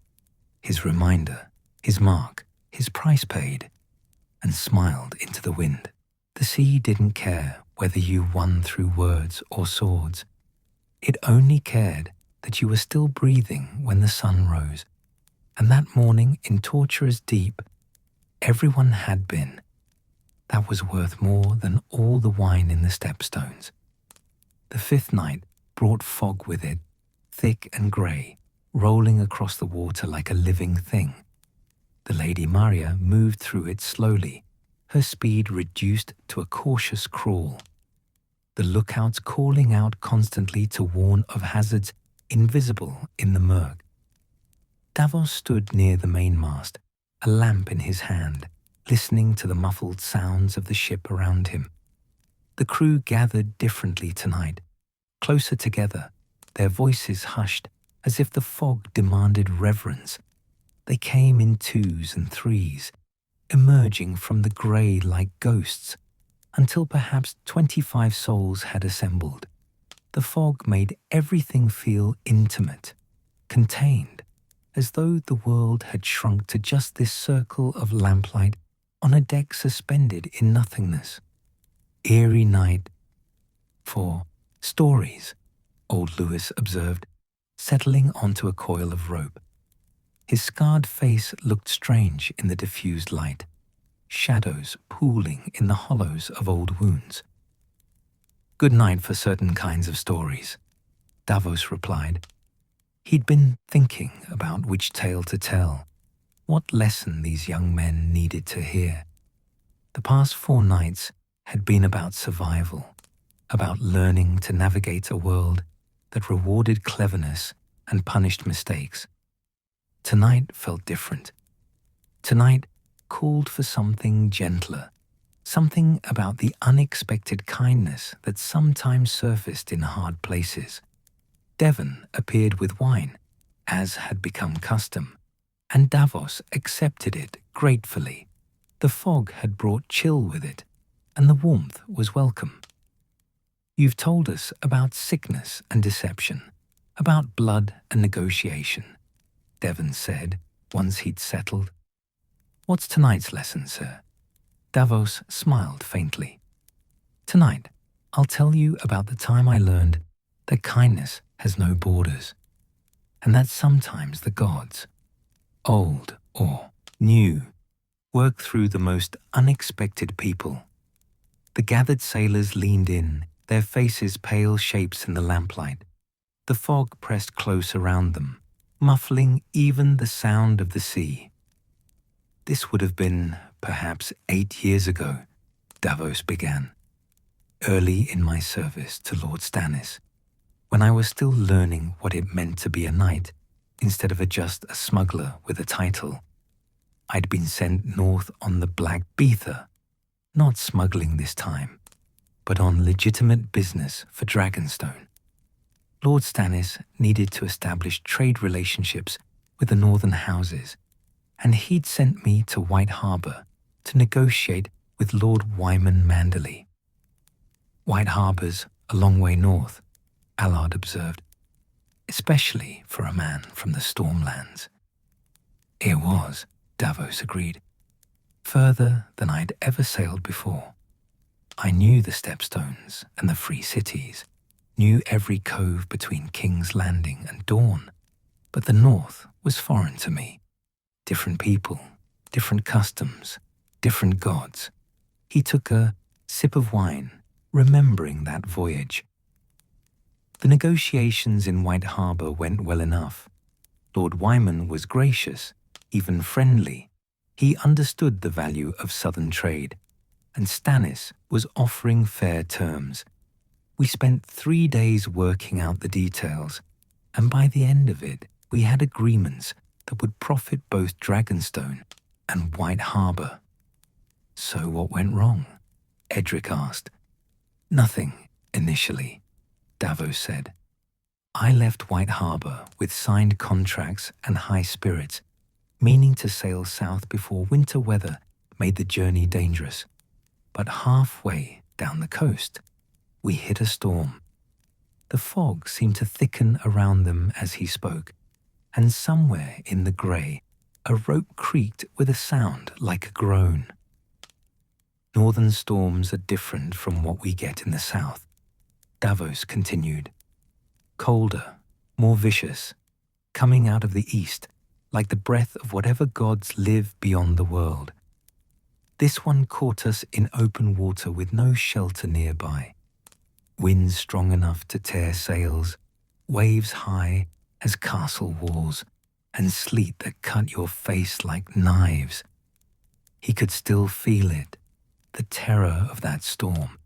his reminder, his mark, his price paid, and smiled into the wind. The sea didn't care whether you won through words or swords. It only cared that you were still breathing when the sun rose. And that morning in Torturer's Deep, everyone had been. That was worth more than all the wine in the stepstones. The fifth night brought fog with it, thick and grey, rolling across the water like a living thing. The Lady Maria moved through it slowly, her speed reduced to a cautious crawl. The lookouts calling out constantly to warn of hazards invisible in the murk. Davos stood near the mainmast, a lamp in his hand, listening to the muffled sounds of the ship around him. The crew gathered differently tonight, closer together, their voices hushed as if the fog demanded reverence. They came in twos and threes, emerging from the grey like ghosts, until perhaps 25 souls had assembled. The fog made everything feel intimate, contained, as though the world had shrunk to just this circle of lamplight on a deck suspended in nothingness. eerie night for stories, old Lewis observed, settling onto a coil of rope. His scarred face looked strange in the diffused light, shadows pooling in the hollows of old wounds. Good night for certain kinds of stories, Davos replied. He'd been thinking about which tale to tell, what lesson these young men needed to hear. The past 4 nights had been about survival, about learning to navigate a world that rewarded cleverness and punished mistakes. Tonight felt different. Tonight called for something gentler, something about the unexpected kindness that sometimes surfaced in hard places. Devon appeared with wine, as had become custom, and Davos accepted it gratefully. The fog had brought chill with it, and the warmth was welcome. You've told us about sickness and deception, about blood and negotiation, Devon said once he'd settled. What's tonight's lesson, sir? Davos smiled faintly. Tonight, I'll tell you about the time I learned that kindness has no borders, and that sometimes the gods, old or new, work through the most unexpected people. The gathered sailors leaned in, their faces pale shapes in the lamplight. The fog pressed close around them, muffling even the sound of the sea. This would have been perhaps 8 years ago, Davos began, early in my service to Lord Stannis, when I was still learning what it meant to be a knight instead of just a smuggler with a title. I'd been sent north on the Black Beether, not smuggling this time, but on legitimate business for Dragonstone. Lord Stannis needed to establish trade relationships with the northern houses, and he'd sent me to White Harbour to negotiate with Lord Wyman Manderley. White Harbour's a long way north, Allard observed, especially for a man from the Stormlands. It was, Davos agreed, further than I'd ever sailed before. I knew the Stepstones and the Free Cities, knew every cove between King's Landing and Dawn, but the north was foreign to me. Different people, different customs, different gods. He took a sip of wine, remembering that voyage. The negotiations in White Harbour went well enough. Lord Wyman was gracious, even friendly. He understood the value of southern trade, and Stannis was offering fair terms. We spent 3 days working out the details, and by the end of it, we had agreements that would profit both Dragonstone and White Harbour. So what went wrong? Edric asked. Nothing, initially, Davos said. I left White Harbour with signed contracts and high spirits, meaning to sail south before winter weather made the journey dangerous. But halfway down the coast, we hit a storm. The fog seemed to thicken around them as he spoke, and somewhere in the grey, a rope creaked with a sound like a groan. Northern storms are different from what we get in the south, Davos continued. Colder, more vicious, coming out of the east, like the breath of whatever gods live beyond the world. This one caught us in open water with no shelter nearby. Winds strong enough to tear sails, waves high as castle walls, and sleet that cut your face like knives. He could still feel it, the terror of that storm,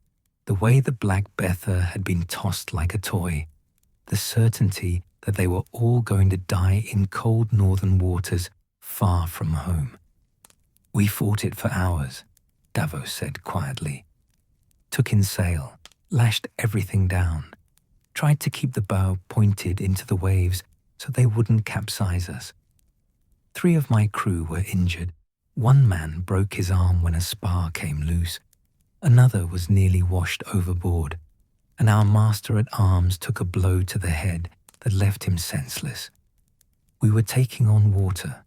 the way the Black Bether had been tossed like a toy, the certainty that they were all going to die in cold northern waters far from home. We fought it for hours, Davos said quietly. Took in sail, lashed everything down, tried to keep the bow pointed into the waves so they wouldn't capsize us. 3 of my crew were injured. 1 man broke his arm when a spar came loose. Another was nearly washed overboard, and our master-at-arms took a blow to the head that left him senseless. We were taking on water,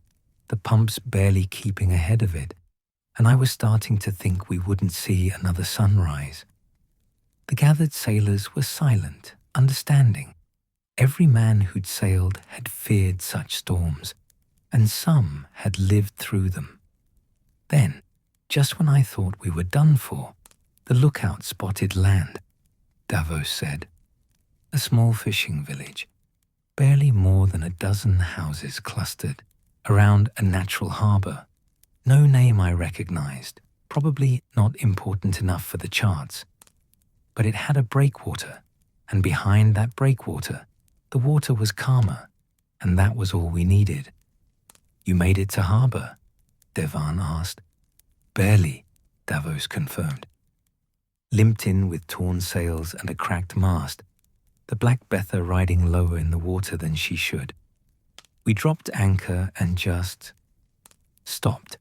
the pumps barely keeping ahead of it, and I was starting to think we wouldn't see another sunrise. The gathered sailors were silent, understanding. Every man who'd sailed had feared such storms, and some had lived through them. Then, just when I thought we were done for, the lookout spotted land, Davos said. A small fishing village, barely more than a dozen houses clustered around a natural harbour. No name I recognized, probably not important enough for the charts. But it had a breakwater, and behind that breakwater, the water was calmer, and that was all we needed. You made it to harbour? Devan asked. Barely, Davos confirmed. Limped in with torn sails and a cracked mast, the Black Betha riding lower in the water than she should. We dropped anchor and just stopped.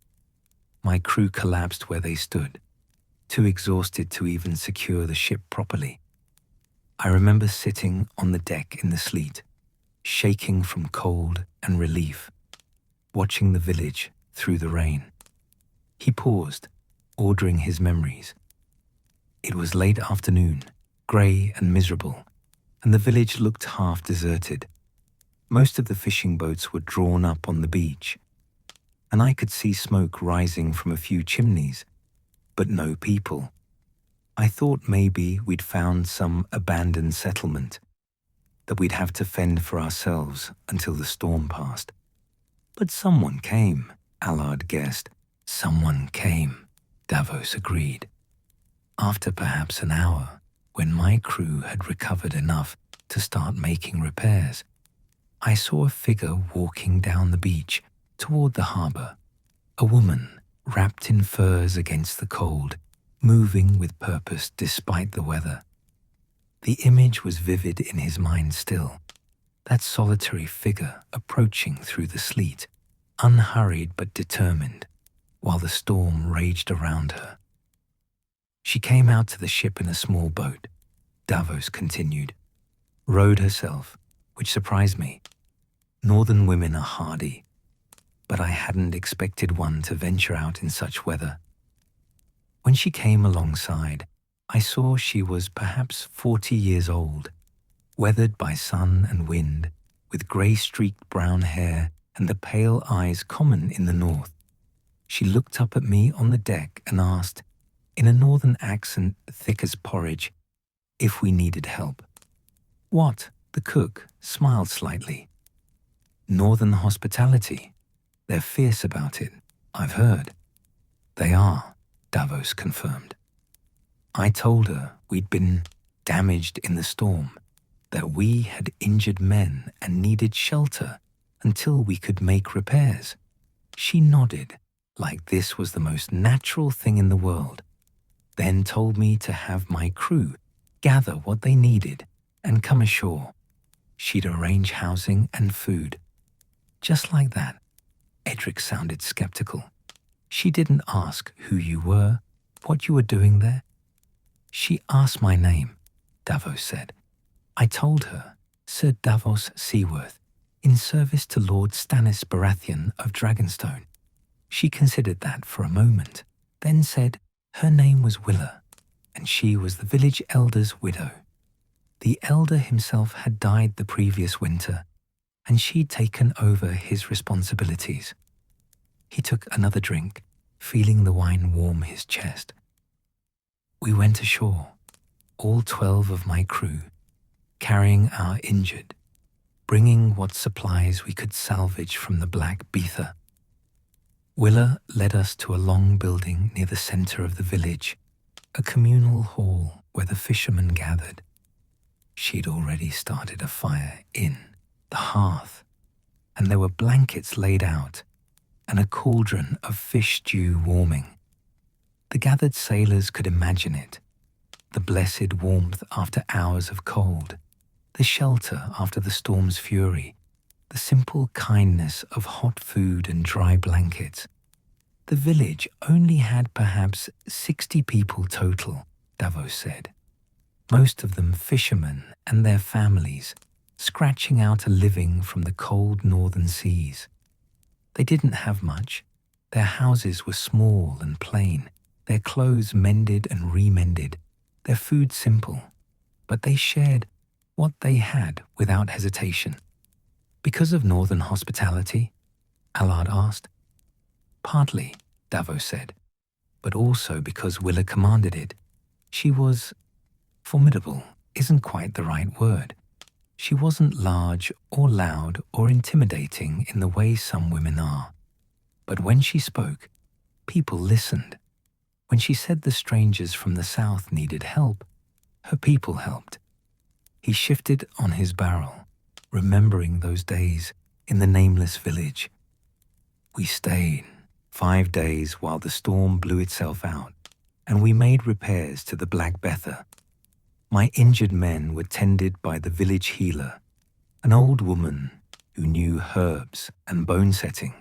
My crew collapsed where they stood, too exhausted to even secure the ship properly. I remember sitting on the deck in the sleet, shaking from cold and relief, watching the village through the rain. He paused, ordering his memories. It was late afternoon, grey and miserable, and the village looked half deserted. Most of the fishing boats were drawn up on the beach, and I could see smoke rising from a few chimneys, but no people. I thought maybe we'd found some abandoned settlement, that we'd have to fend for ourselves until the storm passed. But someone came, Allard guessed. Someone came, Davos agreed. After perhaps an hour, when my crew had recovered enough to start making repairs, I saw a figure walking down the beach toward the harbour, a woman wrapped in furs against the cold, moving with purpose despite the weather. The image was vivid in his mind still, that solitary figure approaching through the sleet, unhurried but determined, while the storm raged around her. She came out to the ship in a small boat, Davos continued, rowed herself, which surprised me. Northern women are hardy, but I hadn't expected one to venture out in such weather. When she came alongside, I saw she was perhaps 40 years old, weathered by sun and wind, with grey-streaked brown hair and the pale eyes common in the north. She looked up at me on the deck and asked, in a northern accent thick as porridge, if we needed help. What? The cook smiled slightly. Northern hospitality. They're fierce about it, I've heard. They are, Davos confirmed. I told her we'd been damaged in the storm, that we had injured men and needed shelter until we could make repairs. She nodded, like this was the most natural thing in the world, then told me to have my crew gather what they needed and come ashore. She'd arrange housing and food. Just like that. Edric sounded skeptical. She didn't ask who you were, what you were doing there. She asked my name, Davos said. I told her, Sir Davos Seaworth, in service to Lord Stannis Baratheon of Dragonstone. She considered that for a moment, then said her name was Willa, and she was the village elder's widow. The elder himself had died the previous winter, and she'd taken over his responsibilities. He took another drink, feeling the wine warm his chest. We went ashore, all 12 of my crew, carrying our injured, bringing what supplies we could salvage from the Black Betha. Willa led us to a long building near the centre of the village, a communal hall where the fishermen gathered. She'd already started a fire in the hearth, and there were blankets laid out and a cauldron of fish stew warming. The gathered sailors could imagine it, the blessed warmth after hours of cold, the shelter after the storm's fury, the simple kindness of hot food and dry blankets. The village only had perhaps 60 people total, Davos said, most of them fishermen and their families, scratching out a living from the cold northern seas. They didn't have much. Their houses were small and plain, their clothes mended and remended, their food simple, but they shared what they had without hesitation. Because of northern hospitality? Allard asked. Partly, Davos said, but also because Willa commanded it. She was formidable, isn't quite the right word. She wasn't large or loud or intimidating in the way some women are. But when she spoke, people listened. When she said the strangers from the south needed help, her people helped. He shifted on his barrel, remembering those days in the nameless village. We stayed 5 days while the storm blew itself out, and we made repairs to the Black Bether. My injured men were tended by the village healer, an old woman who knew herbs and bone setting.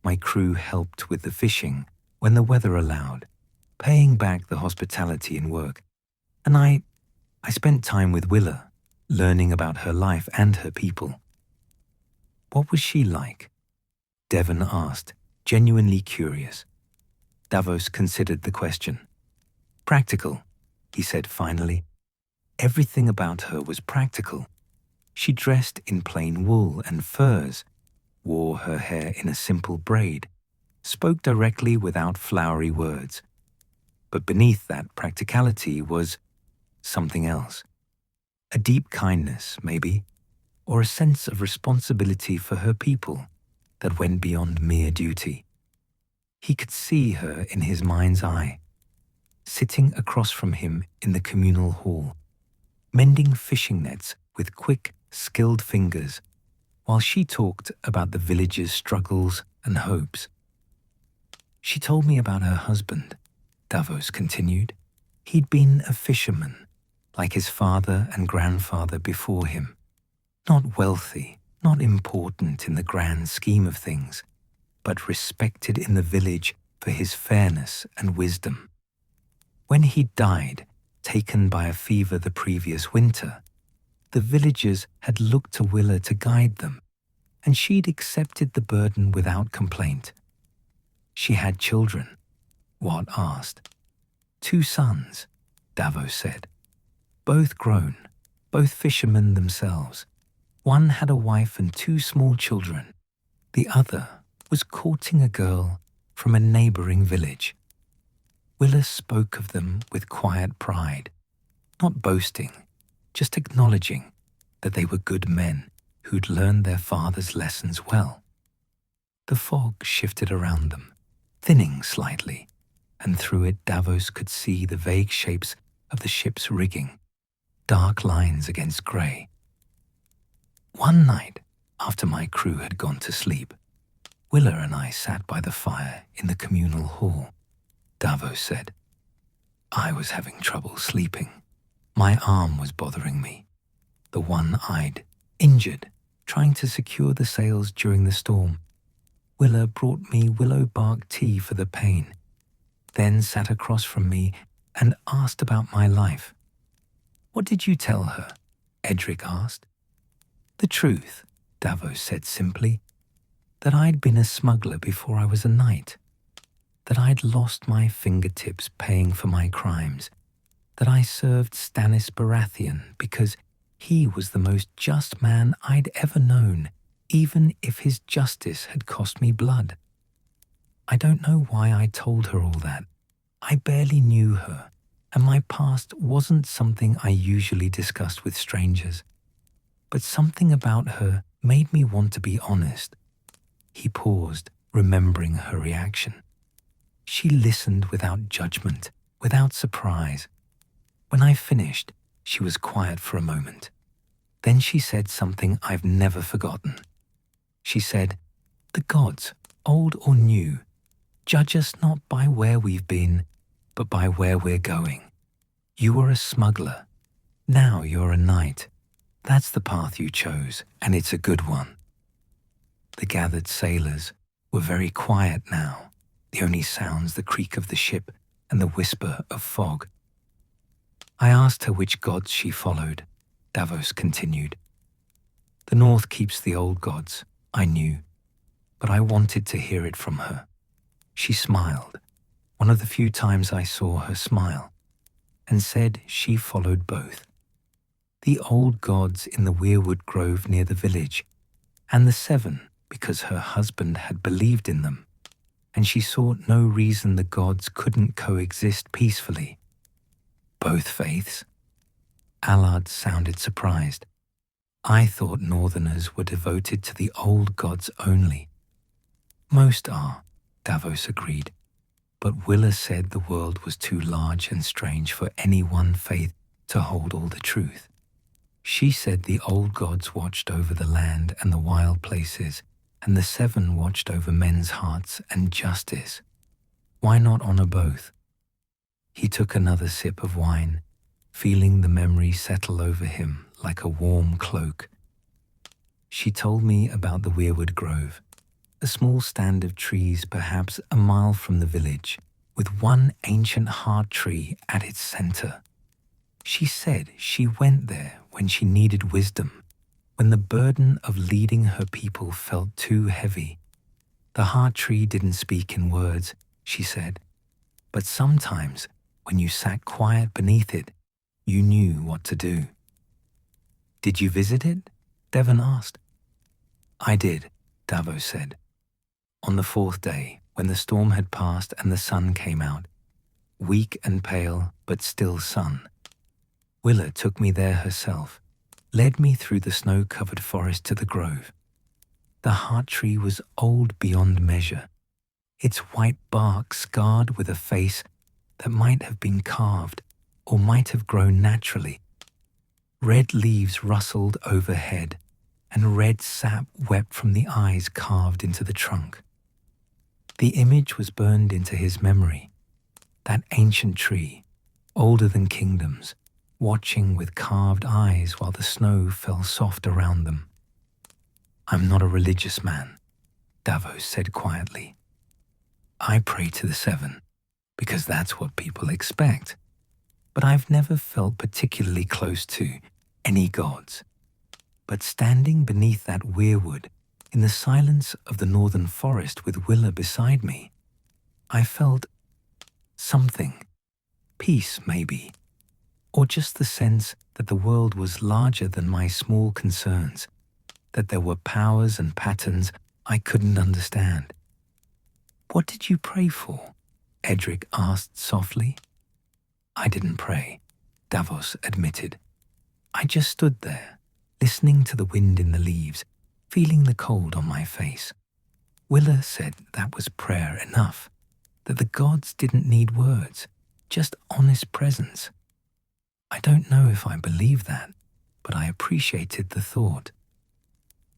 My crew helped with the fishing when the weather allowed, paying back the hospitality in work. And I spent time with Willa, learning about her life and her people. What was she like? Devon asked, genuinely curious. Davos considered the question. Practical, he said finally. Everything about her was practical. She dressed in plain wool and furs, wore her hair in a simple braid, spoke directly without flowery words. But beneath that practicality was something else. A deep kindness, maybe, or a sense of responsibility for her people that went beyond mere duty. He could see her in his mind's eye, sitting across from him in the communal hall, mending fishing nets with quick, skilled fingers, while she talked about the village's struggles and hopes. She told me about her husband, Davos continued. He'd been a fisherman, like his father and grandfather before him. Not wealthy, not important in the grand scheme of things, but respected in the village for his fairness and wisdom. When he died, taken by a fever the previous winter, the villagers had looked to Willa to guide them, and she'd accepted the burden without complaint. She had children, Watt asked. 2 sons, Davos said. Both grown, both fishermen themselves. One had a wife and 2 small children. The other was courting a girl from a neighboring village. Willa spoke of them with quiet pride, not boasting, just acknowledging that they were good men who'd learned their father's lessons well. The fog shifted around them, thinning slightly, and through it Davos could see the vague shapes of the ship's rigging, dark lines against grey. One night, after my crew had gone to sleep, Willa and I sat by the fire in the communal hall. Davos said, I was having trouble sleeping. My arm was bothering me, the one-eyed, injured, trying to secure the sails during the storm. Willa brought me willow bark tea for the pain, then sat across from me and asked about my life. What did you tell her? Edric asked. The truth, Davos said simply, that I'd been a smuggler before I was a knight, that I'd lost my fingertips paying for my crimes, that I served Stannis Baratheon because he was the most just man I'd ever known, even if his justice had cost me blood. I don't know why I told her all that. I barely knew her, and my past wasn't something I usually discussed with strangers. But something about her made me want to be honest. He paused, remembering her reaction. She listened without judgment, without surprise. When I finished, she was quiet for a moment. Then she said something I've never forgotten. She said, the gods, old or new, judge us not by where we've been, but by where we're going. You were a smuggler. Now you're a knight. That's the path you chose, and it's a good one. The gathered sailors were very quiet now, the only sounds the creak of the ship and the whisper of fog. I asked her which gods she followed. Davos continued. The north keeps the old gods, I knew, but I wanted to hear it from her. She smiled, one of the few times I saw her smile. and said she followed both. The old gods in the weirwood grove near the village, and the 7 because her husband had believed in them, and she saw no reason the gods couldn't coexist peacefully. Both faiths? Allard sounded surprised. I thought Northerners were devoted to the old gods only. Most are, Davos agreed, but Willa said the world was too large and strange for any one faith to hold all the truth. She said the old gods watched over the land and the wild places, and the 7 watched over men's hearts and justice. Why not honor both? He took another sip of wine, feeling the memory settle over him like a warm cloak. She told me about the weirwood grove, a small stand of trees perhaps a mile from the village, with one ancient heart tree at its center. She said she went there when she needed wisdom, when the burden of leading her people felt too heavy. The heart tree didn't speak in words, she said, but sometimes when you sat quiet beneath it, you knew what to do. Did you visit it? Devon asked. I did, Davos said. On the 4th day, when the storm had passed and the sun came out, weak and pale, but still sun. Willa took me there herself, led me through the snow-covered forest to the grove. The heart tree was old beyond measure, its white bark scarred with a face that might have been carved or might have grown naturally. Red leaves rustled overhead, and red sap wept from the eyes carved into the trunk. The image was burned into his memory, that ancient tree, older than kingdoms, watching with carved eyes while the snow fell soft around them. I'm not a religious man, Davos said quietly. I pray to the 7, because that's what people expect. But I've never felt particularly close to any gods. But standing beneath that weirwood, in the silence of the northern forest with Willa beside me, I felt something. Peace, maybe. Or just the sense that the world was larger than my small concerns, that there were powers and patterns I couldn't understand. What did you pray for? Edric asked softly. I didn't pray, Davos admitted. I just stood there, listening to the wind in the leaves, feeling the cold on my face. Willa said that was prayer enough, that the gods didn't need words, just honest presence. I don't know if I believe that, but I appreciated the thought.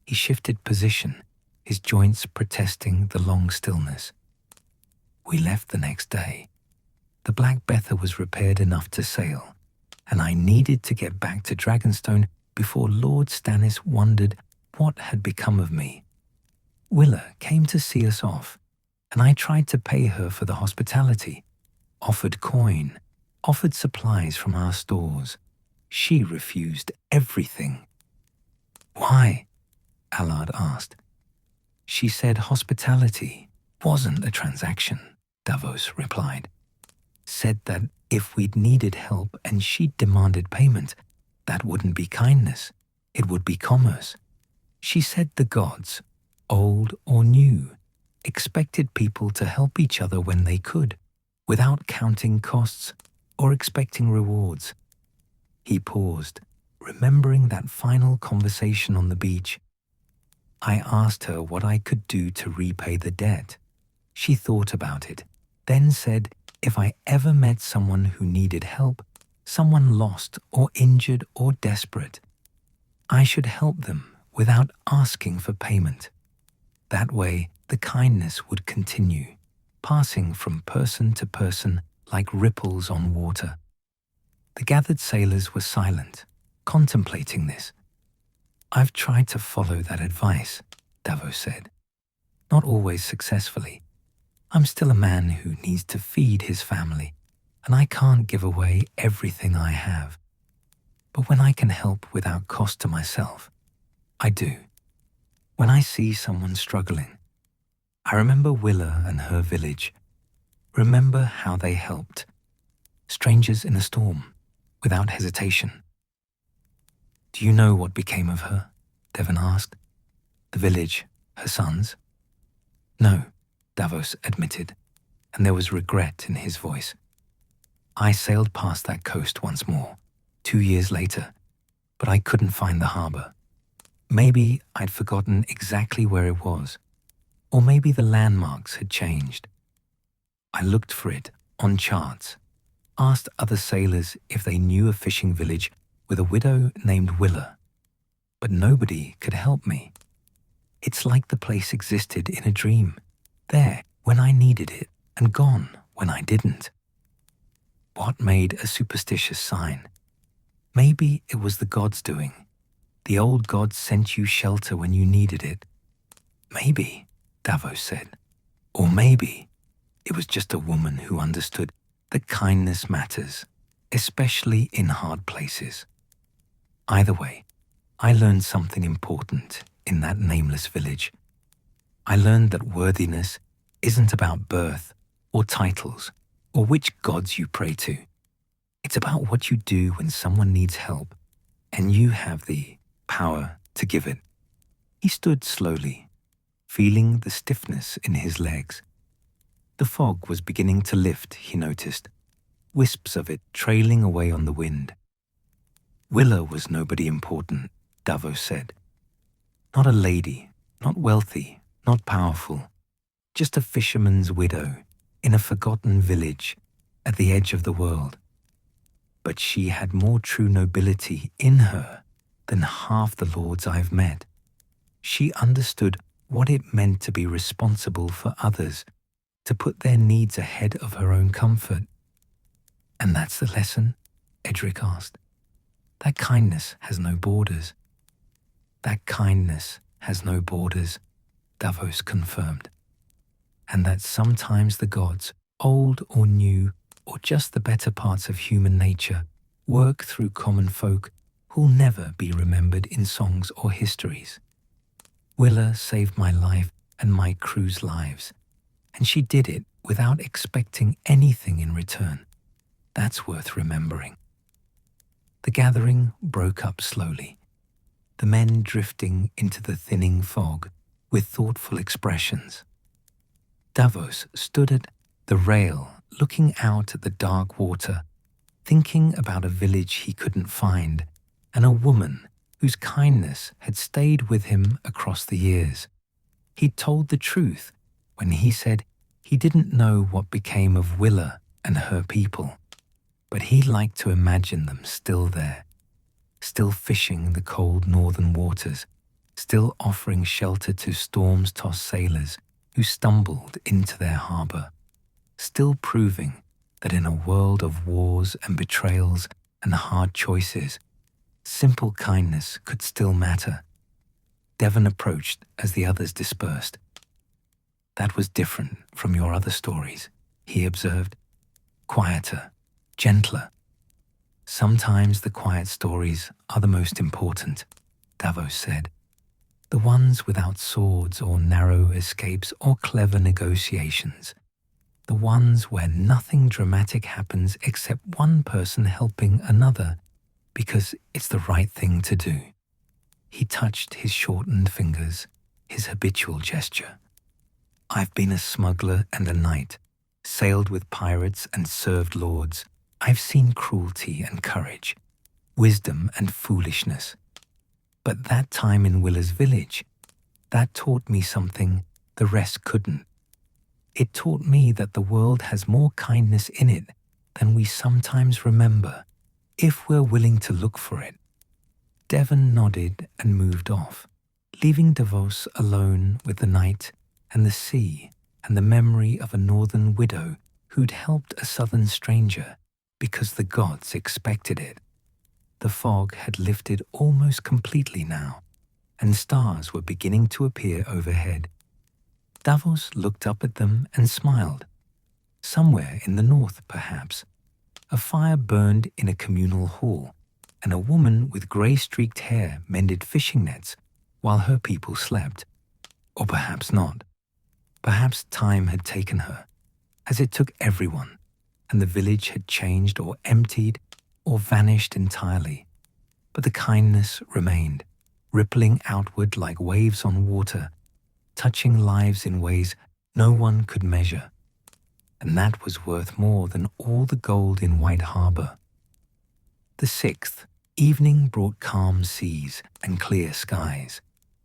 He shifted position, his joints protesting the long stillness. We left the next day. The Black Bether was repaired enough to sail, and I needed to get back to Dragonstone before Lord Stannis wondered what had become of me. Willa came to see us off, and I tried to pay her for the hospitality, offered coin, offered supplies from our stores. She refused everything. Why? Allard asked. She said hospitality wasn't a transaction, Davos replied. Said that if we'd needed help and she'd demanded payment, that wouldn't be kindness, it would be commerce. She said the gods, old or new, expected people to help each other when they could, without counting costs or expecting rewards. He paused, remembering that final conversation on the beach. I asked her what I could do to repay the debt. She thought about it, then said if I ever met someone who needed help, someone lost or injured or desperate, I should help them without asking for payment. That way, the kindness would continue, passing from person to person like ripples on water. The gathered sailors were silent, contemplating this. I've tried to follow that advice, Davos said. Not always successfully. I'm still a man who needs to feed his family, and I can't give away everything I have. But when I can help without cost to myself, I do. When I see someone struggling, I remember Willa and her village. Remember how they helped. strangers in a storm, without hesitation. Do you know what became of her? Devon asked. The village, her sons? No, Davos admitted, and there was regret in his voice. I sailed past that coast once more, 2 years later, but I couldn't find the harbor. Maybe I'd forgotten exactly where it was, or maybe the landmarks had changed. I looked for it on charts, asked other sailors if they knew a fishing village with a widow named Willa, but nobody could help me. It's like the place existed in a dream, there when I needed it and gone when I didn't. What made a superstitious sign? Maybe it was the gods' doing. The old gods sent you shelter when you needed it. Maybe, Davos said. Or maybe it was just a woman who understood that kindness matters, especially in hard places. Either way, I learned something important in that nameless village. I learned that worthiness isn't about birth or titles or which gods you pray to. It's about what you do when someone needs help and you have the power to give it. He stood slowly, feeling the stiffness in his legs. The fog was beginning to lift, he noticed, wisps of it trailing away on the wind. Willa was nobody important, Davos said. Not a lady, not wealthy, not powerful, just a fisherman's widow in a forgotten village at the edge of the world. But she had more true nobility in her than half the lords I've met. She understood what it meant to be responsible for others, to put their needs ahead of her own comfort. And that's the lesson? Edric asked. That kindness has no borders. That kindness has no borders, Davos confirmed. And that sometimes the gods, old or new, or just the better parts of human nature, work through common folk who'll never be remembered in songs or histories. Willa saved my life and my crew's lives, and she did it without expecting anything in return. That's worth remembering. The gathering broke up slowly, the men drifting into the thinning fog with thoughtful expressions. Davos stood at the rail, looking out at the dark water, thinking about a village he couldn't find and a woman whose kindness had stayed with him across the years. He'd told the truth when he said he didn't know what became of Willa and her people, but he liked to imagine them still there, still fishing the cold northern waters, still offering shelter to storms-tossed sailors who stumbled into their harbor, still proving that in a world of wars and betrayals and hard choices, simple kindness could still matter. Devon approached as the others dispersed. That was different from your other stories, he observed. Quieter, gentler. Sometimes the quiet stories are the most important, Davos said. The ones without swords or narrow escapes or clever negotiations. The ones where nothing dramatic happens except one person helping another because it's the right thing to do. He touched his shortened fingers, his habitual gesture. I've been a smuggler and a knight, sailed with pirates and served lords. I've seen cruelty and courage, wisdom and foolishness. But that time in Willa's village, that taught me something the rest couldn't. It taught me that the world has more kindness in it than we sometimes remember, if we're willing to look for it. Devon nodded and moved off, leaving Davos alone with the night and the sea and the memory of a northern widow who'd helped a southern stranger because the gods expected it. The fog had lifted almost completely now, and stars were beginning to appear overhead. Davos looked up at them and smiled. Somewhere in the north, perhaps, a fire burned in a communal hall, and a woman with grey-streaked hair mended fishing nets while her people slept. Or perhaps not. Perhaps time had taken her, as it took everyone, and the village had changed or emptied or vanished entirely. But the kindness remained, rippling outward like waves on water, touching lives in ways no one could measure. And that was worth more than all the gold in White Harbor. The sixth evening brought calm seas and clear skies,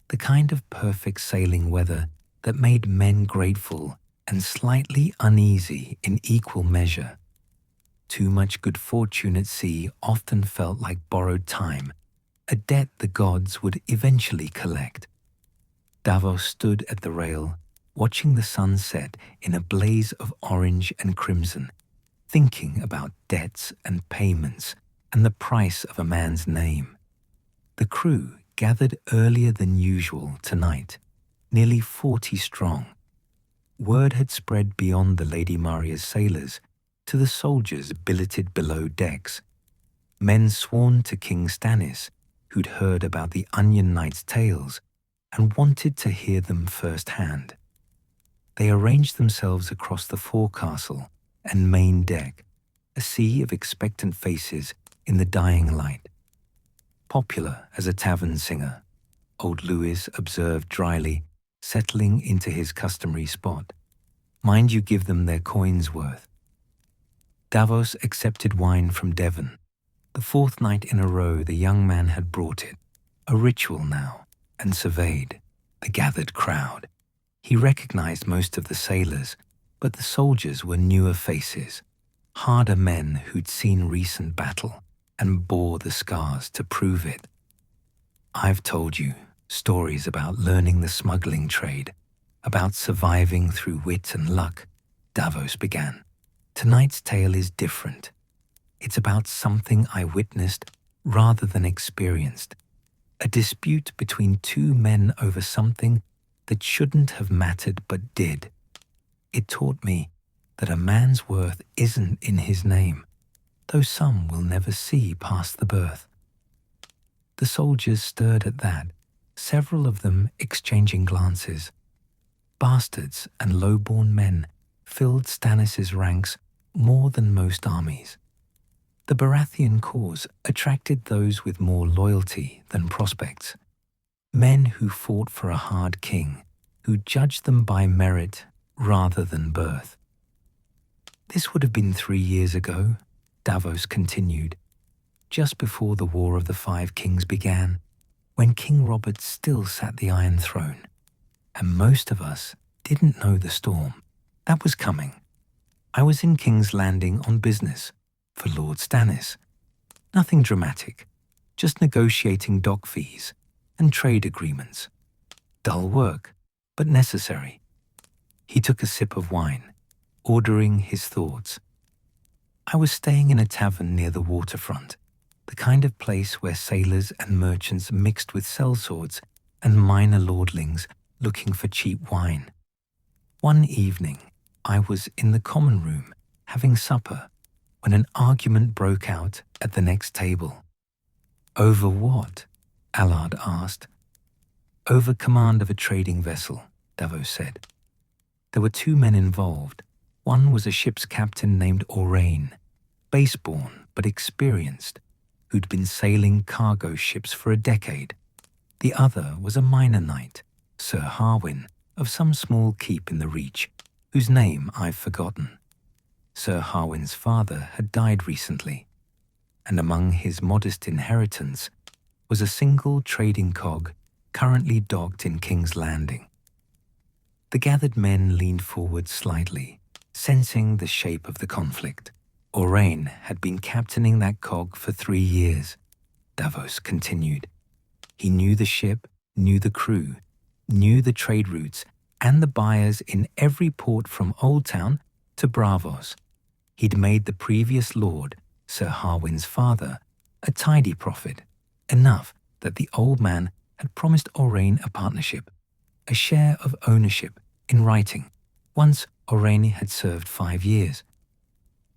the kind of perfect sailing weather that made men grateful and slightly uneasy in equal measure. Too much good fortune at sea often felt like borrowed time, a debt the gods would eventually collect. Davos stood at the rail, watching the sun set in a blaze of orange and crimson, thinking about debts and payments and the price of a man's name. The crew gathered earlier than usual tonight, nearly 40 strong. Word had spread beyond the Lady Maria's sailors to the soldiers billeted below decks. Men sworn to King Stannis, who'd heard about the Onion Knight's tales and wanted to hear them firsthand. They arranged themselves across the forecastle and main deck, a sea of expectant faces in the dying light. Popular as a tavern singer, old Lewis observed dryly, settling into his customary spot. Mind you give them their coin's worth. Davos accepted wine from Devon. The fourth night in a row the young man had brought it, a ritual now, and surveyed the gathered crowd. He recognized most of the sailors, but the soldiers were newer faces, harder men who'd seen recent battle and bore the scars to prove it. I've told you stories about learning the smuggling trade, about surviving through wit and luck, Davos began. Tonight's tale is different. It's about something I witnessed rather than experienced, a dispute between two men over something that shouldn't have mattered but did. It taught me that a man's worth isn't in his name, though some will never see past the birth. The soldiers stirred at that, several of them exchanging glances. Bastards and low-born men filled Stannis' ranks more than most armies. The Baratheon cause attracted those with more loyalty than prospects, men who fought for a hard king, who judged them by merit rather than birth. This would have been 3 years ago, Davos continued, just before the War of the Five Kings began, when King Robert still sat the Iron Throne, and most of us didn't know the storm that was coming. I was in King's Landing on business for Lord Stannis. Nothing dramatic, just negotiating dock fees and trade agreements. Dull work, but necessary. He took a sip of wine, ordering his thoughts. I was staying in a tavern near the waterfront, the kind of place where sailors and merchants mixed with sellswords and minor lordlings looking for cheap wine. One evening, I was in the common room having supper when an argument broke out at the next table. Over what? Allard asked. Over command of a trading vessel, Davos said. There were 2 men involved. One was a ship's captain named Aurain, base-born but experienced, who'd been sailing cargo ships for a decade. The other was a minor knight, Sir Harwin, of some small keep in the Reach, whose name I've forgotten. Sir Harwin's father had died recently, and among his modest inheritance was a single trading cog currently docked in King's Landing. The gathered men leaned forward slightly, sensing the shape of the conflict. Aurain had been captaining that cog for 3 years, Davos continued. He knew the ship, knew the crew, knew the trade routes and the buyers in every port from Old Town to Bravos. He'd made the previous lord, Sir Harwin's father, a tidy profit, enough that the old man had promised Aurain a partnership, a share of ownership in writing, once Aurain had served 5 years.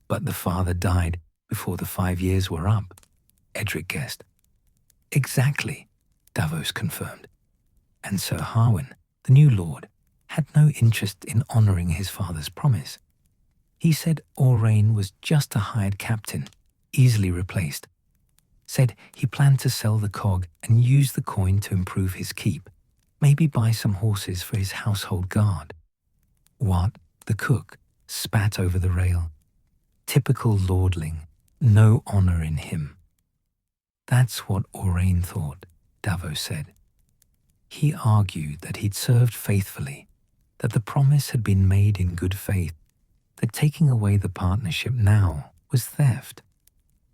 But the father died before the 5 years were up, Edric guessed. Exactly, Davos confirmed. And Sir Harwin, the new lord, had no interest in honouring his father's promise. He said Aurane was just a hired captain, easily replaced. Said he planned to sell the cog and use the coin to improve his keep, maybe buy some horses for his household guard. Wat, the cook, spat over the rail. Typical lordling, no honor in him. That's what Aurane thought, Davos said. He argued that he'd served faithfully, that the promise had been made in good faith, that taking away the partnership now was theft.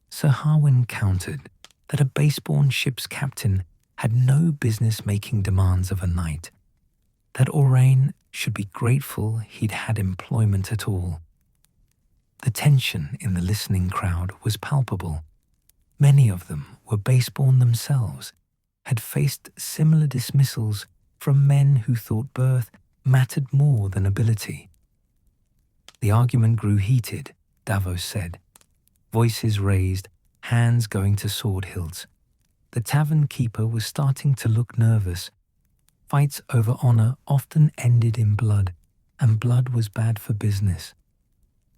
Sir Harwin countered that a baseborn ship's captain had no business making demands of a knight, that Aurane should be grateful he'd had employment at all. The tension in the listening crowd was palpable. Many of them were baseborn themselves, had faced similar dismissals from men who thought birth mattered more than ability. The argument grew heated, Davos said. Voices raised, hands going to sword hilts. The tavern keeper was starting to look nervous. Fights over honor often ended in blood, and blood was bad for business.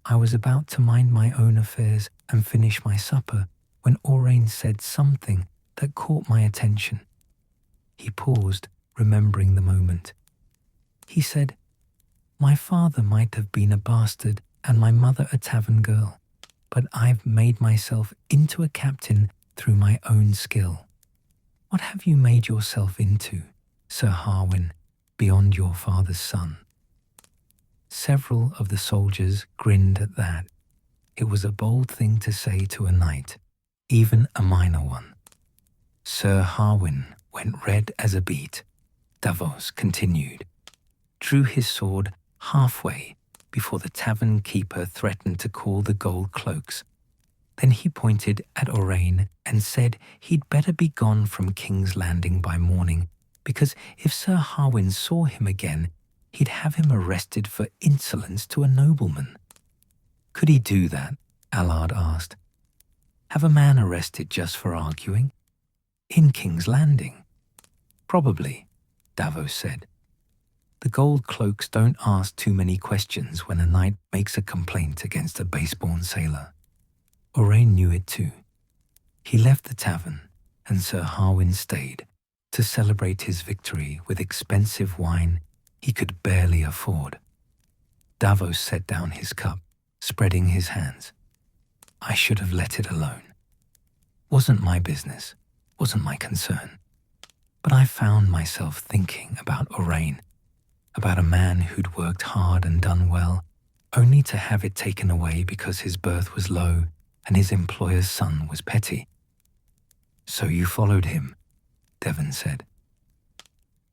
I was about to mind my own affairs and finish my supper when Aurane said something that caught my attention. He paused, remembering the moment. He said, "My father might have been a bastard and my mother a tavern girl, but I've made myself into a captain through my own skill. What have you made yourself into, Sir Harwin, beyond your father's son?" Several of the soldiers grinned at that. It was a bold thing to say to a knight, even a minor one. Sir Harwin went red as a beet. Davos continued, drew his sword halfway before the tavern keeper threatened to call the gold cloaks. Then he pointed at Aurane and said he'd better be gone from King's Landing by morning, because if Sir Harwin saw him again, he'd have him arrested for insolence to a nobleman. Could he do that? Allard asked. Have a man arrested just for arguing? In King's Landing? Probably, Davos said. The gold cloaks don't ask too many questions when a knight makes a complaint against a baseborn sailor. Aurane knew it too. He left the tavern, and Sir Harwin stayed to celebrate his victory with expensive wine he could barely afford. Davos set down his cup, spreading his hands. I should have let it alone. Wasn't my business, wasn't my concern. But I found myself thinking about Aurane, about a man who'd worked hard and done well, only to have it taken away because his birth was low and his employer's son was petty. So you followed him, Devon said.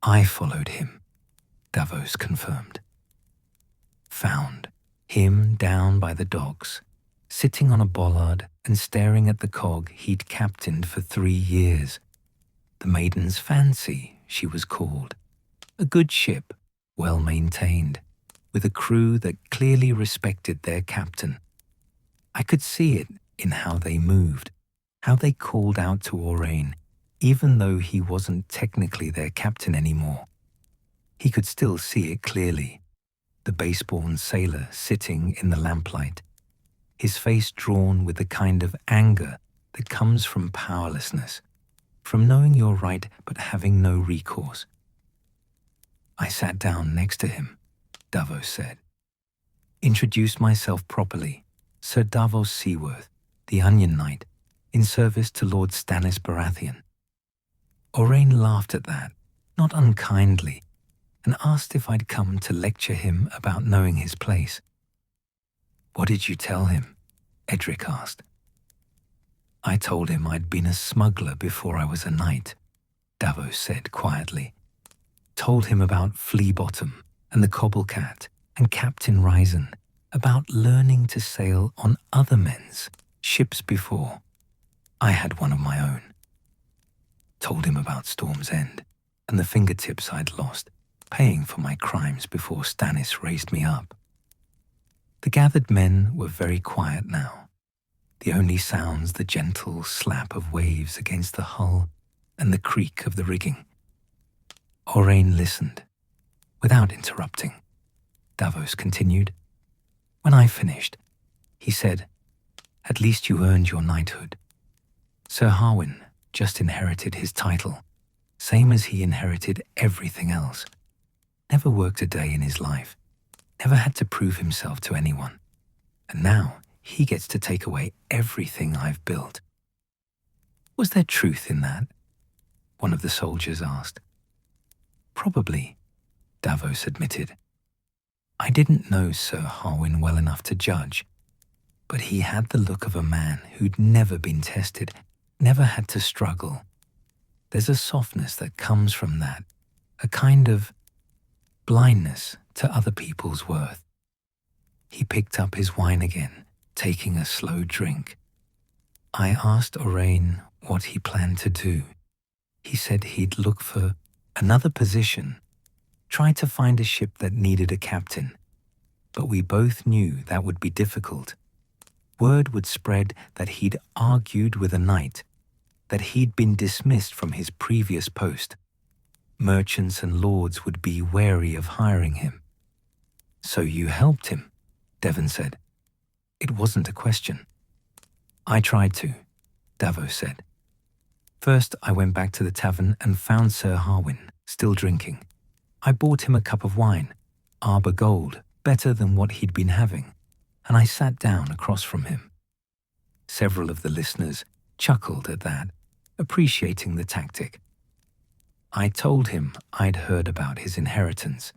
I followed him, Davos confirmed. Found him down by the docks, sitting on a bollard and staring at the cog he'd captained for 3 years. The Maiden's Fancy, she was called. A good ship, well maintained, with a crew that clearly respected their captain. I could see it in how they moved, how they called out to Aurane, even though he wasn't technically their captain anymore. He could still see it clearly, the baseborn sailor sitting in the lamplight, his face drawn with the kind of anger that comes from powerlessness, from knowing you're right but having no recourse. I sat down next to him, Davos said. Introduced myself properly, Sir Davos Seaworth, the Onion Knight, in service to Lord Stannis Baratheon. Aurane laughed at that, not unkindly, and asked if I'd come to lecture him about knowing his place. What did you tell him? Edric asked. I told him I'd been a smuggler before I was a knight, Davos said quietly. Told him about Flea Bottom and the Cobblecat and Captain Ryzen, about learning to sail on other men's ships before. I had one of my own. Told him about Storm's End and the fingertips I'd lost, paying for my crimes before Stannis raised me up. The gathered men were very quiet now. The only sounds the gentle slap of waves against the hull and the creak of the rigging. Aurane listened, without interrupting. Davos continued. When I finished, he said, "At least you earned your knighthood." Sir Harwin just inherited his title, same as he inherited everything else. Never worked a day in his life, never had to prove himself to anyone. And now he gets to take away everything I've built. Was there truth in that? One of the soldiers asked. Probably, Davos admitted. I didn't know Sir Harwin well enough to judge, but he had the look of a man who'd never been tested, never had to struggle. There's a softness that comes from that, a kind of blindness to other people's worth. He picked up his wine again, taking a slow drink. I asked Orain what he planned to do. He said he'd look for another position, try to find a ship that needed a captain. But we both knew that would be difficult. Word would spread that he'd argued with a knight, that he'd been dismissed from his previous post. Merchants and lords would be wary of hiring him. So you helped him, Devon said. It wasn't a question. I tried to, Davos said. First, I went back to the tavern and found Sir Harwin, still drinking. I bought him a cup of wine, Arbor Gold, better than what he'd been having, and I sat down across from him. Several of the listeners chuckled at that, appreciating the tactic. I told him I'd heard about his inheritance,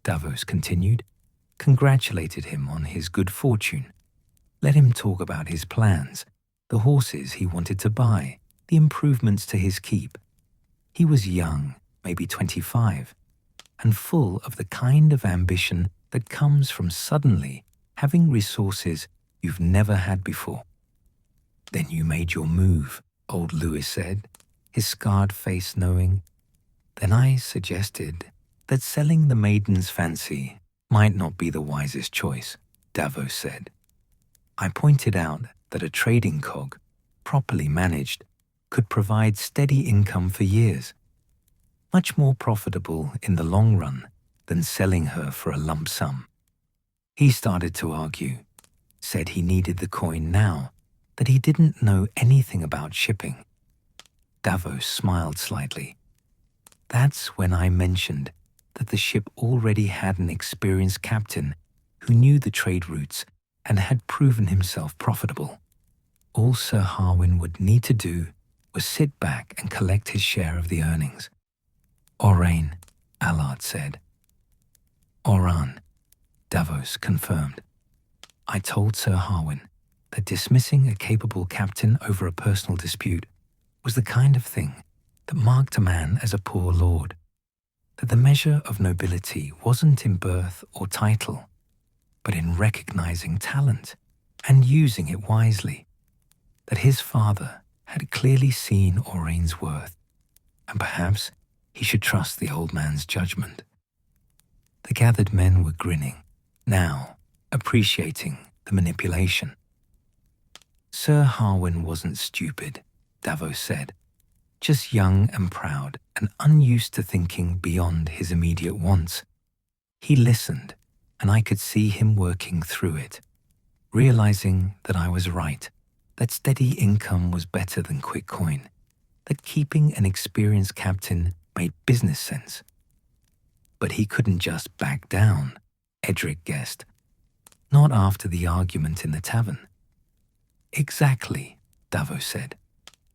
Davos continued, congratulated him on his good fortune, let him talk about his plans, the horses he wanted to buy, the improvements to his keep. He was young, maybe 25, and full of the kind of ambition that comes from suddenly having resources you've never had before. Then you made your move, old Lewis said, his scarred face knowing. Then I suggested that selling the maiden's fancy might not be the wisest choice, Davos said. I pointed out that a trading cog, properly managed, could provide steady income for years, much more profitable in the long run than selling her for a lump sum. He started to argue, said he needed the coin now, that he didn't know anything about shipping. Davos smiled slightly. That's when I mentioned that the ship already had an experienced captain who knew the trade routes and had proven himself profitable. All Sir Harwin would need to do was sit back and collect his share of the earnings. Orain, Allard said. Oran, Davos confirmed. I told Sir Harwin that dismissing a capable captain over a personal dispute was the kind of thing that marked a man as a poor lord, that the measure of nobility wasn't in birth or title, but in recognizing talent and using it wisely, that his father had clearly seen Orain's worth, and perhaps he should trust the old man's judgment. The gathered men were grinning, now appreciating the manipulation. Sir Harwin wasn't stupid, Davos said, just young and proud and unused to thinking beyond his immediate wants. He listened, and I could see him working through it, realizing that I was right, that steady income was better than quick coin, that keeping an experienced captain made business sense. But he couldn't just back down, Edric guessed. Not after the argument in the tavern. Exactly, Davos said.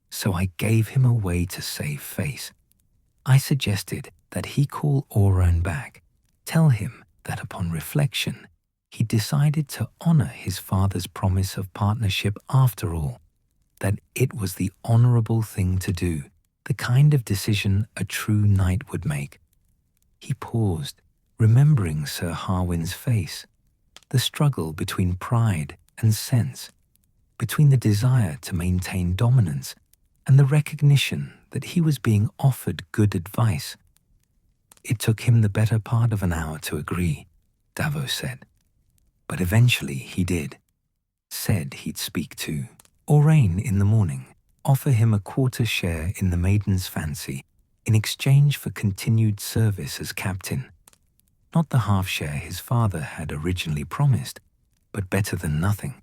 So I gave him a way to save face. I suggested that he call Oran back, tell him that upon reflection, he decided to honor his father's promise of partnership after all, that it was the honorable thing to do, the kind of decision a true knight would make. He paused, remembering Sir Harwin's face, the struggle between pride and sense, between the desire to maintain dominance and the recognition that he was being offered good advice. It took him the better part of an hour to agree, Davos said. But eventually he did. Said he'd speak to Orain in the morning, offer him a quarter share in the maiden's fancy in exchange for continued service as captain. Not the half share his father had originally promised, but better than nothing.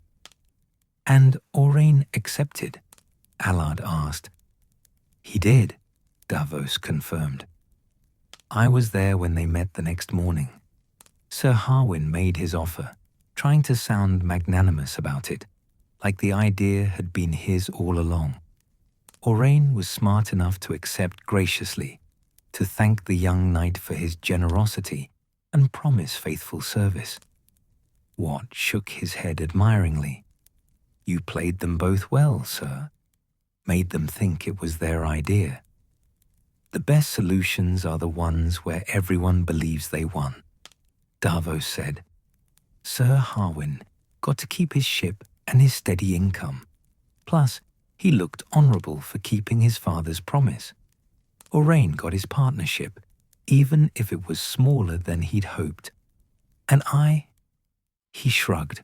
And Aurane accepted? Allard asked. He did, Davos confirmed. I was there when they met the next morning. Sir Harwin made his offer, trying to sound magnanimous about it, like the idea had been his all along. Aurane was smart enough to accept graciously, to thank the young knight for his generosity and promise faithful service. Wat shook his head admiringly. You played them both well, sir. Made them think it was their idea. The best solutions are the ones where everyone believes they won, Davos said. Sir Harwin got to keep his ship and his steady income. Plus, he looked honourable for keeping his father's promise. Aurane got his partnership, even if it was smaller than he'd hoped. And he shrugged.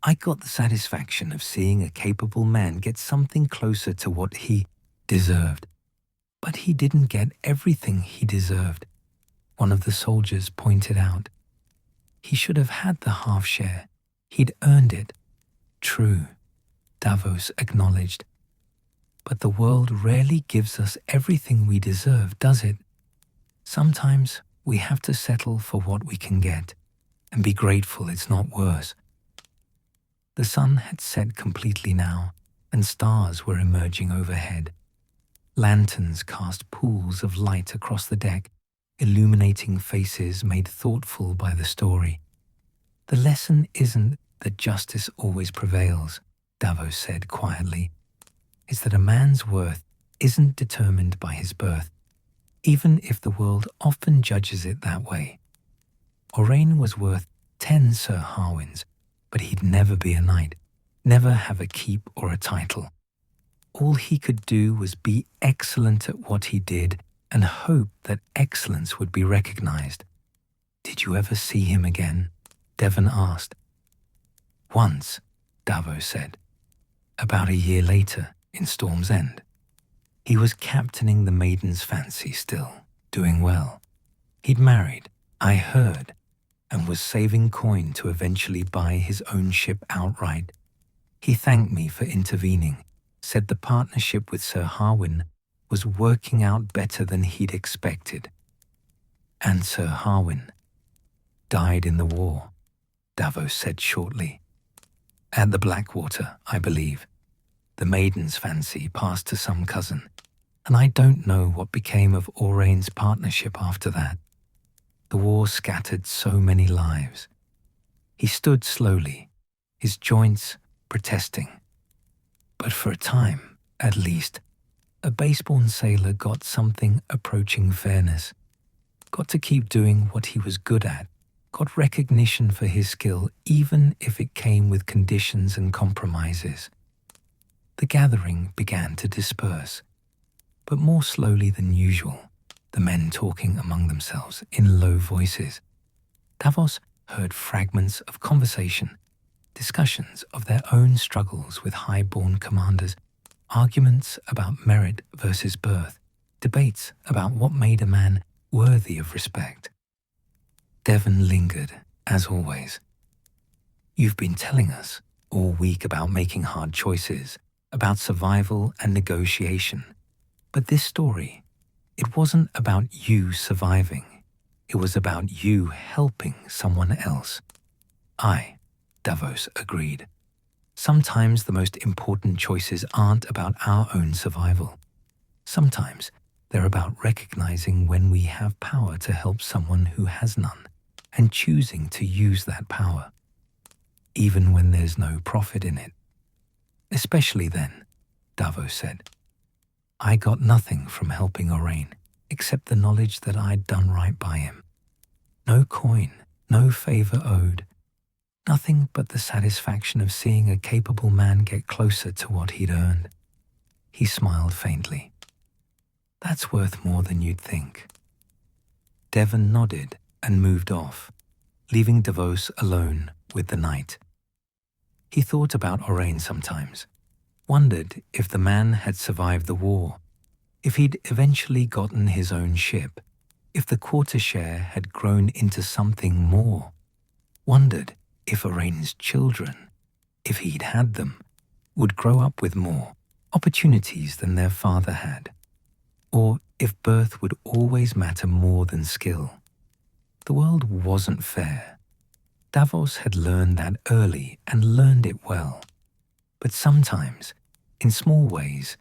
I got the satisfaction of seeing a capable man get something closer to what he deserved. But he didn't get everything he deserved, one of the soldiers pointed out. He should have had the half share. He'd earned it. True, Davos acknowledged. But the world rarely gives us everything we deserve, does it? Sometimes we have to settle for what we can get and be grateful it's not worse. The sun had set completely now, and stars were emerging overhead. Lanterns cast pools of light across the deck, illuminating faces made thoughtful by the story. The lesson isn't that justice always prevails, Davos said quietly. It's that a man's worth isn't determined by his birth, even if the world often judges it that way. Aurane was worth 10 Sir Harwins, but he'd never be a knight, never have a keep or a title. All he could do was be excellent at what he did and hope that excellence would be recognized. Did you ever see him again? Devon asked. Once, Davos said. About a year later, in Storm's End. He was captaining the Maiden's Fancy still, doing well. He'd married, I heard, and was saving coin to eventually buy his own ship outright. He thanked me for intervening, said the partnership with Sir Harwin was working out better than he'd expected. And Sir Harwin died in the war, Davos said shortly. At the Blackwater, I believe. The Maiden's Fancy passed to some cousin, and I don't know what became of Aurane's partnership after that. The war scattered so many lives. He stood slowly, his joints protesting. But for a time, at least, a base-born sailor got something approaching fairness, got to keep doing what he was good at, got recognition for his skill even if it came with conditions and compromises. The gathering began to disperse, but more slowly than usual, the men talking among themselves in low voices. Davos heard fragments of conversation, discussions of their own struggles with high-born commanders, arguments about merit versus birth, debates about what made a man worthy of respect. Devon lingered, as always. You've been telling us all week about making hard choices, about survival and negotiation. But this story, it wasn't about you surviving. It was about you helping someone else. Davos agreed. Sometimes the most important choices aren't about our own survival. Sometimes they're about recognizing when we have power to help someone who has none and choosing to use that power, even when there's no profit in it. Especially then, Davos said. I got nothing from helping Aurane except the knowledge that I'd done right by him. No coin, no favor owed. Nothing but the satisfaction of seeing a capable man get closer to what he'd earned. He smiled faintly. That's worth more than you'd think. Devon nodded and moved off, leaving Davos alone with the knight. He thought about Aurane sometimes, wondered if the man had survived the war, if he'd eventually gotten his own ship, if the quarter share had grown into something more, wondered if Arain's children, if he'd had them, would grow up with more opportunities than their father had, or if birth would always matter more than skill. The world wasn't fair. Davos had learned that early and learned it well. But sometimes, in small ways,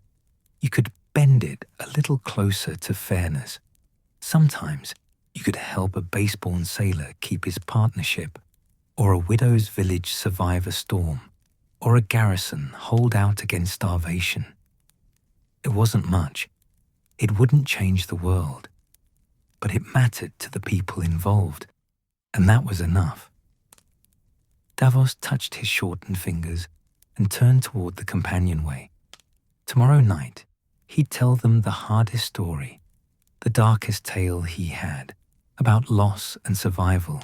you could bend it a little closer to fairness. Sometimes you could help a base-born sailor keep his partnership, or a widow's village survive a storm, or a garrison hold out against starvation. It wasn't much. It wouldn't change the world. But it mattered to the people involved, and that was enough. Davos touched his shortened fingers and turned toward the companionway. Tomorrow night, he'd tell them the hardest story, the darkest tale he had, about loss and survival,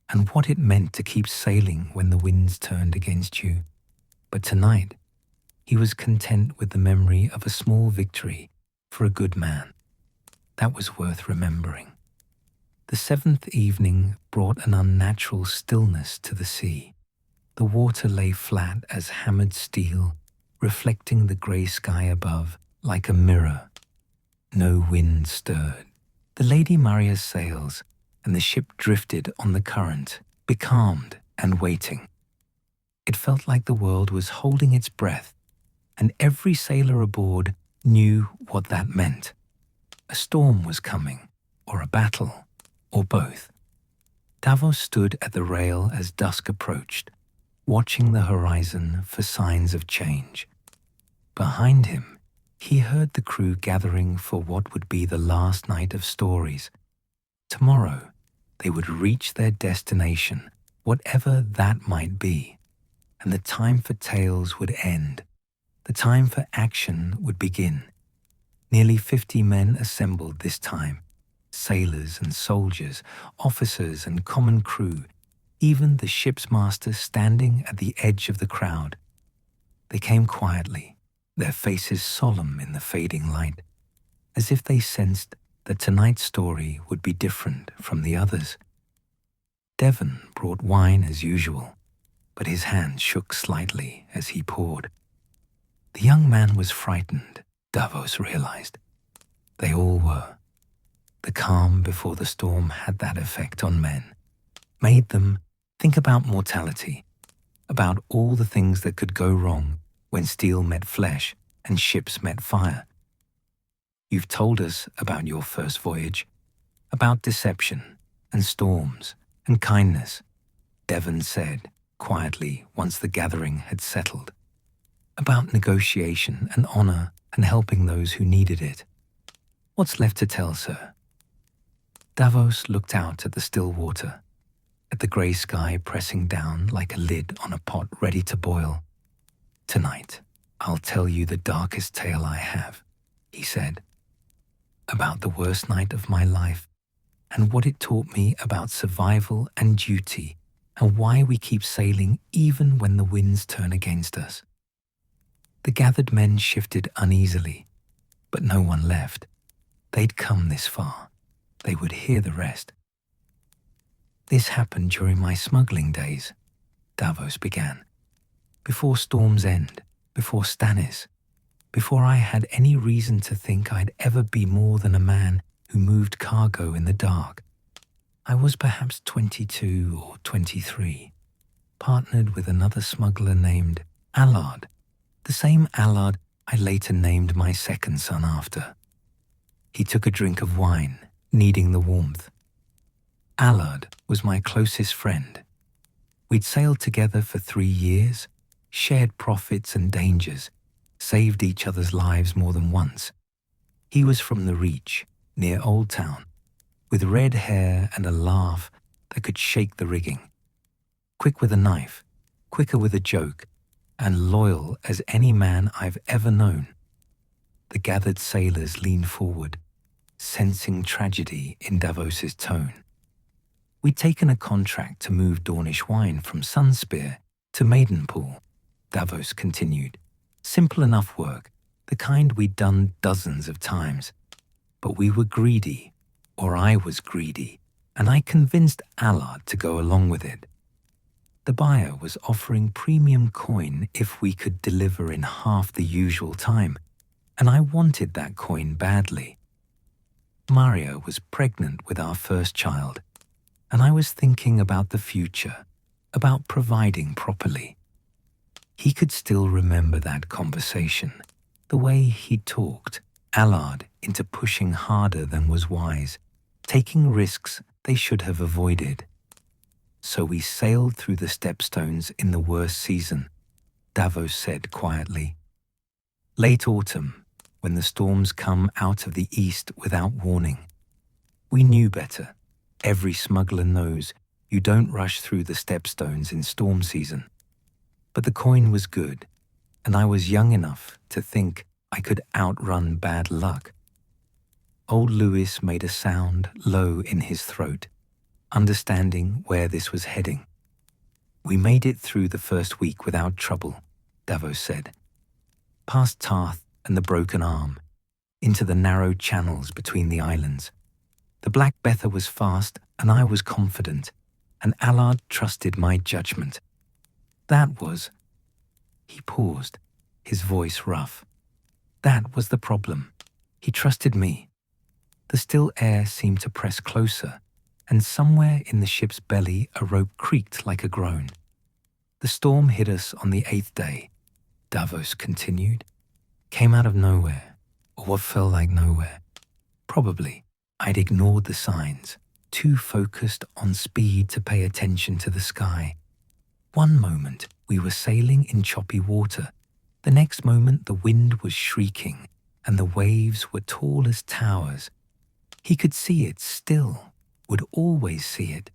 and what it meant to keep sailing when the winds turned against you. But tonight, he was content with the memory of a small victory for a good man. That was worth remembering. The seventh evening brought an unnatural stillness to the sea. The water lay flat as hammered steel, reflecting the grey sky above like a mirror. No wind stirred. The Lady Maria's sails and the ship drifted on the current, becalmed and waiting. It felt like the world was holding its breath, and every sailor aboard knew what that meant. A storm was coming, or a battle, or both. Davos stood at the rail as dusk approached, watching the horizon for signs of change. Behind him, he heard the crew gathering for what would be the last night of stories. Tomorrow, they would reach their destination, whatever that might be, and the time for tales would end. The time for action would begin. Nearly 50 men assembled this time, sailors and soldiers, officers and common crew, even the ship's master standing at the edge of the crowd. They came quietly, their faces solemn in the fading light, as if they sensed that tonight's story would be different from the others. Devon brought wine as usual, but his hand shook slightly as he poured. The young man was frightened, Davos realized. They all were. The calm before the storm had that effect on men, made them think about mortality, about all the things that could go wrong when steel met flesh and ships met fire. You've told us about your first voyage, about deception and storms and kindness, Devon said quietly once the gathering had settled, about negotiation and honor and helping those who needed it. What's left to tell, sir? Davos looked out at the still water, at the grey sky pressing down like a lid on a pot ready to boil. Tonight, I'll tell you the darkest tale I have, he said, about the worst night of my life and what it taught me about survival and duty and why we keep sailing even when the winds turn against us. The gathered men shifted uneasily, but no one left. They'd come this far. They would hear the rest. This happened during my smuggling days, Davos began. Before Storm's End, before Stannis, before I had any reason to think I'd ever be more than a man who moved cargo in the dark. I was perhaps 22 or 23, partnered with another smuggler named Allard, the same Allard I later named my second son after. He took a drink of wine, needing the warmth. Allard was my closest friend. We'd sailed together for 3 years, shared profits and dangers, saved each other's lives more than once. He was from the Reach, near Old Town, with red hair and a laugh that could shake the rigging. Quick with a knife, quicker with a joke, and loyal as any man I've ever known. The gathered sailors leaned forward, sensing tragedy in Davos's tone. We'd taken a contract to move Dornish wine from Sunspear to Maidenpool, Davos continued. Simple enough work, the kind we'd done dozens of times. But we were greedy, or I was greedy, and I convinced Allard to go along with it. The buyer was offering premium coin if we could deliver in half the usual time, and I wanted that coin badly. Maria was pregnant with our first child, and I was thinking about the future, about providing properly. He could still remember that conversation, the way he talked Allard into pushing harder than was wise, taking risks they should have avoided. So we sailed through the stepstones in the worst season, Davos said quietly. Late autumn, when the storms come out of the east without warning. We knew better. Every smuggler knows you don't rush through the stepstones in storm season. But the coin was good, and I was young enough to think I could outrun bad luck. Old Lewis made a sound low in his throat, understanding where this was heading. We made it through the first week without trouble, Davos said. Past Tarth and the Broken Arm, into the narrow channels between the islands. The Black Bether was fast, and I was confident, and Allard trusted my judgment. That was... He paused, his voice rough. That was the problem. He trusted me. The still air seemed to press closer, and somewhere in the ship's belly a rope creaked like a groan. The storm hit us on the 8th day, Davos continued. Came out of nowhere, or what felt like nowhere. Probably I'd ignored the signs, too focused on speed to pay attention to the sky. One moment we were sailing in choppy water. The next moment the wind was shrieking, and the waves were tall as towers. He could see it still, would always see it.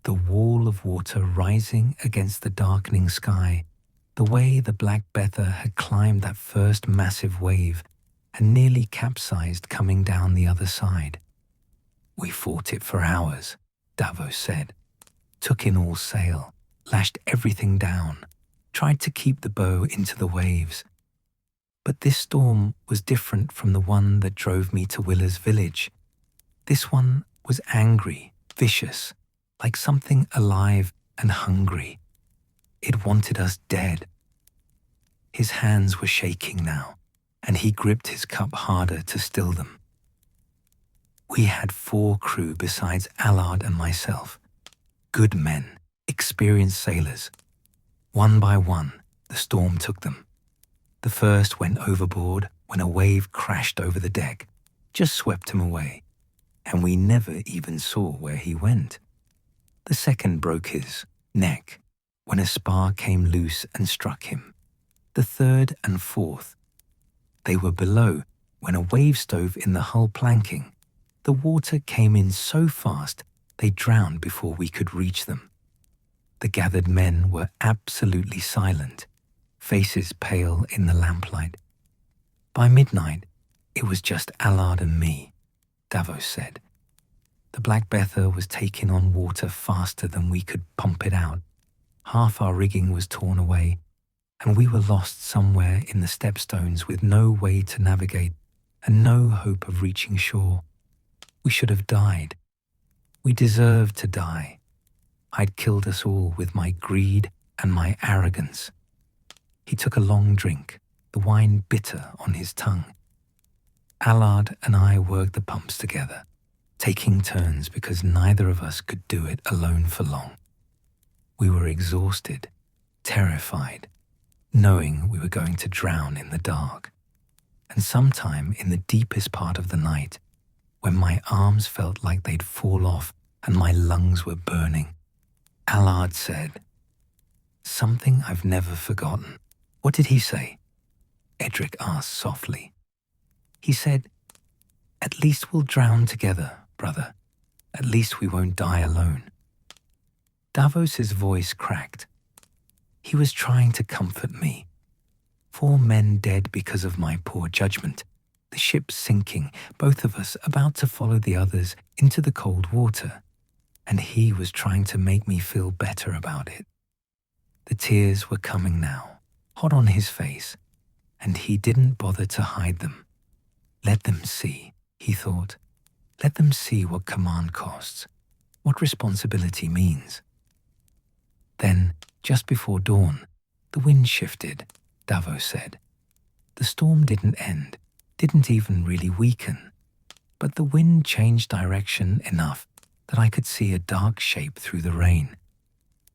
The wall of water rising against the darkening sky, the way the Black Bether had climbed that first massive wave and nearly capsized coming down the other side. We fought it for hours, Davos said. Took in all sail, lashed everything down, tried to keep the bow into the waves. But this storm was different from the one that drove me to Willer's village. This one was angry, vicious, like something alive and hungry. It wanted us dead. His hands were shaking now, and he gripped his cup harder to still them. We had 4 crew besides Allard and myself. Good men, experienced sailors. One by one, the storm took them. The first went overboard when a wave crashed over the deck, just swept him away, and we never even saw where he went. The second broke his neck when a spar came loose and struck him. The third and fourth, they were below when a wave stove in the hull planking. The water came in so fast they drowned before we could reach them. The gathered men were absolutely silent, faces pale in the lamplight. By midnight, it was just Allard and me, Davos said. The Black Bether was taking on water faster than we could pump it out. Half our rigging was torn away, and we were lost somewhere in the stepstones with no way to navigate and no hope of reaching shore. We should have died. We deserved to die. I'd killed us all with my greed and my arrogance. He took a long drink, the wine bitter on his tongue. Allard and I worked the pumps together, taking turns because neither of us could do it alone for long. We were exhausted, terrified, knowing we were going to drown in the dark. And sometime in the deepest part of the night, when my arms felt like they'd fall off and my lungs were burning, Allard said, "Something I've never forgotten." What did he say? Edric asked softly. He said, "At least we'll drown together, brother. At least we won't die alone." Davos's voice cracked. He was trying to comfort me. 4 men dead because of my poor judgment. The ship sinking, both of us about to follow the others into the cold water. And he was trying to make me feel better about it. The tears were coming now, hot on his face, and he didn't bother to hide them. Let them see, he thought. Let them see what command costs, what responsibility means. Then Just before dawn, the wind shifted, Davos said. The storm didn't end, didn't even really weaken, but the wind changed direction enough that I could see a dark shape through the rain.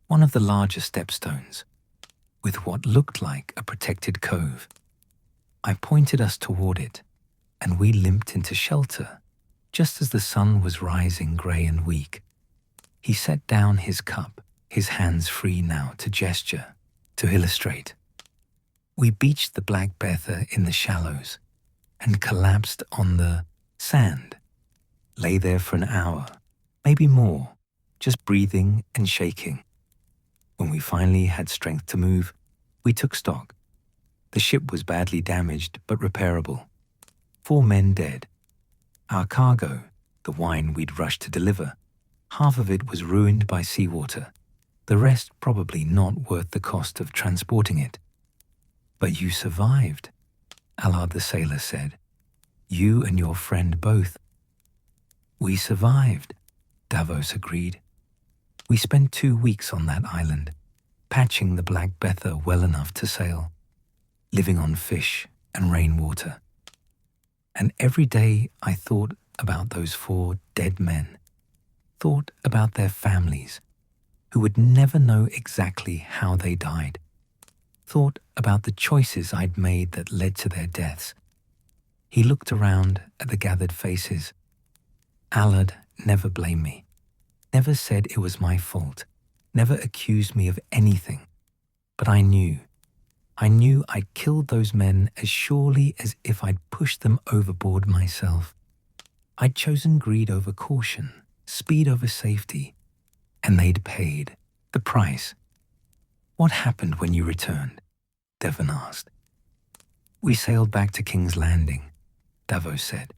One of the larger stepstones, with what looked like a protected cove. I pointed us toward it, and we limped into shelter, just as the sun was rising grey and weak. He set down his cup, his hands free now to gesture, to illustrate. We beached the Black Bether in the shallows and collapsed on the sand. Lay there for an hour, maybe more, just breathing and shaking. When we finally had strength to move, we took stock. The ship was badly damaged but repairable. 4 men dead. Our cargo, the wine we'd rushed to deliver, half of it was ruined by seawater, the rest probably not worth the cost of transporting it. But you survived, Allard the sailor said. You and your friend both. We survived, Davos agreed. We spent 2 weeks on that island, patching the Black Bether well enough to sail, living on fish and rainwater. And every day I thought about those 4 dead men, thought about their families, who would never know exactly how they died, thought about the choices I'd made that led to their deaths. He looked around at the gathered faces. Allard never blamed me, never said it was my fault, never accused me of anything. But I knew I'd killed those men as surely as if I'd pushed them overboard myself. I'd chosen greed over caution, speed over safety, and they'd paid the price. What happened when you returned? Devon asked. We sailed back to King's Landing, Davos said.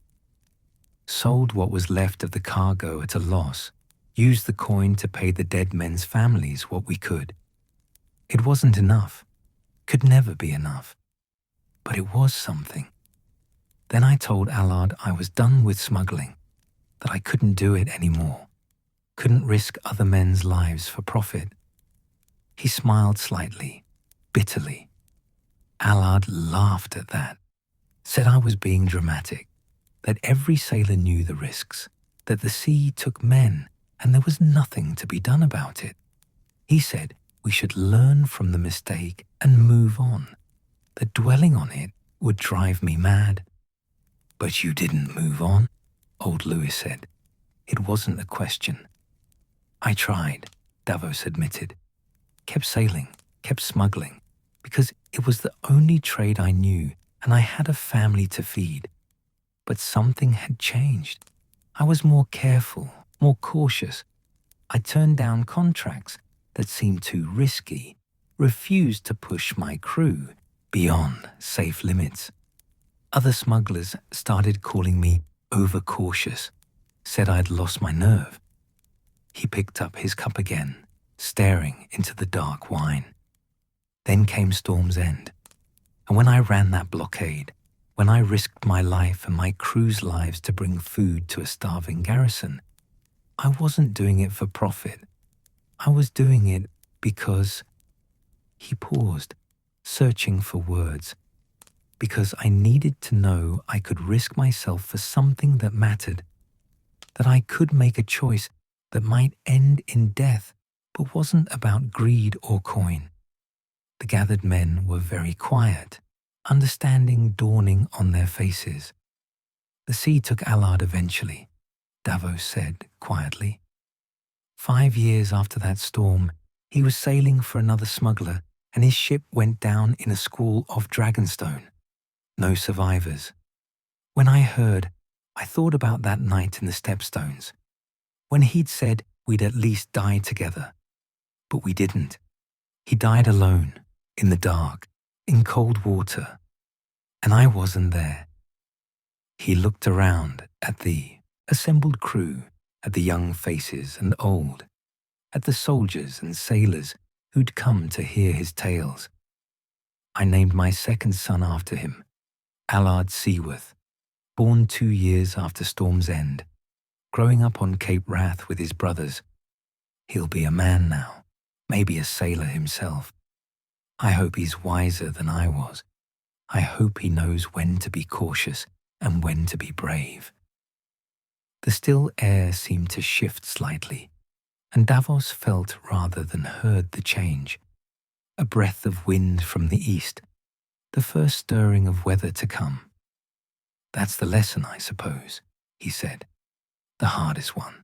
Sold what was left of the cargo at a loss, used the coin to pay the dead men's families what we could. It wasn't enough, could never be enough, but it was something. Then I told Allard I was done with smuggling, that I couldn't do it anymore, couldn't risk other men's lives for profit. He smiled slightly, bitterly. Allard laughed at that, said I was being dramatic, that every sailor knew the risks, that the sea took men and there was nothing to be done about it. He said we should learn from the mistake and move on, that dwelling on it would drive me mad. But you didn't move on, old Lewis said. It wasn't a question. I tried, Davos admitted. Kept sailing, kept smuggling, because it was the only trade I knew and I had a family to feed. But something had changed. I was more careful, more cautious. I turned down contracts that seemed too risky, refused to push my crew beyond safe limits. Other smugglers started calling me overcautious, said I'd lost my nerve. He picked up his cup again, staring into the dark wine. Then came Storm's End, and when I ran that blockade, when I risked my life and my crew's lives to bring food to a starving garrison, I wasn't doing it for profit. I was doing it because... He paused, searching for words. Because I needed to know I could risk myself for something that mattered, that I could make a choice that might end in death, but wasn't about greed or coin. The gathered men were very quiet, understanding dawning on their faces. The sea took Allard eventually, Davos said quietly. 5 years after that storm, he was sailing for another smuggler and his ship went down in a squall of dragonstone. No survivors. When I heard, I thought about that night in the Stepstones, when he'd said we'd at least die together. But we didn't. He died alone, in the dark, in cold water, and I wasn't there. He looked around at the assembled crew, at the young faces and old, at the soldiers and sailors who'd come to hear his tales. I named my second son after him, Allard Seaworth, born 2 years after Storm's End, growing up on Cape Wrath with his brothers. He'll be a man now, maybe a sailor himself. I hope he's wiser than I was. I hope he knows when to be cautious and when to be brave. The still air seemed to shift slightly, and Davos felt rather than heard the change. A breath of wind from the east, the first stirring of weather to come. That's the lesson, I suppose, he said. The hardest one.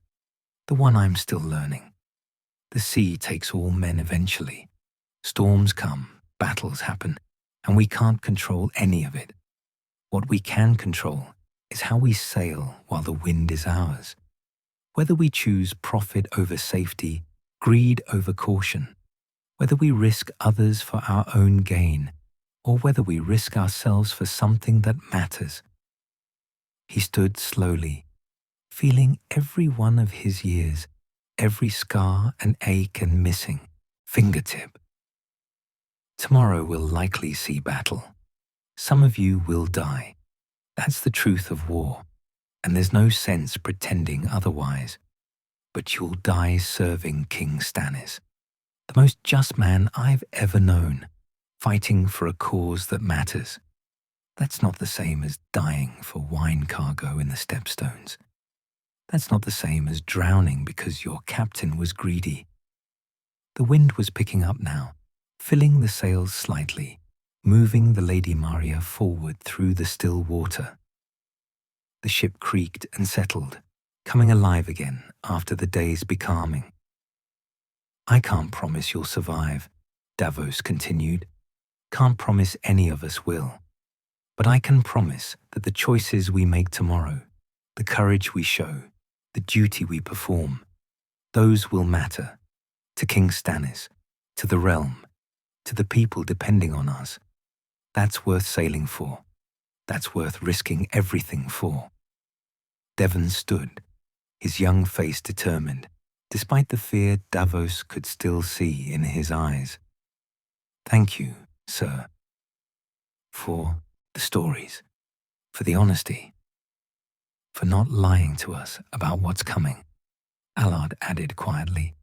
The one I'm still learning. The sea takes all men eventually. Storms come, battles happen, and we can't control any of it. What we can control is how we sail while the wind is ours. Whether we choose profit over safety, greed over caution, whether we risk others for our own gain, or whether we risk ourselves for something that matters. He stood slowly, feeling every one of his years, every scar and ache and missing fingertip. Tomorrow will likely see battle. Some of you will die. That's the truth of war, and there's no sense pretending otherwise. But you'll die serving King Stannis, the most just man I've ever known, fighting for a cause that matters. That's not the same as dying for wine cargo in the Stepstones. That's not the same as drowning because your captain was greedy. The wind was picking up now, filling the sails slightly, moving the Lady Maria forward through the still water. The ship creaked and settled, coming alive again after the day's becalming. I can't promise you'll survive, Davos continued. Can't promise any of us will. But I can promise that the choices we make tomorrow, the courage we show, the duty we perform, those will matter to King Stannis, to the realm, to the people depending on us. That's worth sailing for. That's worth risking everything for. Devon stood, his young face determined, despite the fear Davos could still see in his eyes. Thank you, sir, for the stories, for the honesty, for not lying to us about what's coming, Allard added quietly.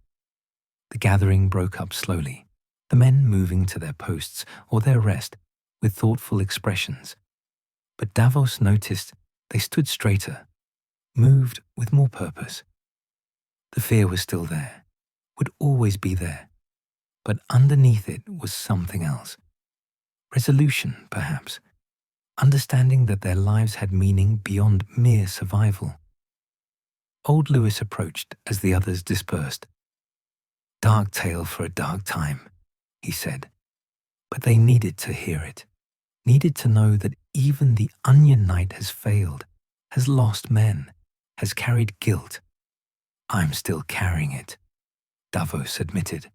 The gathering broke up slowly, the men moving to their posts or their rest with thoughtful expressions. But Davos noticed they stood straighter, moved with more purpose. The fear was still there, would always be there, but underneath it was something else. Resolution, perhaps. Understanding that their lives had meaning beyond mere survival. Old Lewis approached as the others dispersed. Dark tale for a dark time, he said. But they needed to hear it, needed to know that even the Onion Knight has failed, has lost men, has carried guilt. I'm still carrying it, Davos admitted.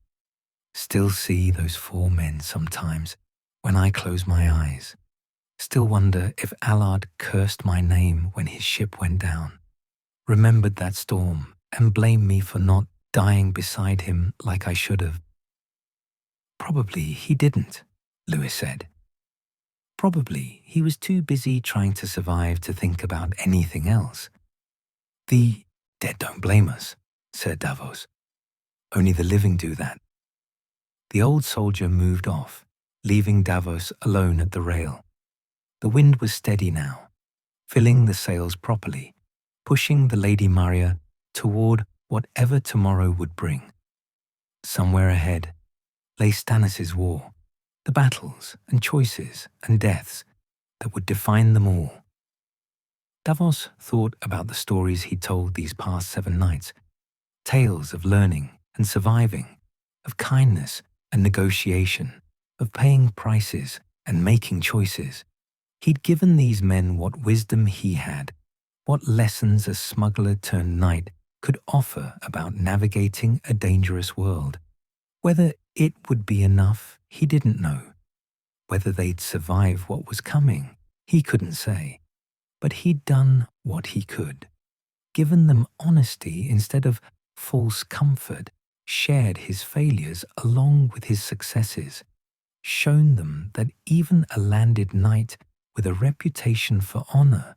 Still see those 4 men sometimes when I close my eyes. Still wonder if Allard cursed my name when his ship went down, remembered that storm and blamed me for not dying beside him like I should have. Probably he didn't, Lewis said. Probably he was too busy trying to survive to think about anything else. The dead don't blame us, said Davos. Only the living do that. The old soldier moved off, leaving Davos alone at the rail. The wind was steady now, filling the sails properly, pushing the Lady Maria toward whatever tomorrow would bring. Somewhere ahead lay Stannis' war, the battles and choices and deaths that would define them all. Davos thought about the stories he'd told these past 7 nights, tales of learning and surviving, of kindness and negotiation, of paying prices and making choices. He'd given these men what wisdom he had, what lessons a smuggler turned knight could offer about navigating a dangerous world. Whether it would be enough, he didn't know. Whether they'd survive what was coming, he couldn't say. But he'd done what he could, given them honesty instead of false comfort, shared his failures along with his successes, shown them that even a landed knight with a reputation for honor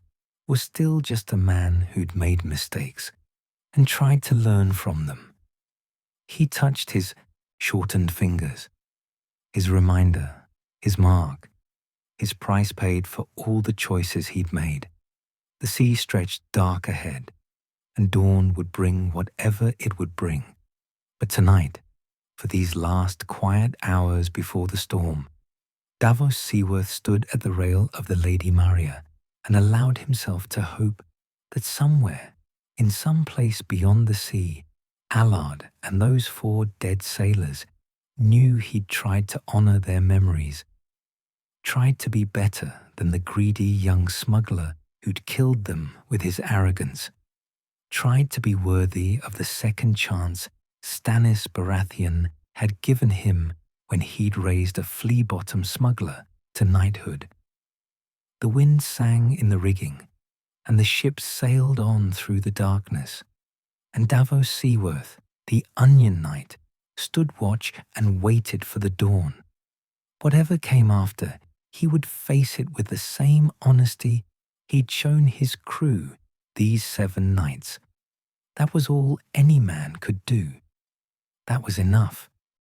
was still just a man who'd made mistakes and tried to learn from them. He touched his shortened fingers, his reminder, his mark, his price paid for all the choices he'd made. The sea stretched dark ahead, and dawn would bring whatever it would bring. But tonight, for these last quiet hours before the storm, Davos Seaworth stood at the rail of the Lady Maria and allowed himself to hope that somewhere, in some place beyond the sea, Allard and those 4 dead sailors knew he'd tried to honor their memories, tried to be better than the greedy young smuggler who'd killed them with his arrogance, tried to be worthy of the second chance Stannis Baratheon had given him when he'd raised a flea-bottom smuggler to knighthood. The wind sang in the rigging, and the ship sailed on through the darkness, and Davos Seaworth, the Onion Knight, stood watch and waited for the dawn. Whatever came after, he would face it with the same honesty he'd shown his crew these 7 nights. That was all any man could do. That was enough.